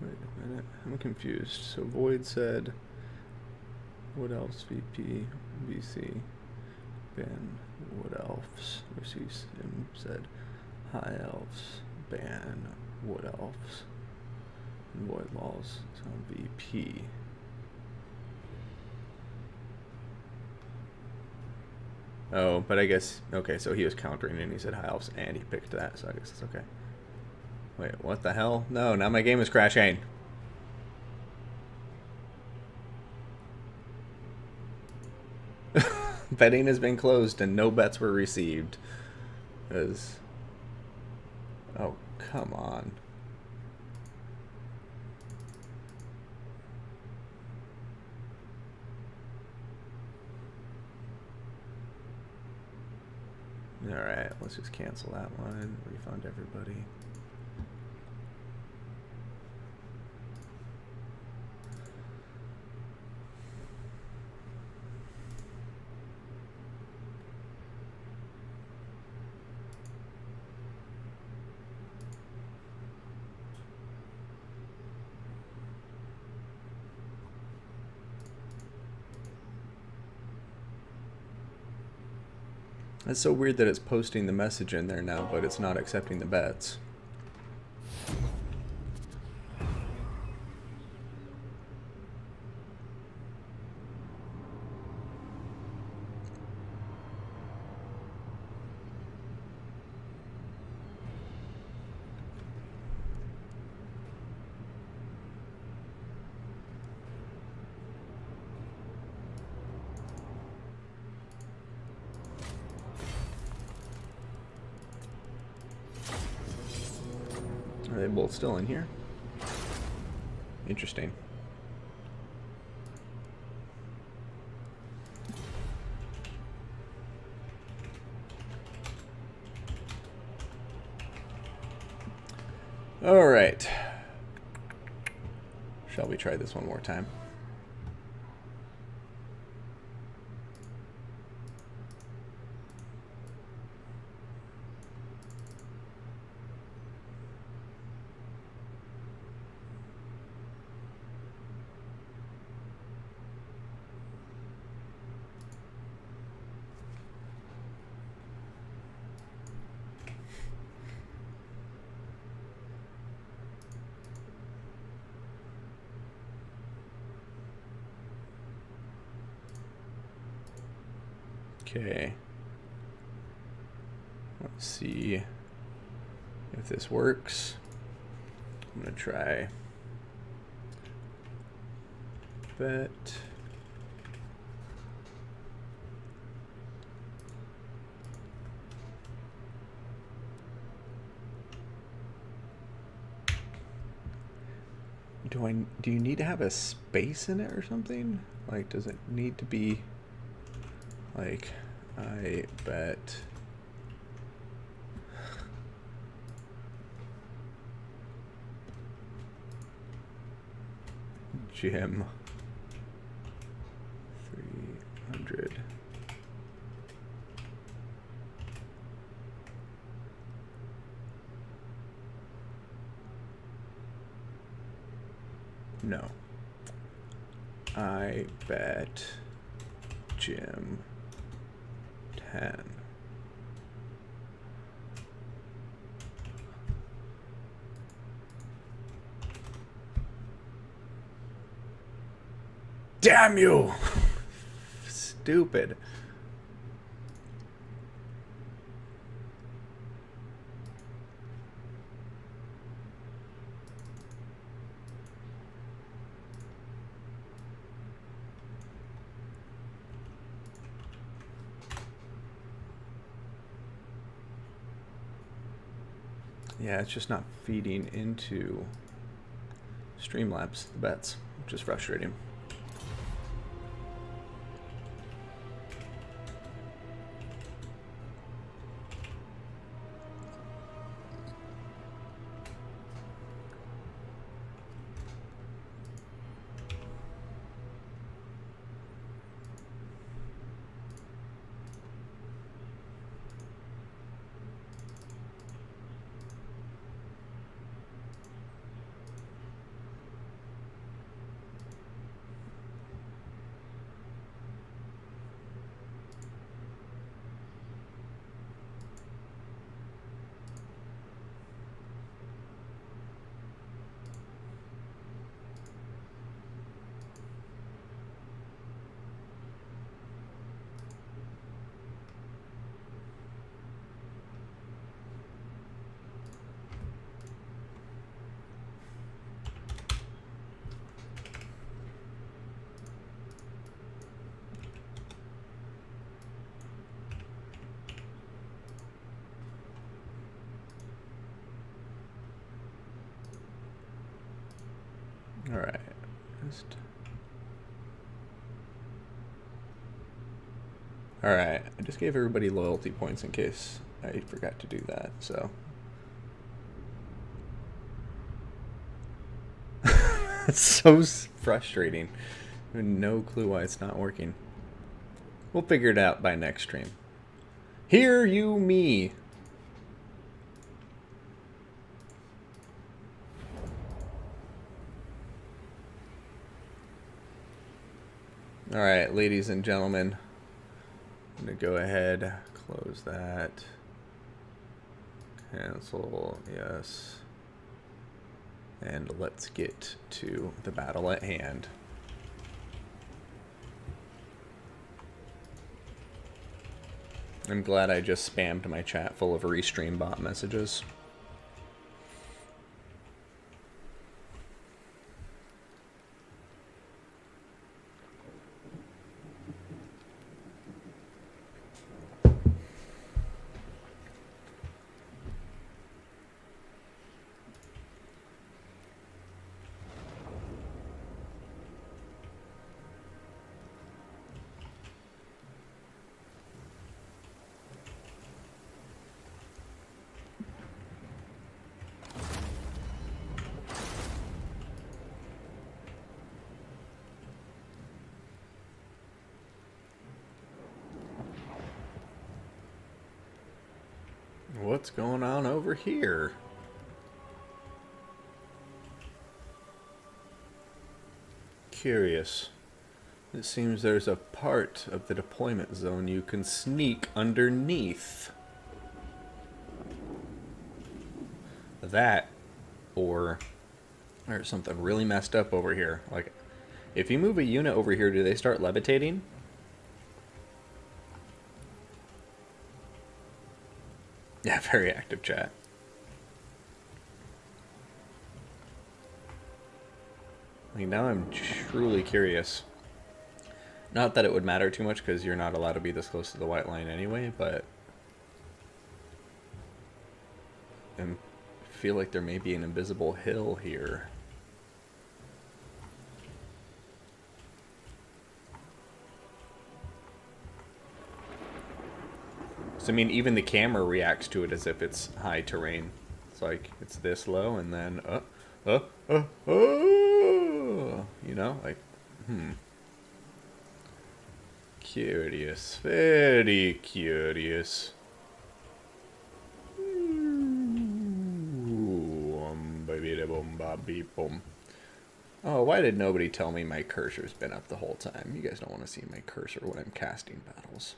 Wait a minute, I'm confused. So Void said, what else? VP, VC, ban, what else? Receive Sim said, high elves, ban, what else? And Void laws, it's on VP. Oh, but I guess, okay, so he was countering and he said high elves and he picked that, so I guess it's okay. Wait, what the hell? No, now my game is crashing. Betting has been closed and no bets were received. Oh, come on. Alright, let's just cancel that one. Refund everybody. It's so weird that it's posting the message in there now, but it's not accepting the bets. Are they both still in here? Interesting. All right. Shall we try this one more time? Okay. Let's see if this works. I'm gonna try bet. Do you need to have a space in it or something? Like, does it need to be like, I bet Jim 300. No. I bet Jim 10. Damn you! Stupid. Yeah, it's just not feeding into Streamlabs, the bets, which is frustrating. All right. All right. I just gave everybody loyalty points in case I forgot to do that. So it's so frustrating. I have no clue why it's not working. We'll figure it out by next stream. Hear you me. All right, ladies and gentlemen, I'm going to go ahead, close that, cancel, yes, and let's get to the battle at hand. I'm glad I just spammed my chat full of Restream bot messages. What's going on over here? Curious. It seems there's a part of the deployment zone you can sneak underneath. That, or there's something really messed up over here. Like, if you move a unit over here, do they start levitating? Yeah, very active chat. Like, now I'm truly curious. Not that it would matter too much, because you're not allowed to be this close to the white line anyway, but I feel like there may be an invisible hill here. So, I mean, even the camera reacts to it as if it's high terrain. It's like, it's this low, and then, you know, like, Curious. Very curious. Oh, why did nobody tell me my cursor's been up the whole time? You guys don't want to see my cursor when I'm casting battles.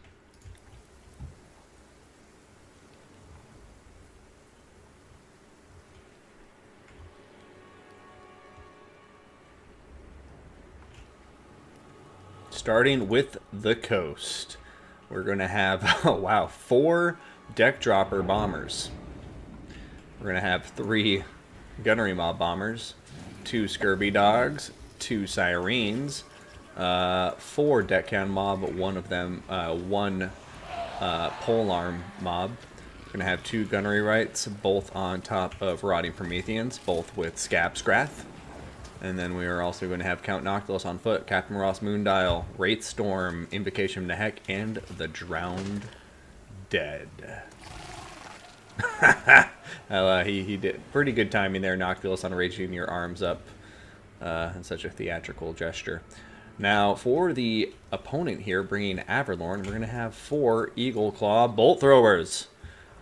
Starting with the coast, we're going to have, oh wow, 4 deck dropper bombers. We're going to have 3 gunnery mob bombers, 2 scurvy dogs, 2 sirens, 4 deck cannon mob, one of them, 1 polearm mob. We're going to have 2 gunnery rights, both on top of rotting Prometheans, both with Scab Scrath. And then we are also going to have Count Noctilus on foot, Captain Ross Moondial, Wraith Storm, Invocation of Nehek, and the Drowned Dead. He did pretty good timing there, Noctilus, on raising your arms up in such a theatrical gesture. Now, for the opponent here, bringing Averlorn, we're going to have 4 Eagle Claw Bolt Throwers.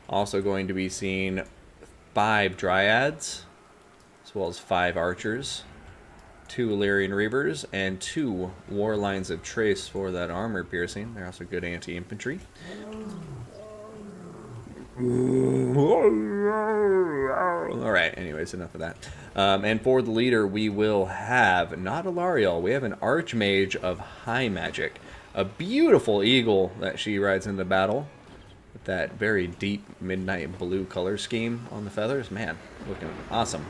Also going to be seeing 5 Dryads, as well as 5 Archers, 2 Illyrian Reavers, and 2 War Lines of Trace for that armor piercing. They're also good anti-infantry. Alright, anyways, enough of that. And for the leader, we will have not a Lariel, we have an Archmage of High Magic. A beautiful eagle that she rides into battle. With that very deep midnight blue color scheme on the feathers. Man, looking awesome.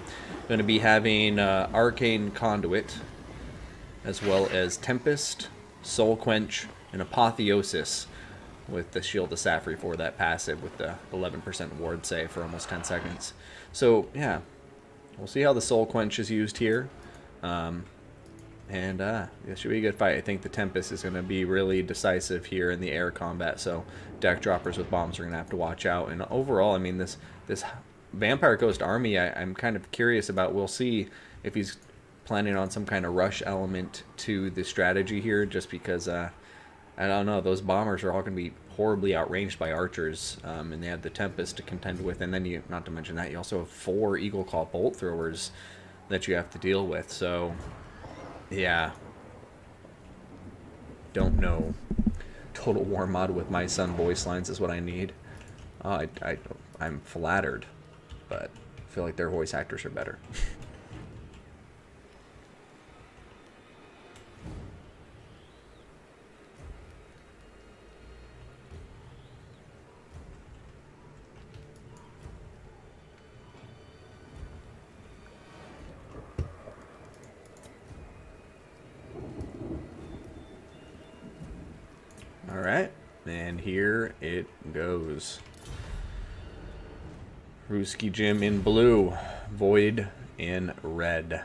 Going to be having Arcane Conduit, as well as Tempest, Soul Quench, and Apotheosis, with the Shield of Safri for that passive with the 11% ward save for almost 10 seconds. So, yeah, we'll see how the Soul Quench is used here. It should be a good fight. I think the Tempest is going to be really decisive here in the air combat, so deck droppers with bombs are going to have to watch out. And overall, I mean, this Vampire Ghost army, I'm kind of curious about. We'll see if he's planning on some kind of rush element to the strategy here, just because, I don't know, those bombers are all going to be horribly outranged by archers, and they have the Tempest to contend with, and then not to mention that, you also have 4 Eagle Claw Bolt Throwers that you have to deal with, so, yeah. Don't know. Total War mod with my son voice lines is what I need. I'm flattered, but I feel like their voice actors are better. Alright, and here it goes. Ruski Jim in blue, Void in red.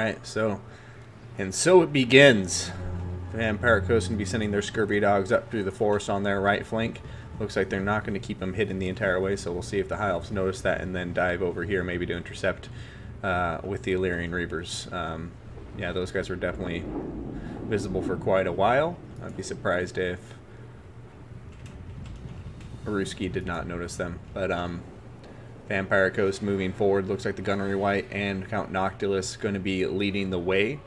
Alright, so it begins. Vampire Coast can be sending their Scurvy Dogs up through the forest on their right flank. Looks like they're not going to keep them hidden the entire way, so we'll see if the High Elves notice that and then dive over here maybe to intercept with the Illyrian Reavers. Yeah, those guys were definitely visible for quite a while. I'd be surprised if Ruski did not notice them. But Vampire Coast moving forward. Looks like the Gunnery Wight and Count Noctilus going to be leading the way.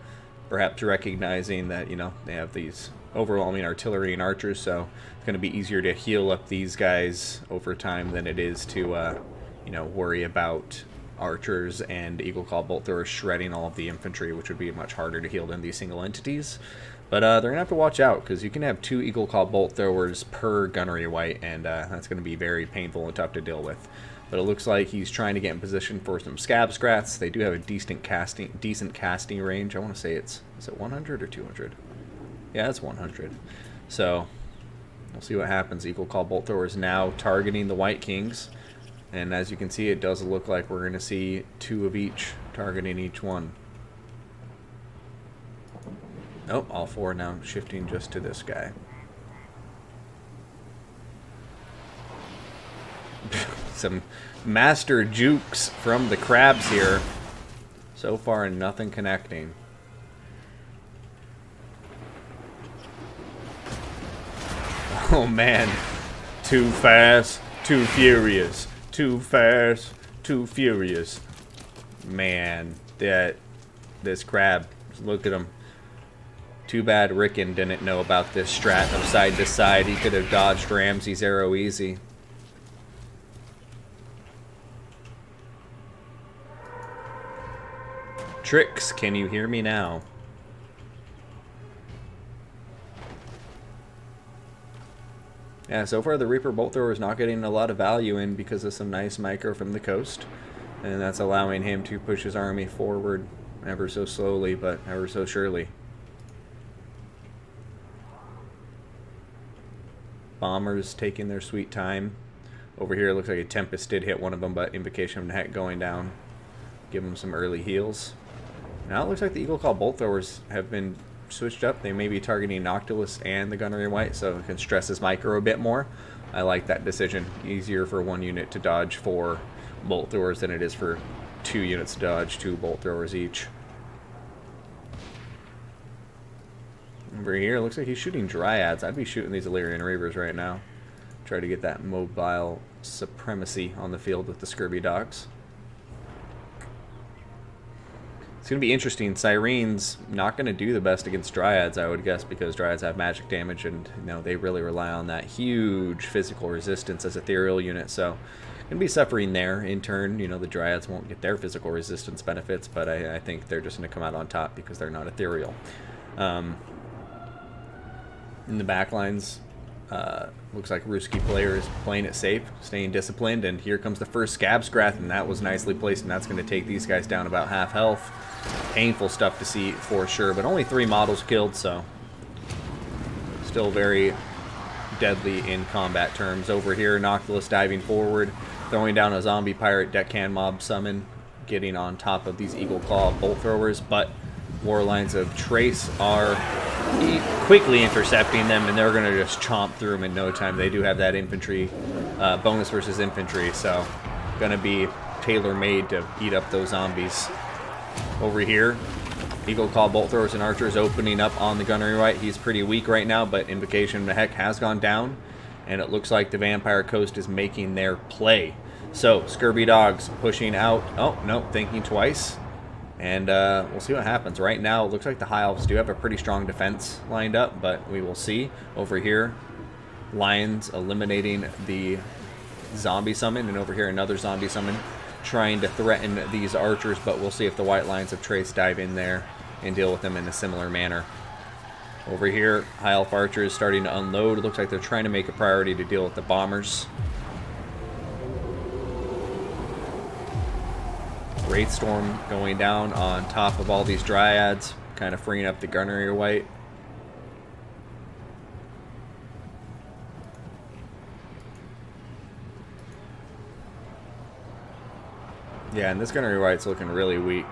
Perhaps recognizing that, you know, they have these overwhelming artillery and archers, so it's going to be easier to heal up these guys over time than it is to, you know, worry about archers and Eagle Claw Bolt Throwers shredding all of the infantry, which would be much harder to heal than these single entities. But they're going to have to watch out, because you can have 2 Eagle Claw Bolt Throwers per Gunnery Wight, and that's going to be very painful and tough to deal with. But it looks like he's trying to get in position for some Scab Scrats. They do have a decent casting range. I want to say is it 100 or 200? Yeah, it's 100. So we'll see what happens. Eagle Claw Bolt Throwers now targeting the White Kings. And as you can see, it does look like we're going to see 2 of each targeting each one. Oh, all 4 now shifting just to this guy. Some master jukes from the crabs here. So far, nothing connecting. Oh man, too fast, too furious, too fast, too furious. Man, this crab, look at him. Too bad Rickon didn't know about this strat of side to side. He could have dodged Ramsey's arrow easy. Tricks, can you hear me now? Yeah, so far the Reaper Bolt Thrower is not getting a lot of value in because of some nice micro from the coast. And that's allowing him to push his army forward ever so slowly, but ever so surely. Bombers taking their sweet time. Over here it looks like a Tempest did hit one of them, but Invocation of Nehex going down. Give them some early heals. Now it looks like the Eagle Claw Bolt Throwers have been switched up. They may be targeting Noctilus and the Gunnery Wight, so it can stress his micro a bit more. I like that decision. Easier for 1 unit to dodge 4 Bolt Throwers than it is for 2 units to dodge 2 Bolt Throwers each. Over here, it looks like he's shooting Dryads. I'd be shooting these Illyrian Reavers right now. Try to get that mobile supremacy on the field with the Scurvy Dogs. It's going to be interesting. Cyrene's not going to do the best against Dryads, I would guess, because Dryads have magic damage, and you know they really rely on that huge physical resistance as ethereal unit. So, going to be suffering there. In turn, you know the Dryads won't get their physical resistance benefits, but I think they're just going to come out on top because they're not ethereal. In the backlines, looks like Ruski player is playing it safe, staying disciplined, and here comes the first Scab Scrat, and that was nicely placed, and that's going to take these guys down about half health. Painful stuff to see for sure, but only 3 models killed, so still very deadly in combat terms. Over here, Noctilus diving forward, throwing down a zombie pirate deckhand mob summon, getting on top of these Eagle Claw Bolt Throwers, but Warlines of Trace are quickly intercepting them, and they're going to just chomp through them in no time. They do have that infantry bonus versus infantry, so going to be tailor-made to eat up those zombies. Over here, Eagle Claw Bolt Throwers and Archers opening up on the Gunnery Wight. He's pretty weak right now, but Invocation of Nehex has gone down, and it looks like the Vampire Coast is making their play. So, Scurvy Dogs pushing out. Oh, no, thinking twice. And we'll see what happens. Right now, it looks like the High Elves do have a pretty strong defense lined up, but we will see. Over here, Lions eliminating the zombie summon, and over here another zombie summon trying to threaten these archers, but we'll see if the White Lines of Trace dive in there and deal with them in a similar manner. Over here, High Elf archers starting to unload. It looks like they're trying to make a priority to deal with the bombers. Wraithstorm going down on top of all these Dryads, kind of freeing up the Gunnery Wight. Yeah, and this Gunnery Wight's looking really weak.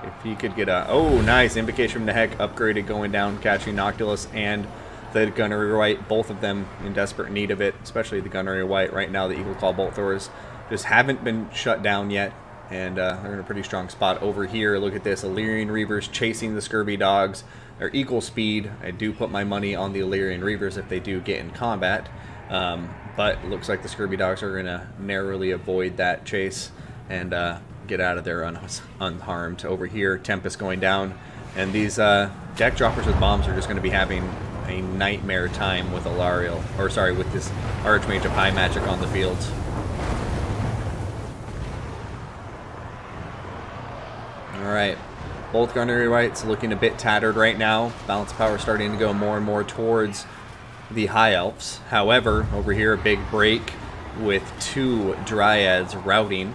If he could get a... Oh, nice. Invocation from the Heck upgraded going down, catching Noctilus and the Gunnery Wight. Both of them in desperate need of it, especially the Gunnery Wight. Right now, the Eagle Claw Bolt Throwers just haven't been shut down yet. And they're in a pretty strong spot over here. Look at this. Illyrian Reavers chasing the Scurvy Dogs. They're equal speed. I do put my money on the Illyrian Reavers if they do get in combat. But it looks like the Scurvy Dogs are going to narrowly avoid that chase and get out of there unharmed. Over here, Tempest going down. And these deck droppers with bombs are just going to be having a nightmare time with Alariel. Or sorry, with this Archmage of High Magic on the field. Alright, both Gunnery Wights looking a bit tattered right now. Balance of power starting to go more and more towards the High Elves. However, over here a big break with 2 Dryads routing.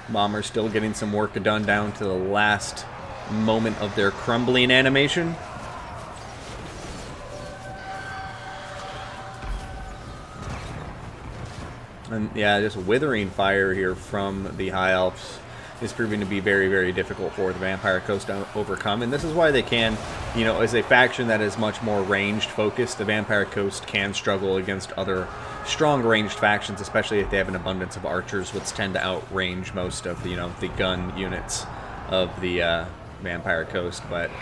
Bombers still getting some work done down to the last moment of their crumbling animation. And yeah, just withering fire here from the High Elves is proving to be very, very difficult for the Vampire Coast to overcome. And this is why they can, you know, as a faction that is much more ranged focused, the Vampire Coast can struggle against other strong ranged factions, especially if they have an abundance of archers, which tend to outrange most of the, you know, the gun units of the Vampire Coast. But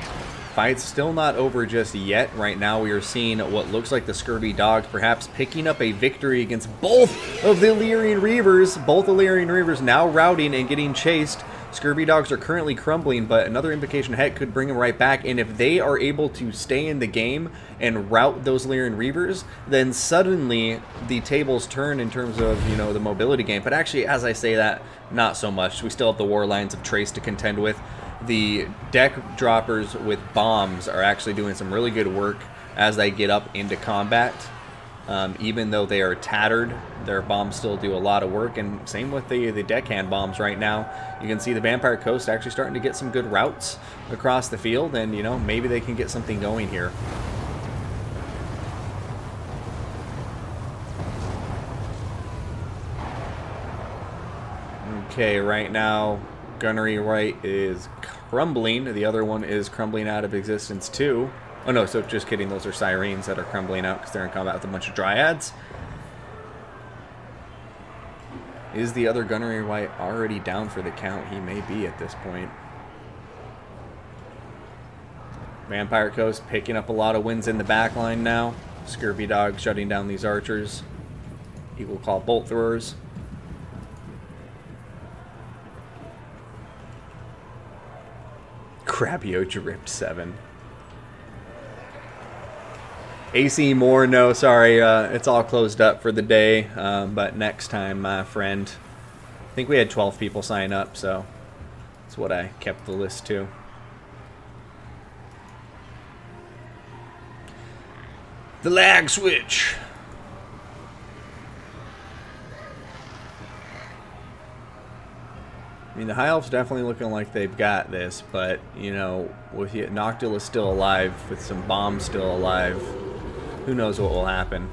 fight's still not over just yet. Right now we are seeing what looks like the Scurvy Dogs perhaps picking up a victory against both of the Illyrian Reavers. Both Illyrian Reavers now routing and getting chased. Scurvy Dogs are currently crumbling, but another Invocation Heck could bring them right back. And if they are able to stay in the game and rout those Illyrian Reavers, then suddenly the tables turn in terms of, you know, the mobility game. But actually, as I say that, not so much. We still have the War Lions of Trace to contend with. The deck droppers with bombs are actually doing some really good work as they get up into combat. Even though they are tattered, their bombs still do a lot of work, and same with the deckhand bombs right now. You can see the Vampire Coast actually starting to get some good routes across the field, and, you know, maybe they can get something going here. Okay, right now Gunnery Wight is crumbling. The other one is crumbling out of existence too. Oh no, so just kidding. Those are Sirens that are crumbling out because they're in combat with a bunch of Dryads. Is the other Gunnery Wight already down for the count? He may be at this point. Vampire Coast picking up a lot of wins in the back line now. Scurvy Dog shutting down these archers. Eagle Claw Bolt Throwers. Crabio dripped 7. AC Moore, no, sorry, it's all closed up for the day, but next time, my friend. I think we had 12 people sign up, so that's what I kept the list to. The lag switch. I mean, the High Elves definitely looking like they've got this, but, you know, with Noctilus still alive, with some bombs still alive, who knows what will happen.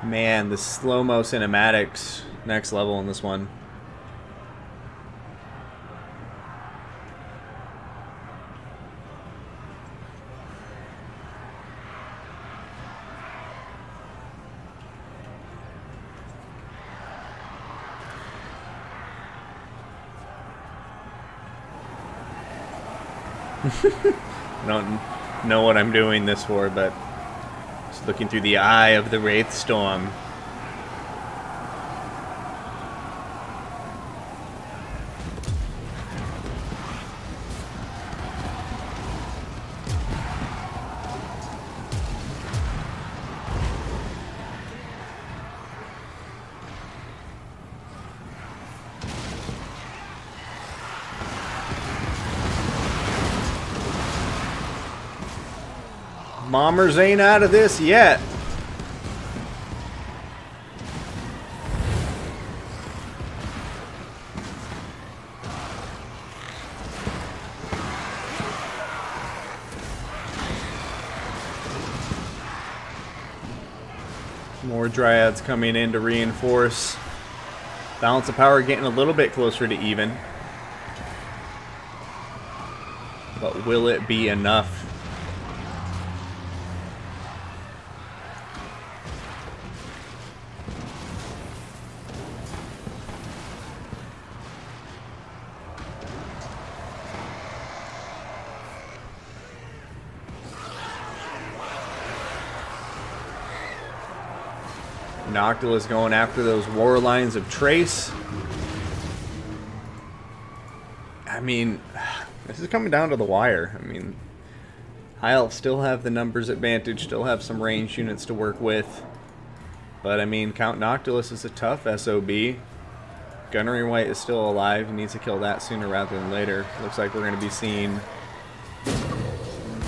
Man, the slow-mo cinematics, next level in this one. I don't know what I'm doing this for, but just looking through the eye of the Wraith Storm. Bombers ain't out of this yet. More Dryads coming in to reinforce. Balance of power getting a little bit closer to even. But will it be enough? Noctilus going after those war lines of Trace. I mean, this is coming down to the wire. I mean, High Elves still have the numbers advantage, still have some ranged units to work with. But I mean, Count Noctilus is a tough SOB. Gunnery White is still alive. He needs to kill that sooner rather than later. Looks like we're going to be seeing...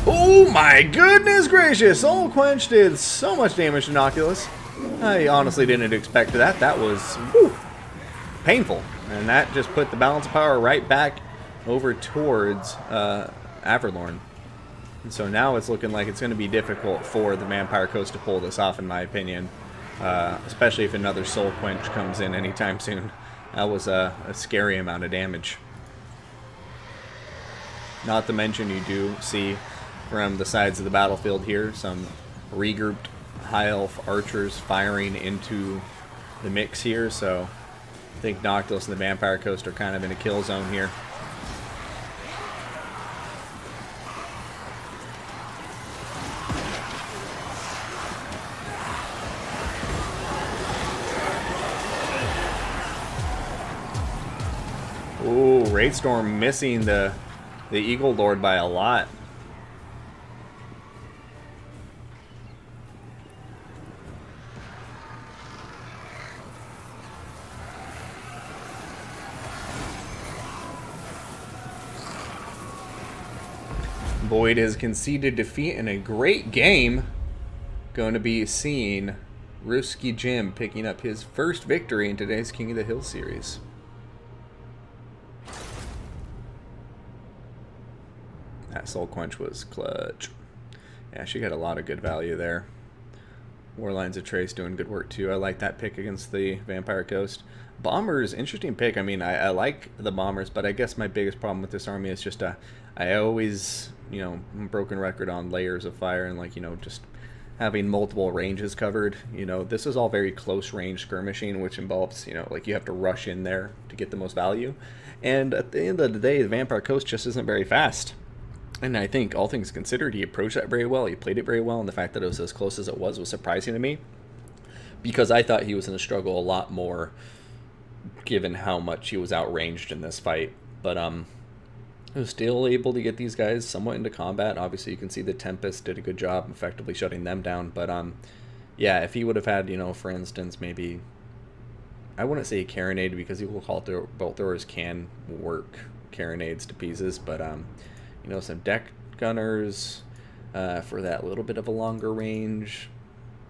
Oh my goodness gracious! Soul Quench did so much damage to Noctilus. I honestly didn't expect that. That was painful. And that just put the balance of power right back over towards Averlorn. And so now it's looking like it's going to be difficult for the Vampire Coast to pull this off, in my opinion. Especially if another Soul Quench comes in anytime soon. That was a scary amount of damage. Not to mention you do see from the sides of the battlefield here some regrouped High Elf archers firing into the mix here, so I think Noctilus and the Vampire Coast are kind of in a kill zone here. Ooh, Raidstorm missing the Eagle Lord by a lot. Boyd has conceded defeat in a great game. Going to be seeing Ruski Jim picking up his first victory in today's King of the Hill series. That Soul Quench was clutch. Yeah, she got a lot of good value there. Warlines of Trace doing good work too. I like that pick against the Vampire Coast. Bombers, interesting pick. I mean, I like the Bombers, but I guess my biggest problem with this army is just I always, you know, broken record on layers of fire and, like, you know, just having multiple ranges covered. You know, this is all very close range skirmishing, which involves, you know, like, you have to rush in there to get the most value. And at the end of the day, the Vampire Coast just isn't very fast. And I think, all things considered, he approached that very well. He played it very well, and the fact that it was as close as it was surprising to me, because I thought he was going to struggle a lot more given how much he was outranged in this fight. But he was still able to get these guys somewhat into combat. Obviously, you can see the Tempest did a good job effectively shutting them down. But yeah, if he would have had, you know, for instance, maybe, I wouldn't say a carronade, because Eagle Bolt Throwers can work carronades to pieces, but you know, some deck gunners for that little bit of a longer range,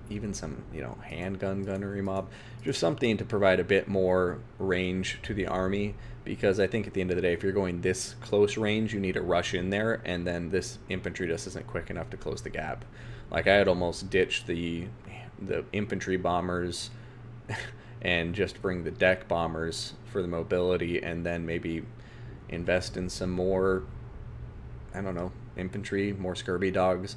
even some, you know, handgun gunnery mob, just something to provide a bit more range to the army, because I think at the end of the day, if you're going this close range, you need to rush in there, and then this infantry just isn't quick enough to close the gap. Like, I had almost ditched the infantry bombers and just bring the deck bombers for the mobility, and then maybe invest in some more, I don't know, infantry, more scurvy dogs,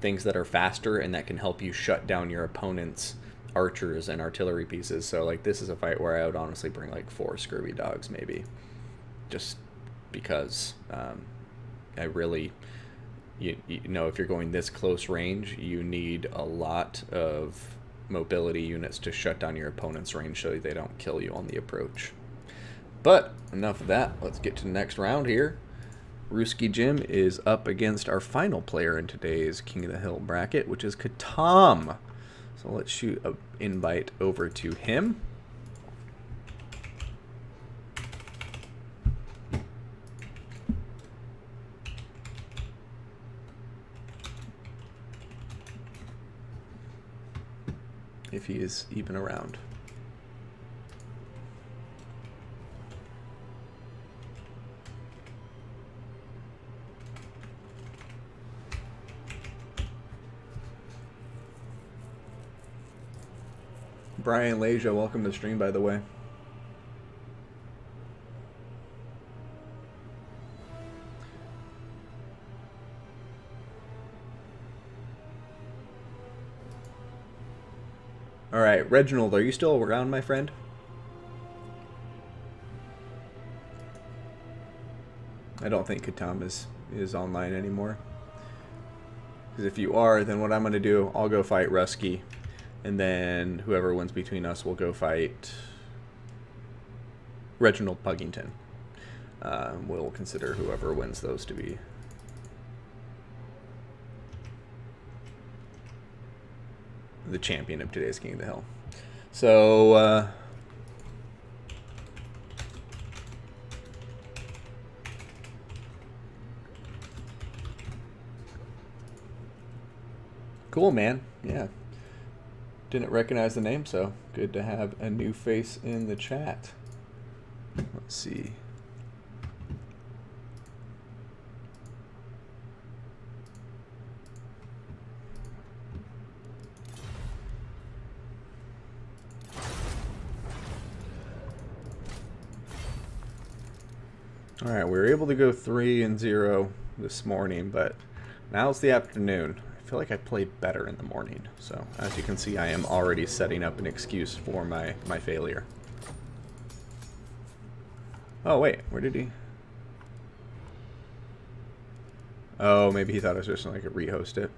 things that are faster and that can help you shut down your opponent's archers and artillery pieces. So, like, this is a fight where I would honestly bring like 4 scurvy dogs maybe, just because I really, you know, if you're going this close range, you need a lot of mobility units to shut down your opponent's range so they don't kill you on the approach. But enough of that, let's get to the next round here. Ruski Jim is up against our final player in today's King of the Hill bracket, which is Katam. So let's shoot an invite over to him. If he is even around. Brian Leja, welcome to the stream, by the way. All right, Reginald, are you still around, my friend? I don't think Katam is online anymore. Because if you are, then what I'm going to do, I'll go fight Rusky. And then whoever wins between us will go fight Reginald Puggington. We'll consider whoever wins those to be the champion of today's King of the Hill. So, cool, man. Yeah. Didn't recognize the name, so good to have a new face in the chat. Let's see. All right, we were able to go 3-0 this morning, but now it's the afternoon. I feel like I played better in the morning. So as you can see, I am already setting up an excuse for my failure. Oh wait, where did he? Oh, maybe he thought I was just like a rehost it.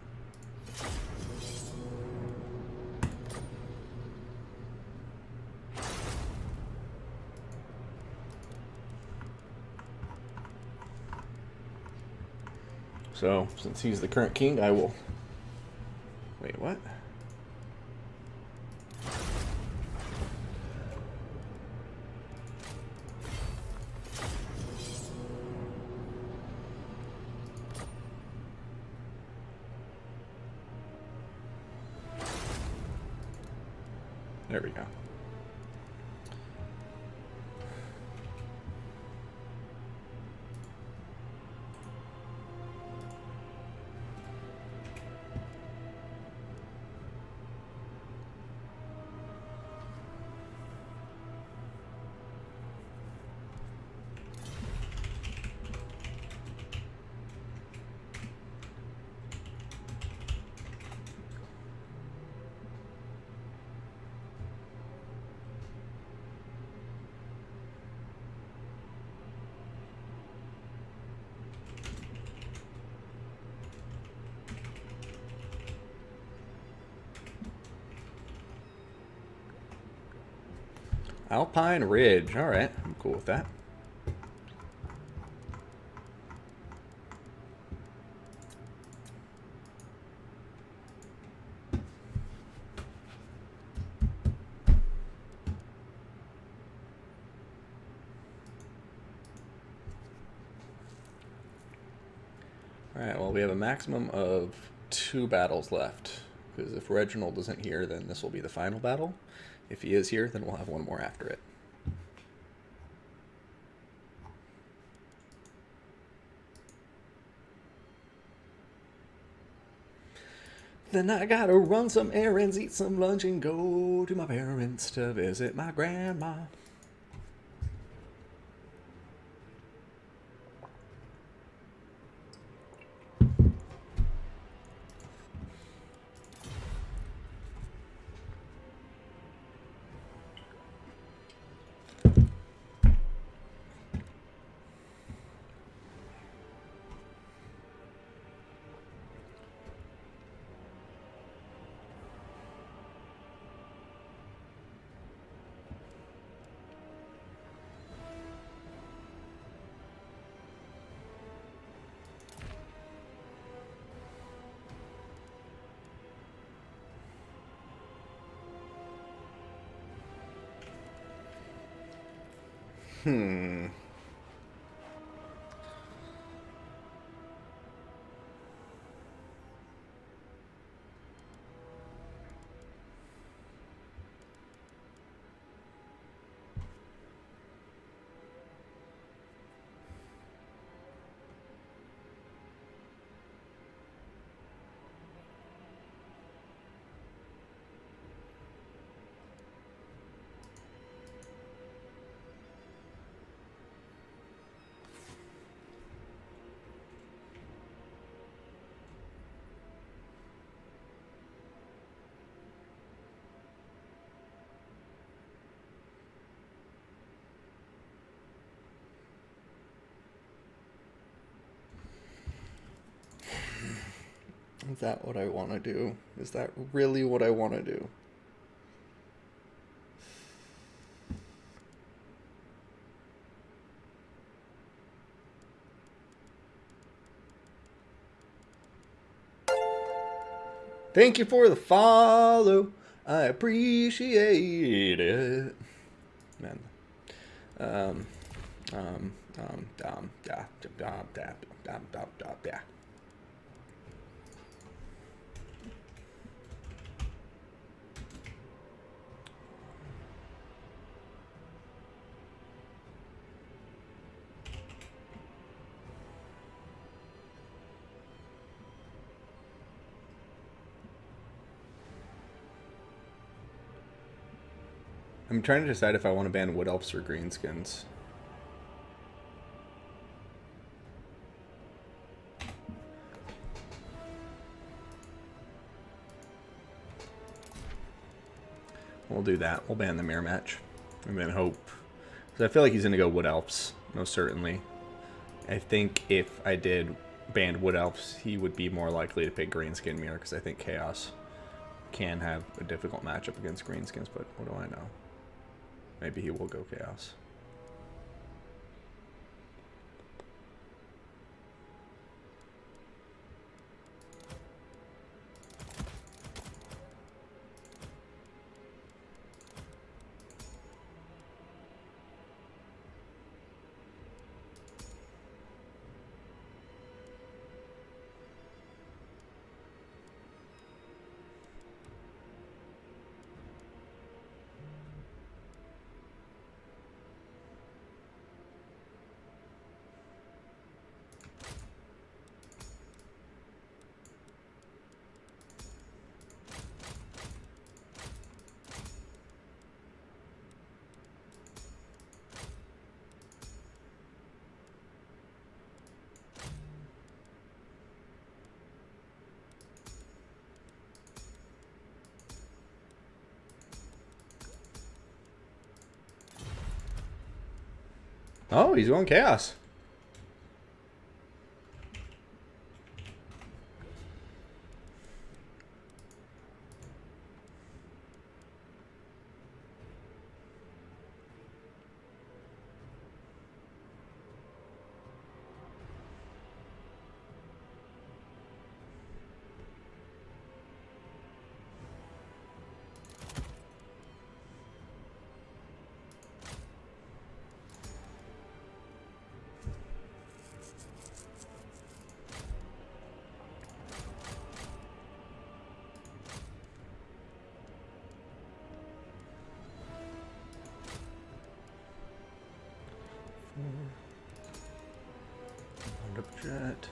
So, since he's the current king, I will... Wait, what? There we go. Alpine Ridge. All right, I'm cool with that. All right, well, we have a maximum of 2 battles left, because if Reginald isn't here, then this will be the final battle. If he is here, then we'll have one more after it. Then I gotta run some errands, eat some lunch, and go to my parents to visit my grandma. Is that what I want to do? Is that really what I want to do? Thank you for the follow. I appreciate it. Man. Yeah. I'm trying to decide if I want to ban Wood Elves or Greenskins. We'll do that. We'll ban the mirror match. And then hope. Because I feel like he's going to go Wood Elves, most certainly. I think if I did ban Wood Elves, he would be more likely to pick Greenskin mirror, because I think Chaos can have a difficult matchup against Greenskins, but what do I know? Maybe he will go Chaos. Oh, he's going Chaos. Round up jet.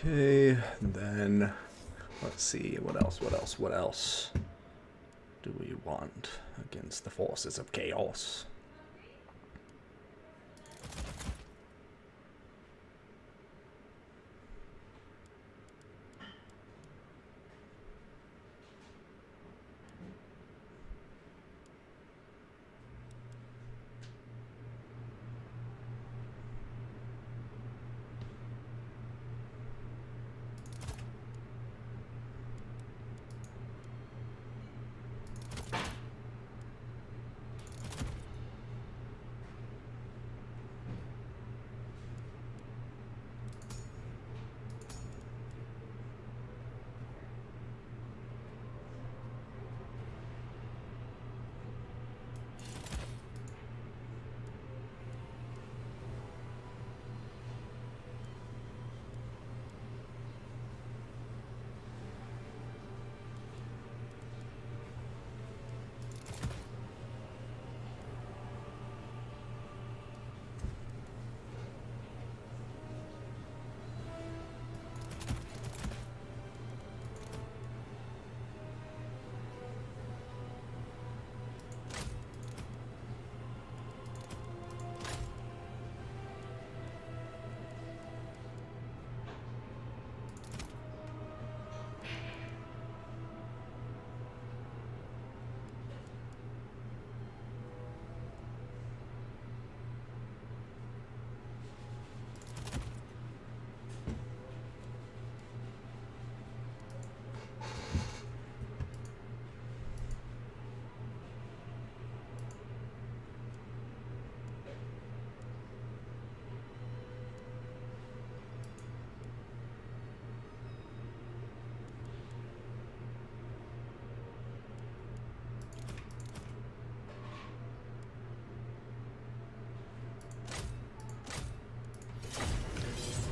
Okay, then let's see, what else do we want against the forces of chaos?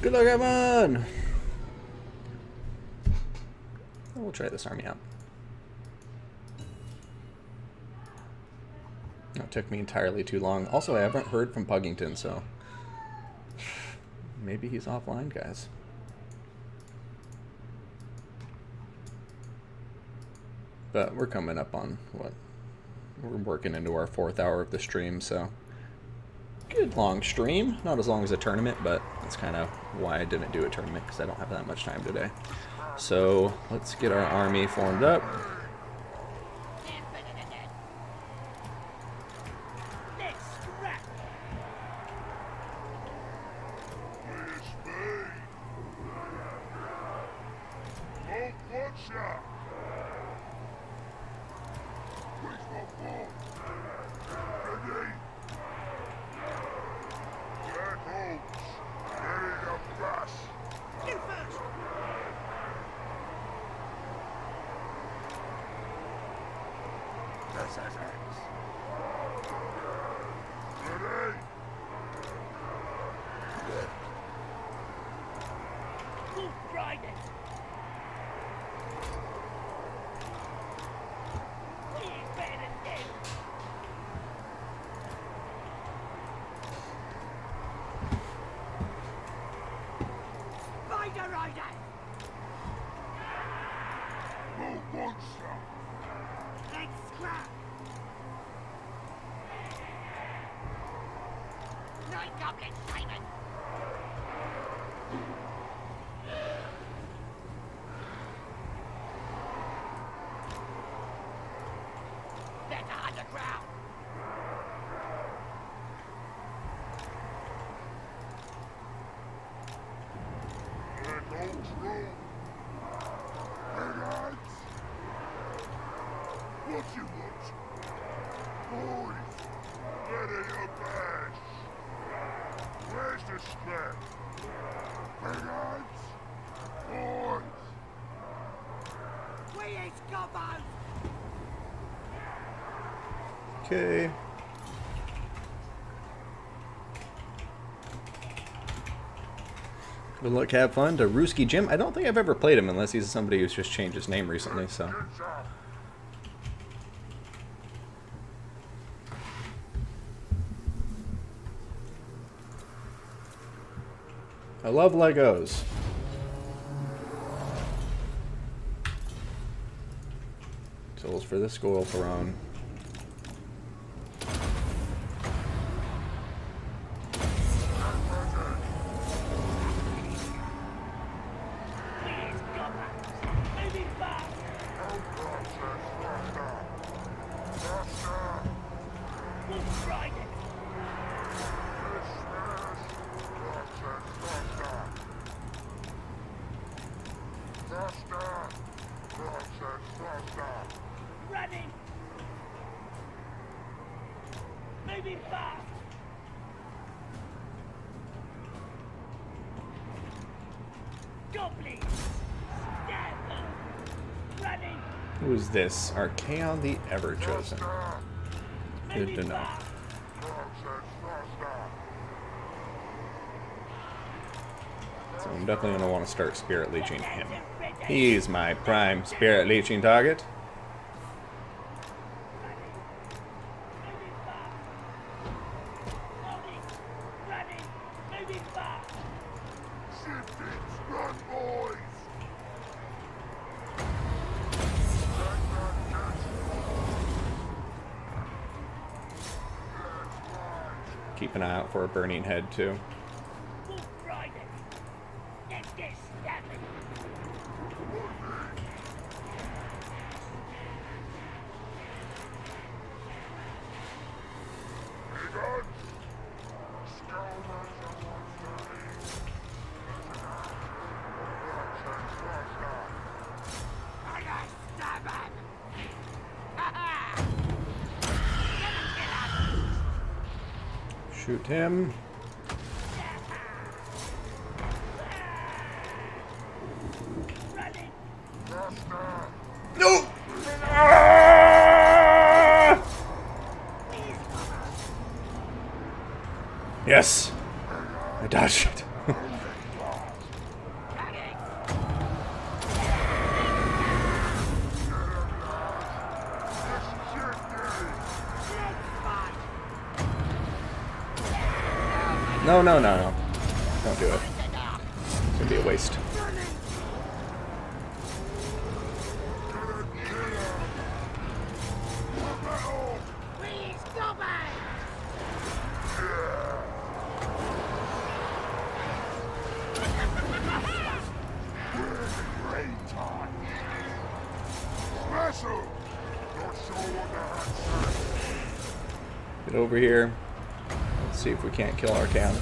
Good luck, everyone! We'll try this army out. That took me entirely too long. Also, I haven't heard from Puggington, so maybe he's offline, guys. But we're coming up on what? We're working into our 4th hour of the stream, so good long stream. Not as long as a tournament, but that's kind of why I didn't do a tournament, because I don't have that much time today. So let's get our army formed up. Okay. Good luck, have fun to Ruski Jim. I don't think I've ever played him unless he's somebody who's just changed his name recently, so. I love Legos. Tools for the Skull Throne. Who's this? Archaon the Ever-Chosen. Good to know. So I'm definitely going to want to start Spirit Leeching him. He's my prime Spirit Leeching target. Keep an eye out for a Burning Head, too. Shoot him. No! Ah! Yes! I dodged it. No, no, no, no. Don't do it. It's gonna be a waste. Get over here. Let's see if we can't kill Arcan.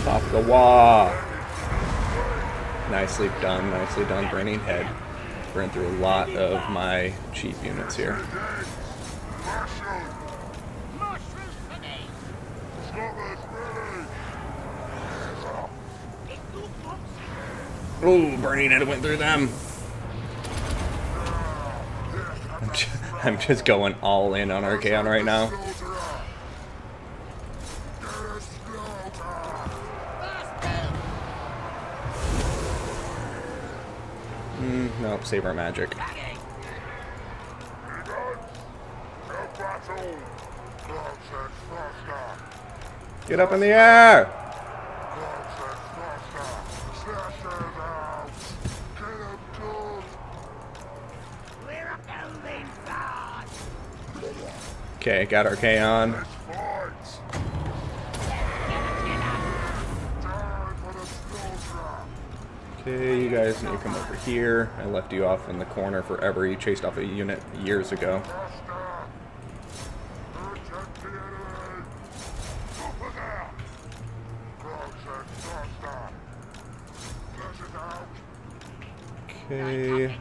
Top of the wall. Nicely done, Burning Head. Burn through a lot of my cheap units here. Oh, Burning Head went through them. I'm just going all in on Archaon right now. Nope, save our magic. Get up in the air! Okay, got Archaon. Okay, you guys need to come over here. I left you off in the corner forever. You chased off a unit years ago. Okay.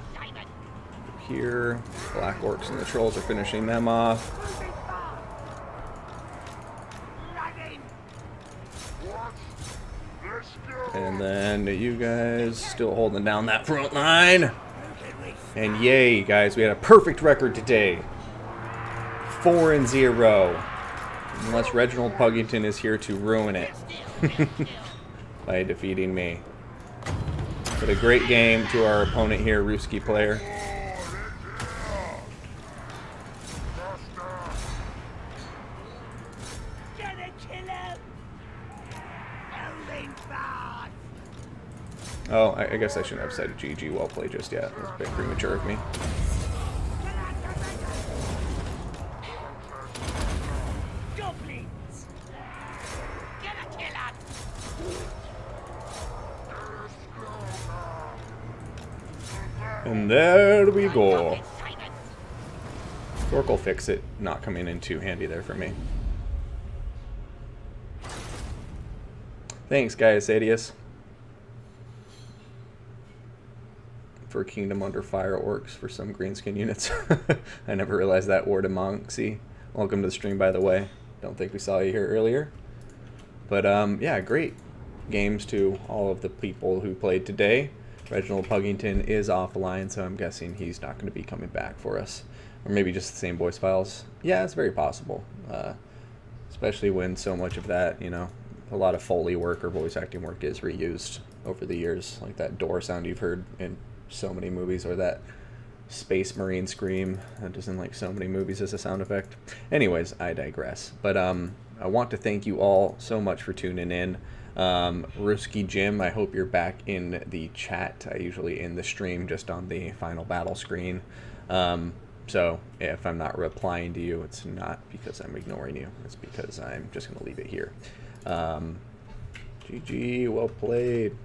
Here, Black Orcs and the Trolls are finishing them off. And then you guys still holding down that front line. And yay, guys, we had a perfect record today. 4-0. Unless Reginald Puggington is here to ruin it by defeating me. But a great game to our opponent here, Ruski player. Oh, I guess I shouldn't have said GG well played just yet. It was a bit premature of me. And there we go. Torque will fix it, not coming in too handy there for me. Thanks, guys, Adius. For Kingdom Under Fire orcs for some greenskin units. I never realized that. Ward of Monksy. Welcome to the stream, by the way. Don't think we saw you here earlier. But, yeah, great games to all of the people who played today. Reginald Puggington is offline, so I'm guessing he's not going to be coming back for us. Or maybe just the same voice files. Yeah, it's very possible. Especially when so much of that, you know, a lot of Foley work or voice acting work is reused over the years. Like that door sound you've heard in so many movies, or that Space Marine scream that is in like so many movies as a sound effect. Anyways, I digress. But I want to thank you all so much for tuning in. Ruski Jim, I hope you're back in the chat. I usually end the stream just on the final battle screen. So if I'm not replying to you, it's not because I'm ignoring you. It's because I'm just going to leave it here. GG, well played.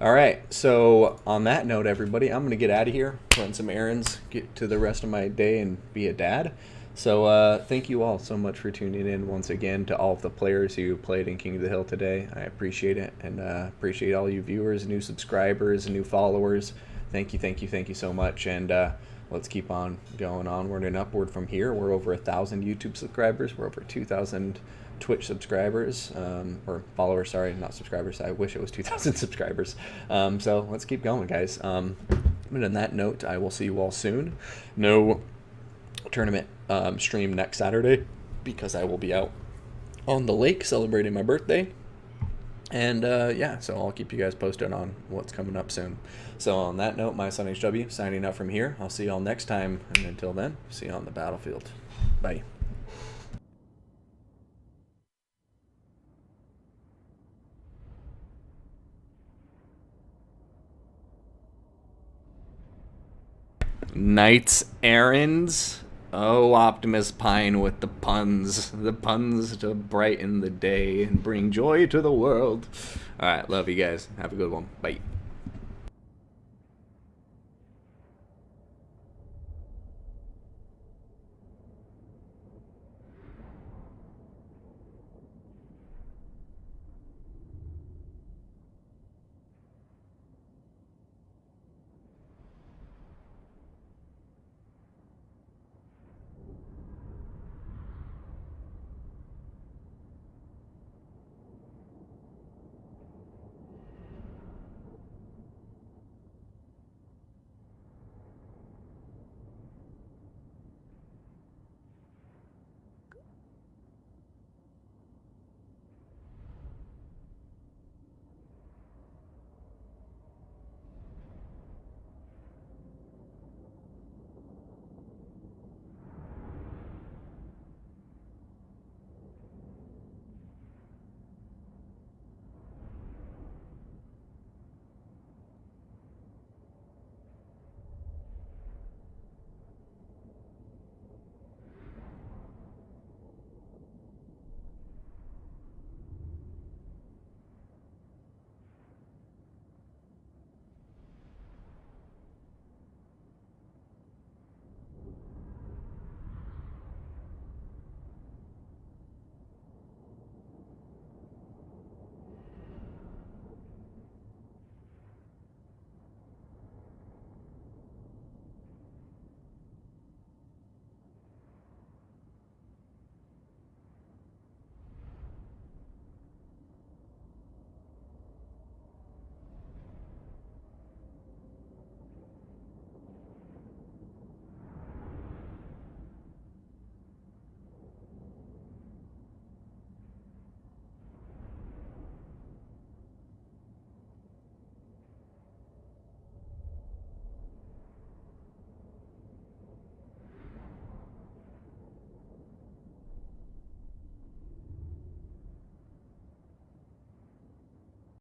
All right, so on that note, everybody, I'm going to get out of here, run some errands, get to the rest of my day, and be a dad. So thank you all so much for tuning in once again, to all of the players who played in King of the Hill today. I appreciate it, and appreciate all you viewers, new subscribers, new followers. Thank you so much, and let's keep on going onward and upward from here. We're over 1,000 YouTube subscribers. We're over 2,000 Twitch subscribers, or followers, sorry, not subscribers. I wish it was 2,000 subscribers. So let's keep going, guys. But on that note, I will see you all soon. No tournament stream next Saturday because I will be out on the lake celebrating my birthday. And yeah, so I'll keep you guys posted on what's coming up soon. So on that note, my son HW signing out from here. I'll see y'all next time, and until then, see you on the battlefield. Bye. Knights errands. Oh, Optimus Pine with the puns to brighten the day and bring joy to the world. All right, love you guys. Have a good one. Bye.